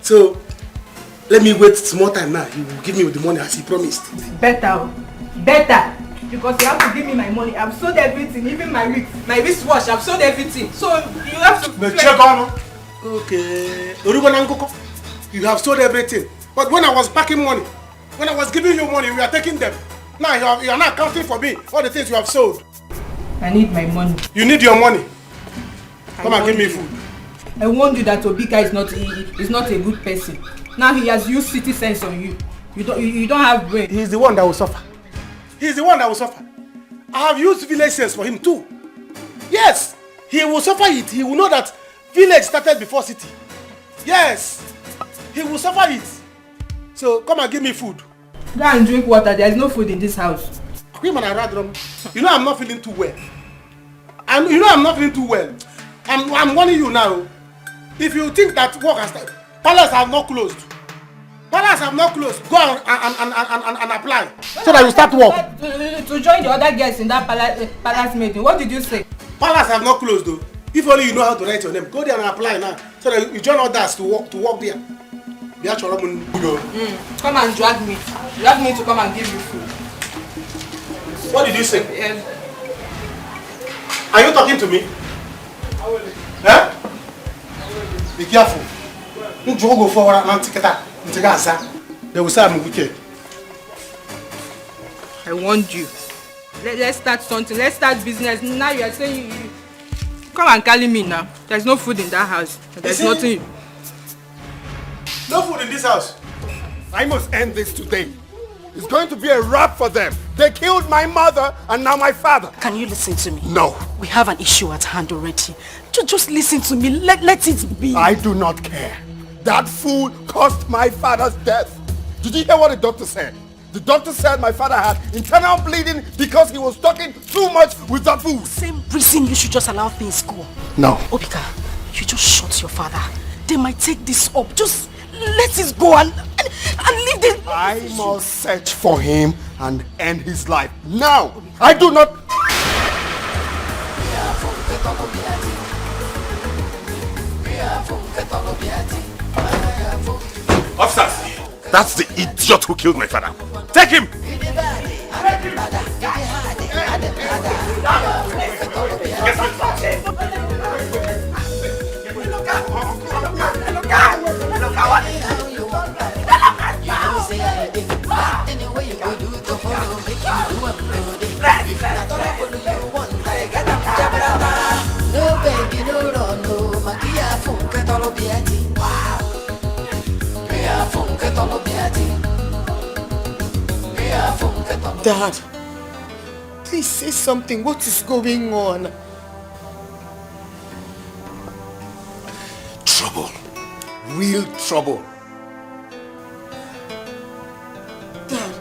So, let me wait small time now. He will give me the money as he promised. Better. Because you have to give me my money. I've sold everything, even my wristwatch. I've sold everything. So, you have to... Check on. Okay. You have sold everything. But when I was packing money, when I was giving you money, you are taking them. Now you are not counting for me all the things you have sold. I need my money. You need your money. Come and give me food. I warned you that Obika is not a good person. Now he has used city sense on you. You don't have brain. He's the one that will suffer. He's the one that will suffer. I have used village sense for him too. Yes, he will suffer it. He will know that village started before city. Yes, he will suffer it. So come and give me food. Go and drink water. There is no food in this house. You know I'm not feeling too well. And you know I'm not feeling too well. I'm warning you now. If you think that work has started, palace have not closed. Palace have not closed. Go and apply. So that you start work. To join the other guests in that palace meeting. What did you say? Palace have not closed though. If only you know how to write your name. Go there and apply now. So that you join others to work there. Come and drag me. Drag me to come and give you food. What did you say? Are you talking to me? Huh? Be careful. Don't go forward and take that. They will say I'm wicked. I warned you. Let's start something. Let's start business. Now you are saying you come and carry me now. There's no food in that house. There's nothing. No food in this house. I must end this today. It's going to be a wrap for them. They killed my mother and now my father. Can you listen to me? No. We have an issue at hand already. Just listen to me. Let it be. I do not care. That fool caused my father's death. Did you hear what the doctor said? The doctor said my father had internal bleeding because he was talking too much with that food. Same reason you should just allow things go. No. Obika, you just shut your father. They might take this up. Just let it go and leave this. I must search for him and end his life. Now, I do not... Officers, that's the idiot who killed my father. Take him! Dad, please say something. What is going on? Trouble. Real trouble. Dad,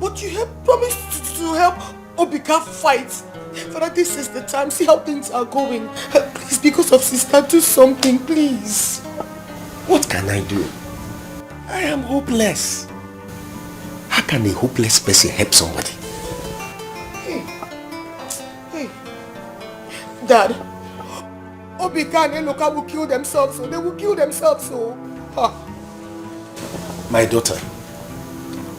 but you have promised to help Obika fight. Father, this is the time. See how things are going. Please, because of sister, do something, please. What can I do? I am hopeless. How can a hopeless person help somebody? Hey. Dad, Obika and Eloka will kill themselves, so they will kill themselves, so. My daughter,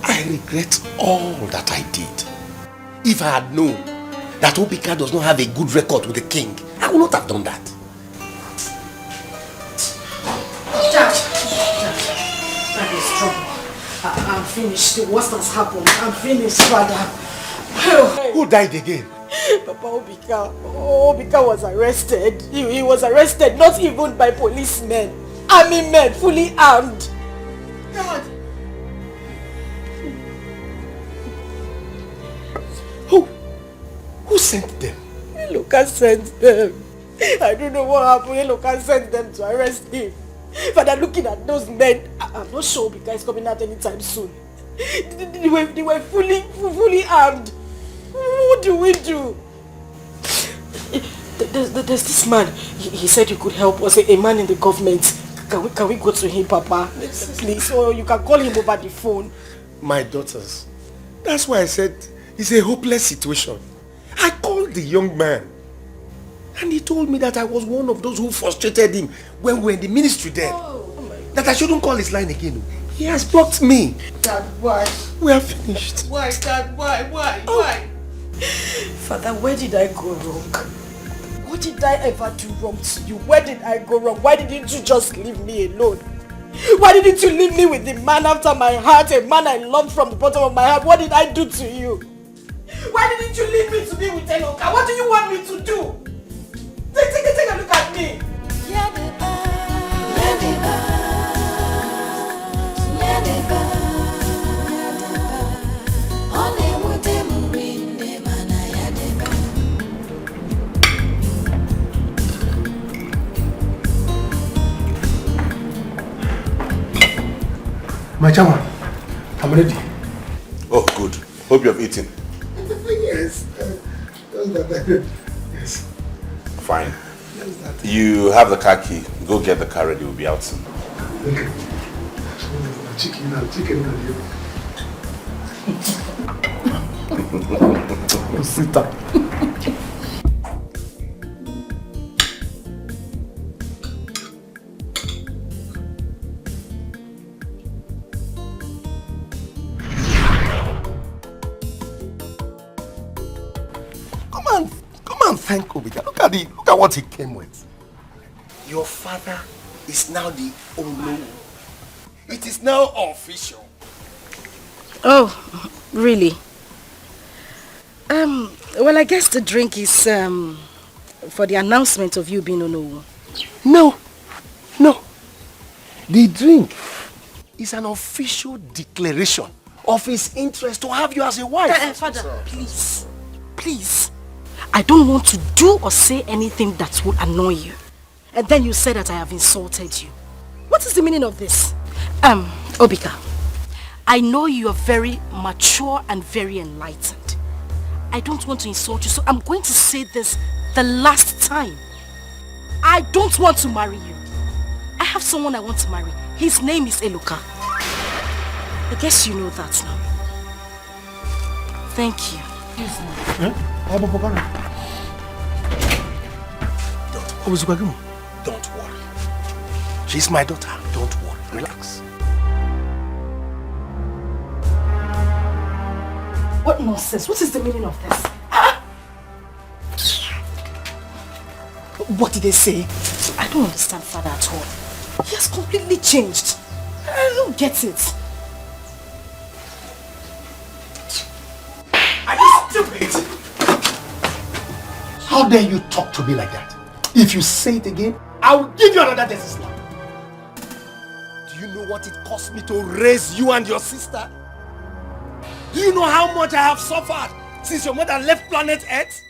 I regret all that I did. If I had known that Obika does not have a good record with the king, I would not have done that. That is trouble. I'm finished. The worst has happened. I'm finished, father. Who died again? Papa Obika. Obika was arrested. He was arrested not even by policemen. Army men, fully armed. God. Who sent them? Eloka sent them. I don't know what happened. Eloka sent them to arrest him. Father, looking at those men, I'm not sure Obika is coming out anytime soon. They were fully armed. What do we do? There's this man. He said he could help us. A man in the government. Can we go to him, Papa? Please, or you can call him over the phone. My daughters, that's why I said it's a hopeless situation. I called the young man and he told me that I was one of those who frustrated him when we were in the ministry then. That I shouldn't call his line again. He has blocked me. Dad, why? We are finished. Why, Dad? Why? Father, where did I go wrong? What did I ever do wrong to you? Where did I go wrong? Why didn't you just leave me alone? Why didn't you leave me with the man after my heart, a man I loved from the bottom of my heart? What did I do to you? Why didn't you leave me to be with Eloka? What do you want me to do? Take a look at me. My chairman, I'm ready. Oh, good. Hope you have eaten. Yes. Yes. Fine. You have the car key. Go get the car ready. We'll be out soon. Okay. Chicken. Sit down. Come and thank Obika. Look at what he came with. Your father is now the Olo. It is now official. Oh, really? Well, I guess the drink is for the announcement of you being Ono. No. The drink is an official declaration of his interest to have you as a wife. Father, please. I don't want to do or say anything that will annoy you. And then you say that I have insulted you. What is the meaning of this? Obika, I know you are very mature and very enlightened. I don't want to insult you, so I'm going to say this the last time. I don't want to marry you. I have someone I want to marry. His name is Eloka. I guess you know that now. Thank you. Don't worry. She's my daughter. Don't worry. Relax. What nonsense? What is the meaning of this? What did they say? I don't understand Father at all. He has completely changed. I don't get it. Are you stupid? How dare you talk to me like that? If you say it again, I will give you another death slap. Do you know what it cost me to raise you and your sister? Do you know how much I have suffered since your mother left planet Earth?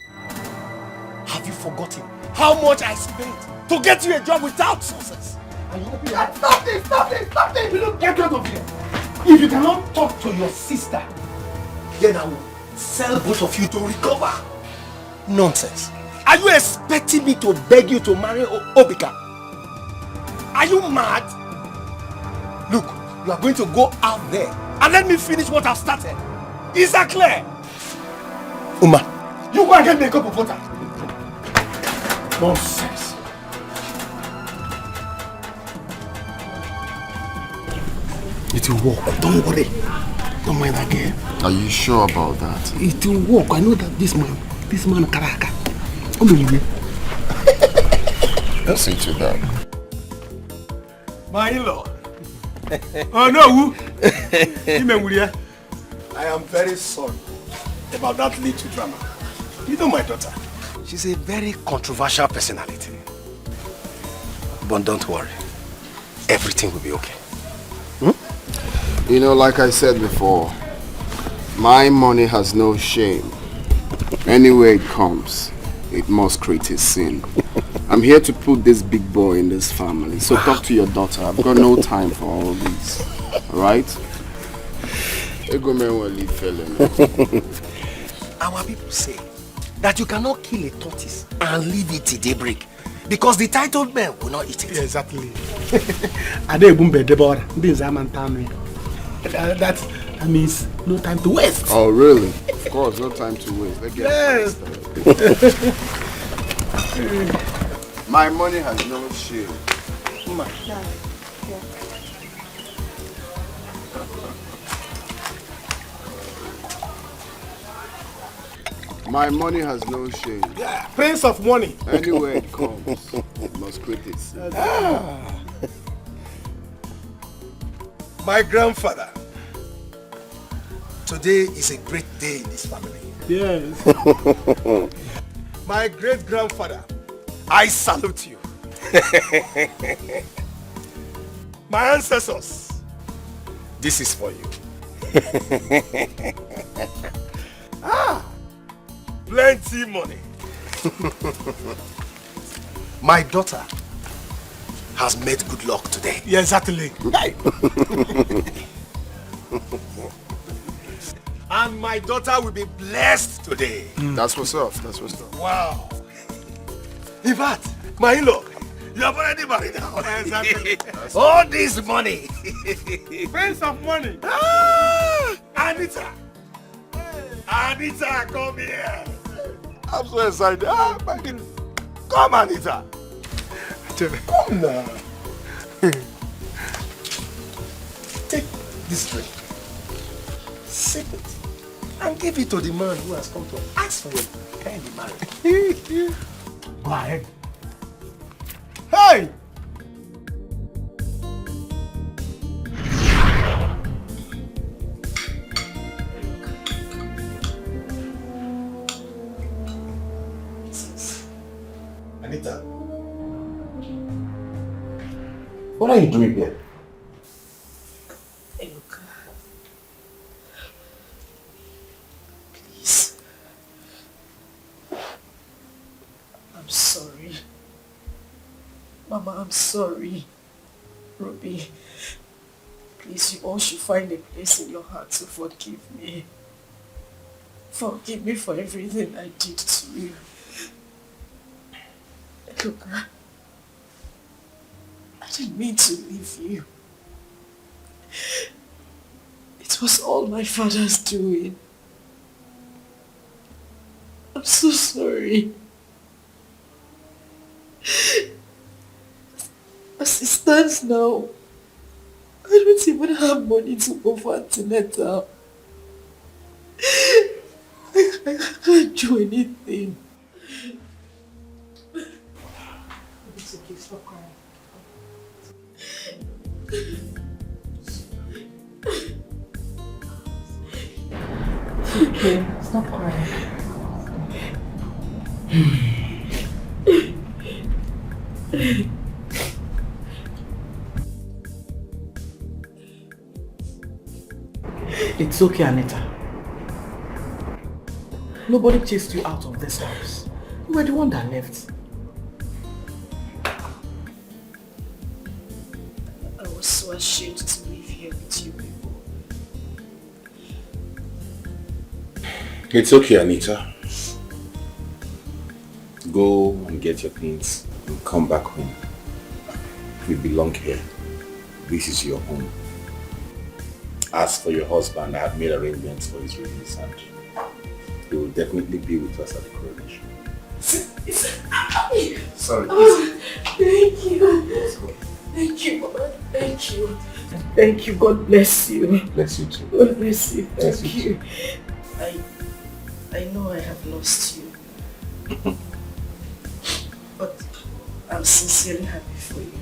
Have you forgotten how much I spent to get you a job without success? And you open your mouth. Stop this! Stop this! Stop this! You don't get out of here. If you cannot talk to your sister, then I will sell both of you to recover. Nonsense. Are you expecting me to beg you to marry Obika? Are you mad? Look, you are going to go out there and let me finish what I've started. Is that clear? Uma, you go and get me a cup of water. Nonsense. It will work. Don't worry. Don't mind that girl. Are you sure about that? It will work. I know that this man Karaka. Listen to that. My in-law. Oh no, I am very sorry about that little drama. You know my daughter. She's a very controversial personality. But don't worry. Everything will be okay. You know, like I said before, my money has no shame. Anywhere it comes, it must create a scene. I'm here to put this big boy in this family. So talk to your daughter. I've got no time for all this. Alright? Our people say that you cannot kill a tortoise and leave it till daybreak because the titled men will not eat it. Yeah, exactly. That means no time to waste. Oh, really? Of course, no time to waste. Let's get started. My money has no shame. My money has no shame. Yeah, Prince of money. Anywhere it comes, it must create it. My grandfather, today is a great day in this family. Yes. My great-grandfather, I salute you. My ancestors, this is for you. Plenty money. My daughter has made good luck today. Yeah, exactly. And my daughter will be blessed today. That's what's up. That's what's up. Wow. In fact, my in-law, you have already married now. Exactly. All this money. Prince of money. Anita. Anita, come here. I'm so excited. Come, Anita. Come now. Take this drink. Sip it. And give it to the man who has come to ask for it. Can you marry? Go ahead. Hey! Anita. What are you doing here? Eloka. Please. I'm sorry. Mama, I'm sorry. Ruby. Please, you all should find a place in your heart to forgive me. Forgive me for everything I did to you. Look, I didn't mean to leave you. It was all my father's doing. I'm so sorry. As it stands now, I don't even have money to go for antenatal. I can't do anything. It's okay, stop crying. It's okay, stop crying. It's okay, Anita. Nobody chased you out of this house. You were the one that left. I was so ashamed to live here with you people. It's okay, Anita. Go and get your things and come back home. You belong here. This is your home. As for your husband, I have made arrangements for his release and he will definitely be with us at the coronation. Sorry. Oh, thank you. Thank you, Mama. Thank you. Thank you. God bless you. Bless you too. God bless you. Bless Thank you. I know I have lost you. But I'm sincerely happy for you.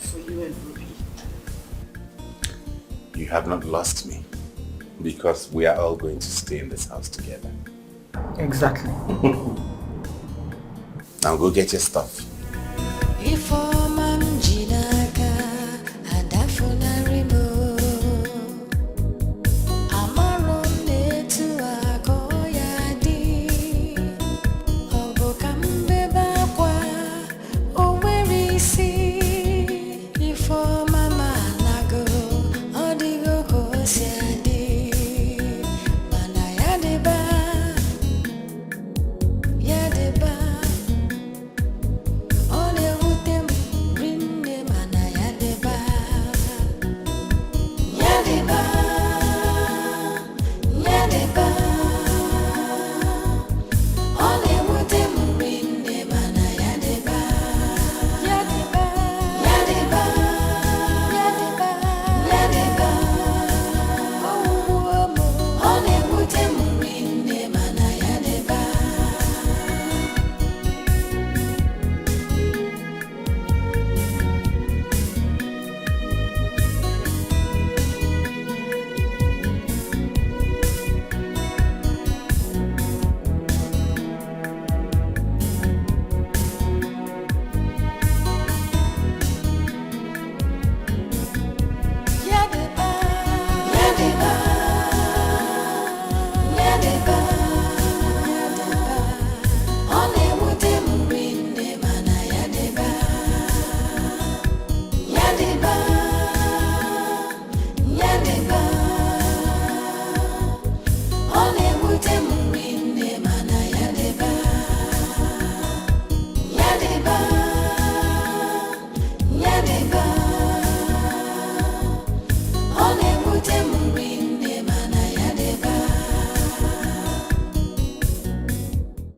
For you and Ruby. You have not lost me because we are all going to stay in this house together. Exactly. Now go get your stuff. If